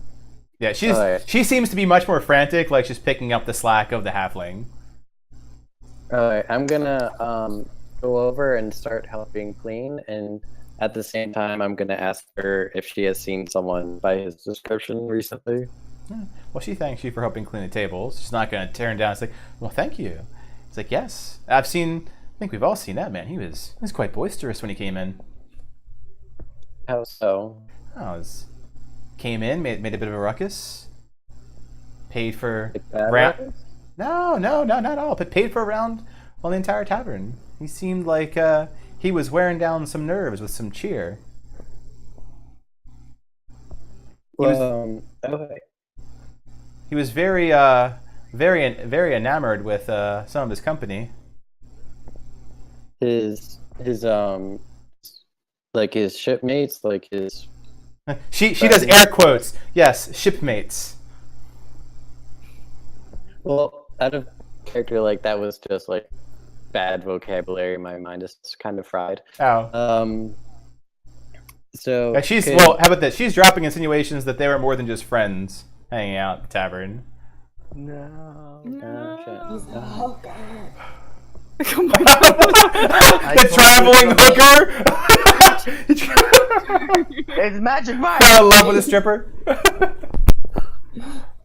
Yeah, Alright. she seems to be much more frantic, like she's picking up the slack of the halfling. Alright, I'm gonna go over and start helping clean, and at the same time, I'm gonna ask her if she has seen someone by his description recently. Well, she thanks you for helping clean the tables. She's not going to turn down and say, well, thank you. It's like, yes, I think we've all seen that man. He was quite boisterous when he came in. How so? Came in, made a bit of a ruckus, paid for Like bad round. ones? No, not at all. But paid for a round on the entire tavern. He seemed like he was wearing down some nerves with some cheer. Okay. He was very enamored with some of his company. His like his shipmates, like his. She does air quotes. Yes, shipmates. Well, out of character, like that was just like bad vocabulary. My mind is kind of fried. Oh. So Yeah, how about this? She's dropping insinuations that they were more than just friends hanging out at the tavern. No. Oh god. The traveling hooker. It's Magic Mike. Fell in love with a stripper.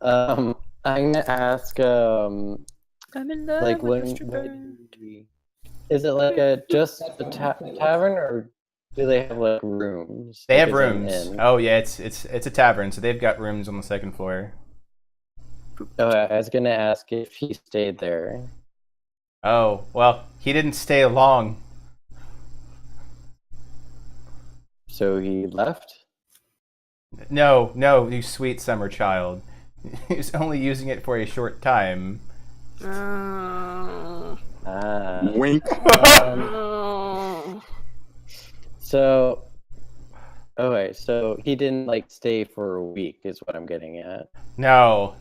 I'm gonna ask. I'm in love Like with when a stripper. is it like just a tavern, or do they have like rooms? They Like, have is it an rooms. inn? Oh yeah, it's a tavern, so they've got rooms on the second floor. Oh, I was gonna ask if he stayed there. Oh well, he didn't stay long. So he left. No, you sweet summer child. He was only using it for a short time. Oh. Wink. Oh. So, okay, so he didn't like stay for a week, is what I'm getting at. No.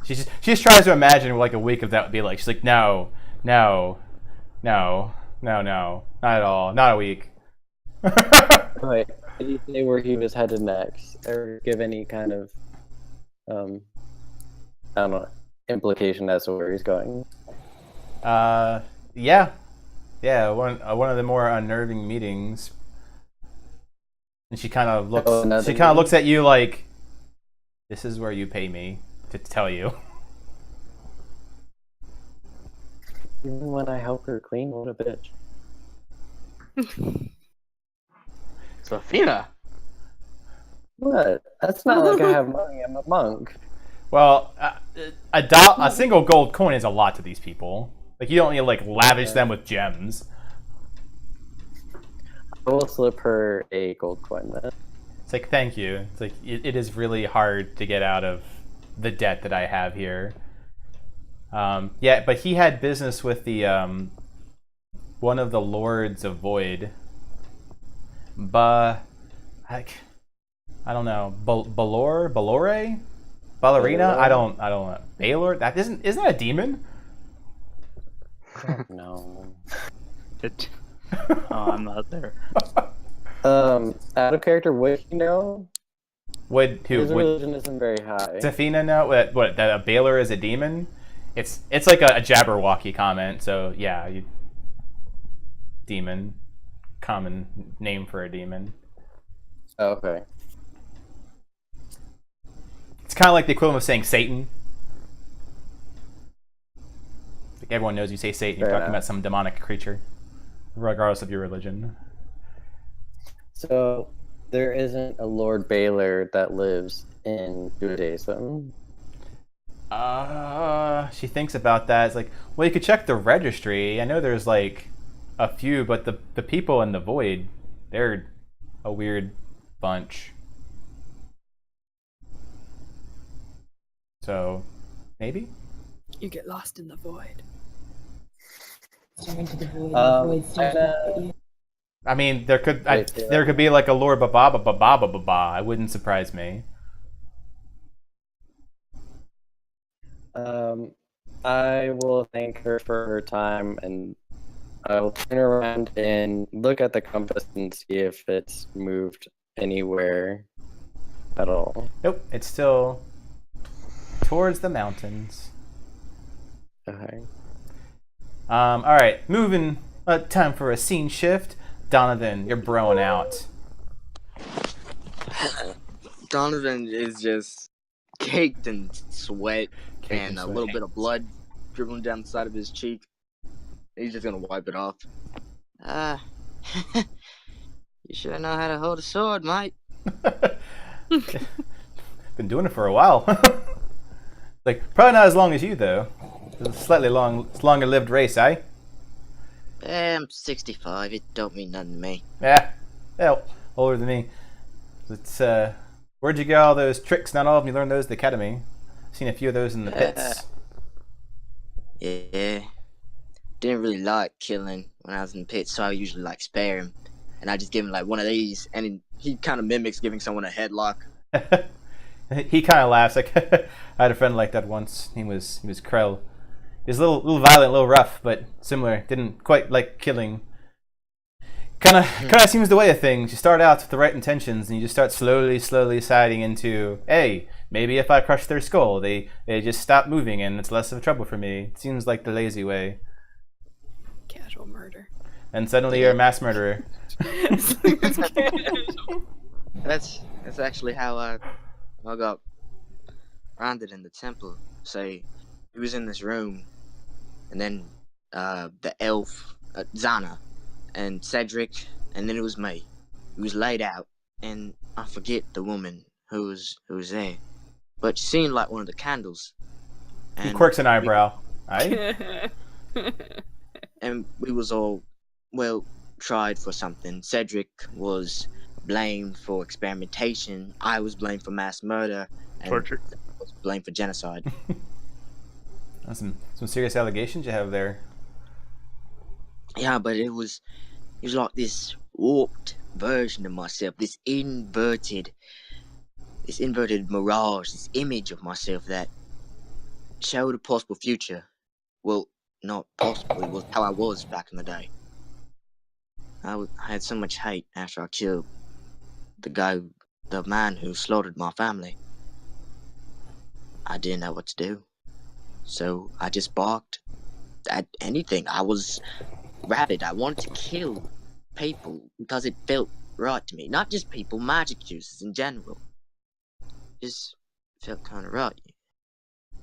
She just tries to imagine what like a week of that would be like. She's like, no, not at all, not a week. Wait, did he say where he was headed next, or give any kind of, I don't know, implication as to where he's going? Yeah. One of the more unnerving meetings. And she kind of looks. Oh, another She kind of meeting? looks at you like, "This is where you pay me to tell you." Even when I help her clean, what a bitch. Safina. What? That's not like I have money. I'm a monk. Well, a single gold coin is a lot to these people. Like you don't need to like lavish them with gems. I will slip her a gold coin then. It's like thank you. It's like it is really hard to get out of the debt that I have here. Yeah, but he had business with the one of the lords of Void. I don't know. Balore? Ballerina? I don't know. Baylor? That isn't that a demon? No. I'm not there. Out of character, would he know? His Would religion isn't very high. Safina know what that a Baylor is a demon? It's like a Jabberwocky comment. So yeah, demon, common name for a demon. Oh, okay. It's kind of like the equivalent of saying Satan. Like everyone knows you say Satan, you're Fair talking enough. about some demonic creature, regardless of your religion. So there isn't a Lord Baylor that lives in Judaism. She thinks about that. It's like, well, you could check the registry. I know there's like a few, but the people in the Void, they're a weird bunch. So, maybe? You get lost in the void. Stare into the void. Um, The void stares and, back at you. I mean, there could Wait, yeah. there could be like a Lord Baba. It wouldn't surprise me. I will thank her for her time, and I'll turn around and look at the compass and see if it's moved anywhere at all. Nope, it's still towards the mountains. Okay. All right, moving. Time for a scene shift. Donovan, you're broing out. Donovan is just caked in sweat. and a sweat. little bit of blood dribbling down the side of his cheek. He's just gonna wipe it off. You sure know how to hold a sword, mate. Been doing it for a while. Like, probably not as long as you, though. It's a slightly longer lived race, eh? I'm 65. It don't mean nothing to me. Yeah. Hell, older than me. It's, where'd you get all those tricks? Not all of them you learned those at the academy. Seen a few of those in the pits. Yeah. Didn't really like killing when I was in the pit, so I usually like spare him. And I just give him like one of these, and he kind of mimics giving someone a headlock. He kind of laughs. Like, I had a friend like that once. He was Krell. He was a little violent, a little rough, but similar. Didn't quite like killing. Kind of seems the way of things. You start out with the right intentions, and you just start slowly siding into, hey, maybe if I crush their skull, they just stop moving, and it's less of a trouble for me. It seems like the lazy way. Casual murder. And suddenly you're a mass murderer. That's actually how I got branded in the temple. Say, he was in this room, and then the elf Zana and Cedric, and then it was me. He was laid out, and I forget the woman who was there, but she seemed like one of the candles. He quirks an eyebrow. Aye? And we was all, well, tried for something. Cedric was blamed for experimentation. I was blamed for mass murder. And Torture. I was blamed for genocide. That's some serious allegations you have there. Yeah, but it was like this warped version of myself, this inverted mirage, this image of myself that showed a possible future. Well, not possible. It was how I was back in the day. I had so much hate after I killed the man who slaughtered my family. I didn't know what to do. So I just barked at anything. I was rabid. I wanted to kill people because it felt right to me. Not just people, magic users in general. Just felt kind of right.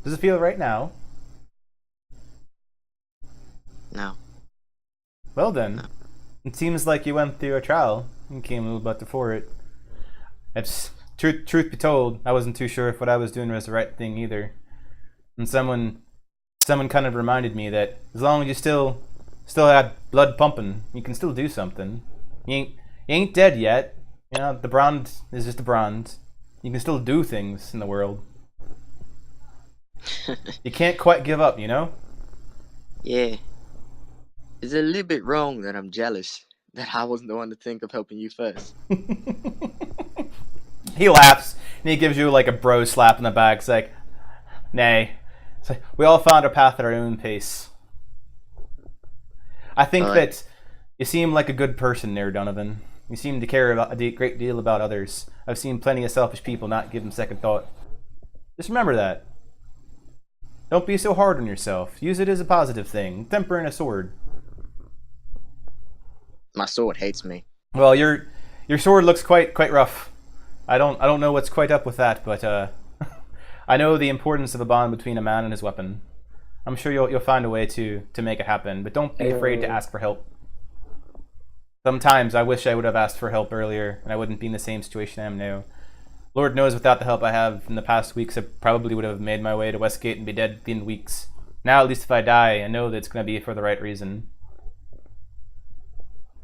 Does it feel right now? No. Well then, it seems like you went through a trial and came a little bit before it. Truth be told, I wasn't too sure if what I was doing was the right thing either. And someone kind of reminded me that as long as you still had blood pumping, you can still do something. You ain't dead yet. You know, the bronze is just a bronze. You can still do things in the world. You can't quite give up, you know? Yeah. It's a little bit wrong that I'm jealous that I wasn't the one to think of helping you first. He laughs and he gives you like a bro slap in the back. It's like, nay. It's like, we all found our path at our own pace. I think that you seem like a good person there, Donovan. You seem to care about a great deal about others. I've seen plenty of selfish people not give them second thought. Just remember that. Don't be so hard on yourself. Use it as a positive thing. Temper in a sword. My sword hates me. Well, your sword looks quite rough. I don't know what's quite up with that, but I know the importance of a bond between a man and his weapon. I'm sure you'll find a way to make it happen, but don't be afraid to ask for help. Sometimes I wish I would have asked for help earlier, and I wouldn't be in the same situation I am now. Lord knows, without the help I have in the past weeks, I probably would have made my way to Westgate and be dead in weeks. Now, at least if I die, I know that it's going to be for the right reason.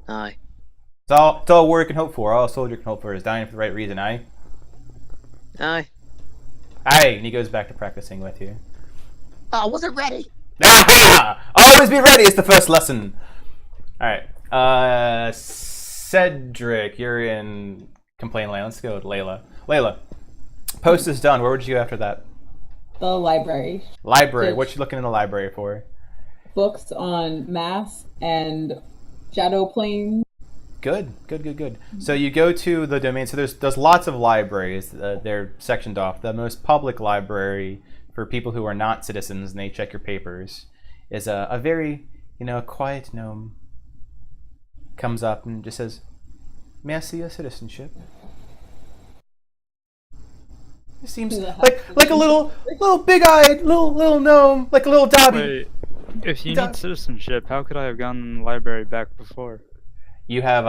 Aye. It's all warrior can hope for. All a soldier can hope for is dying for the right reason, aye? Aye. Aye, and he goes back to practicing with you. I wasn't ready. Aha! Always be ready is the first lesson. Alright. Cedric, you're in Complain Land. Let's go to Layla. Layla, post is done. Where would you go after that? The library. Library. What you looking in the library for? Books on mass and shadow plane. Good. So you go to the domain. So there's lots of libraries. They're sectioned off. The most public library for people who are not citizens and they check your papers is a very, quiet gnome. Comes up and just says, "May I see your citizenship?" He seems He's a like a little big-eyed little gnome, like a little Dobby. Wait, if you Duh. need citizenship, how could I have gone in the library back before? You have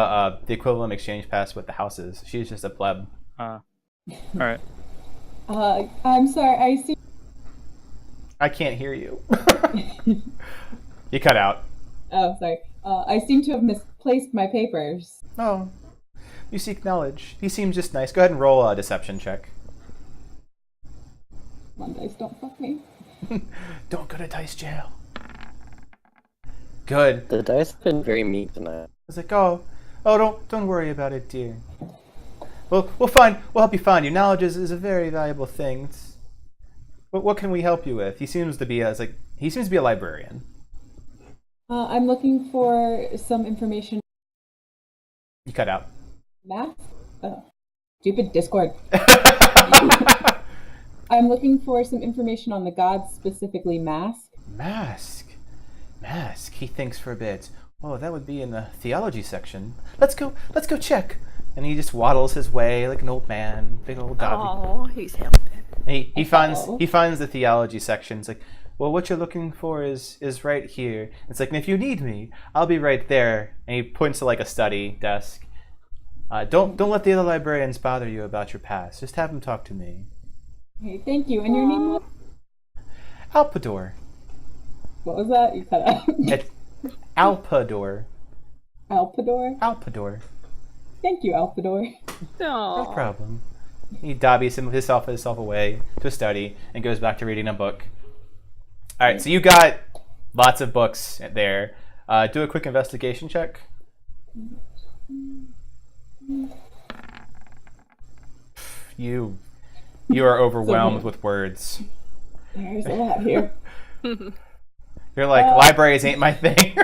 the equivalent exchange pass with the houses. She's just a pleb. Alright. I'm sorry. I see. I can't hear you. You cut out. Oh, sorry. I seem to have misplaced my papers. Oh, you seek knowledge. He seems just nice. Go ahead and roll a deception check. Come on, dice, don't fuck me. Don't go to dice jail. Good. The dice have been very mean tonight. It's like, oh, don't worry about it, dear. We'll help you find you. Knowledge is a very valuable thing. What can we help you with? He seems to be a librarian. I'm looking for some information. You cut out. Math? Oh, stupid Discord. I'm looking for some information on the gods, specifically Mask. Mask. He thinks for a bit. Oh, that would be in the theology section. Let's go check. And he just waddles his way like an old man, big old Dobby. Oh, he's helping. And he finds the theology section. It's like, well, what you're looking for is right here. It's like, and if you need me, I'll be right there. And he points to like a study desk. Don't let the other librarians bother you about your past. Just have them talk to me. Hey, thank you. And your name was? Alpador. What was that? You cut out. It's Alpador. Alpador? Thank you, Alpador. No problem. He dobbies himself away to a study and goes back to reading a book. All right, so you got lots of books there. Do a quick investigation check. You are overwhelmed with words. There's a lot here. You're like, libraries ain't my thing.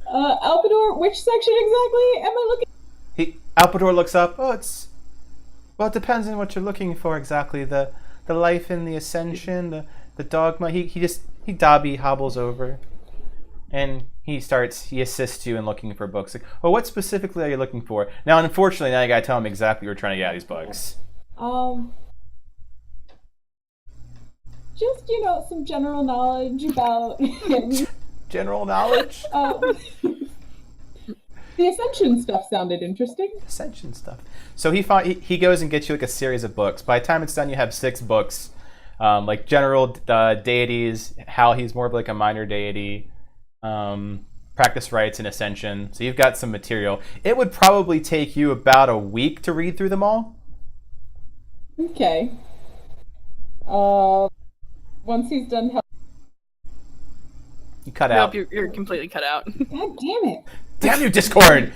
Alpador, which section exactly am I looking? Alpador looks up. It depends on what you're looking for exactly. The life in the ascension, the dogma. He Dobby hobbles over, and he assists you in looking for books. Like, well, what specifically are you looking for? Now, unfortunately, now you gotta tell him exactly what you're trying to get out of these books. Just, some general knowledge about him. General knowledge? The Ascension stuff sounded interesting. Ascension stuff. So he goes and gets you like a series of books. By the time it's done, you have 6 books. Like general deities, how he's more of like a minor deity, practice rites, and Ascension. So you've got some material. It would probably take you about a week to read through them all. Okay. Once he's done you cut out. Nope, you're completely cut out. God damn it. Damn you, Discord!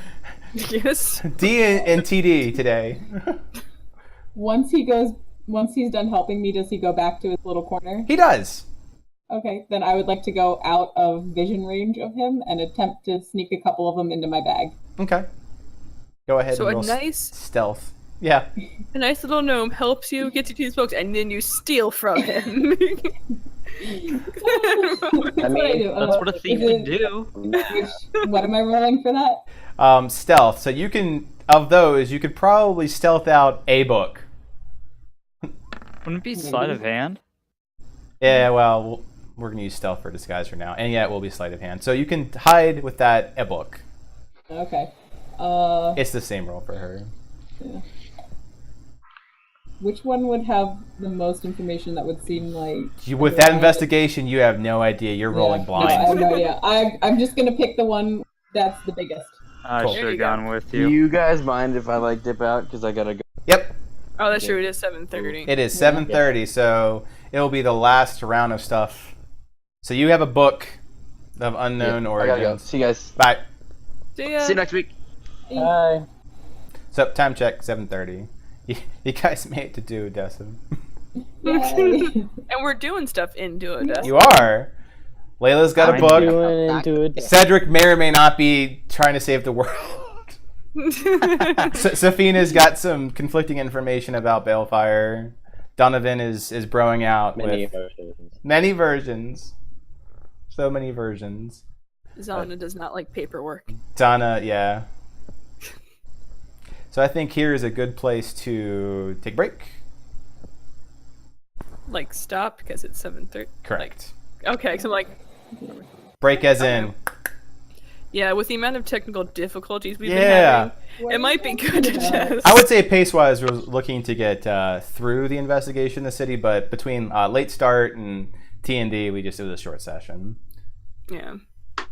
Yes. D and TD today. Once he's done helping me, does he go back to his little corner? He does. Okay, then I would like to go out of vision range of him and attempt to sneak a couple of them into my bag. Okay. Go ahead So and a roll nice stealth. Yeah. A nice little gnome helps you get to these books, and then you steal from him. That's what I do. That's what a thief would do. What am I rolling for that? Stealth. So you could probably stealth out a book. Wouldn't it be sleight of hand? Yeah, well, we're going to use stealth for disguise for now. And yeah, it will be sleight of hand. So you can hide with that a book. Okay. It's the same roll for her. Yeah. Which one would have the most information that would seem like... With that investigation, you have no idea. You're rolling blind. No, I have no idea. I'm just going to pick the one that's the biggest. I Cool. should have gone with you. Do you guys mind if I dip out because I gotta go? Yep. Oh, that's true. It is 7:30. It is 7:30, so it'll be the last round of stuff. So you have a book of unknown I gotta go. origins. See you guys. Bye. See ya. See you next week. Bye. So time check, 7:30. You guys made it to Duodecim. And we're doing stuff in Duodecim. You are. Layla's got a book. Doing into it. Cedric may or may not be trying to save the world. Safina's got some conflicting information about Balefire. Donovan is broing out with many versions. So many versions. Zana does not like paperwork. Donna, yeah. So I think here is a good place to take a break. Like stop because it's 7:30. Correct. Okay, so I'm like, Break as in. yeah, with the amount of technical difficulties we've Yeah. been having, it might be good to just. I would say pace-wise, we're looking to get through the investigation in the city, but between late start and T&D, it was a short session. Yeah. All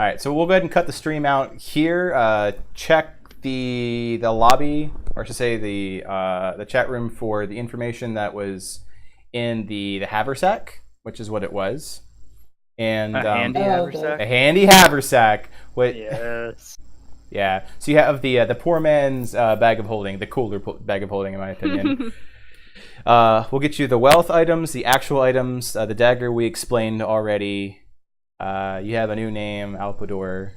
right, so we'll go ahead and cut the stream out here. Check the lobby, or I should say the chat room for the information that was in the haversack, which is what it was, and A handy haversack. a handy haversack. What? Yes. Yeah. So you have the poor man's bag of holding, the cooler bag of holding, in my opinion. We'll get you the wealth items, the actual items, the dagger we explained already. You have a new name, Alpador.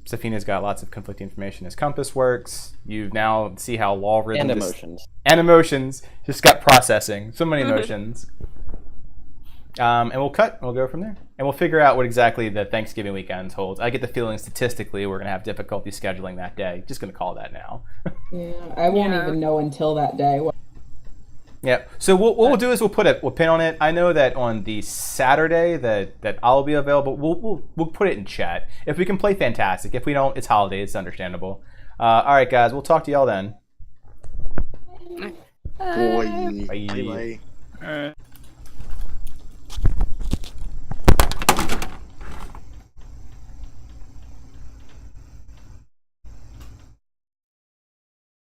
Safina's got lots of conflicting information as compass works. You now see how law rhythm And emotions. just got processing. So many emotions. And we'll cut. We'll go from there, and we'll figure out what exactly the Thanksgiving weekend holds. I get the feeling statistically we're gonna have difficulty scheduling that day. Just gonna call that now. Yeah, I won't even know until that day. Yeah. So what we'll do is we'll pin on it. I know that on the Saturday that I'll be available. We'll put it in chat. If we can play, fantastic. If we don't, it's holiday. It's understandable. All right, guys. We'll talk to y'all then. Boy. Bye. Bye. All right.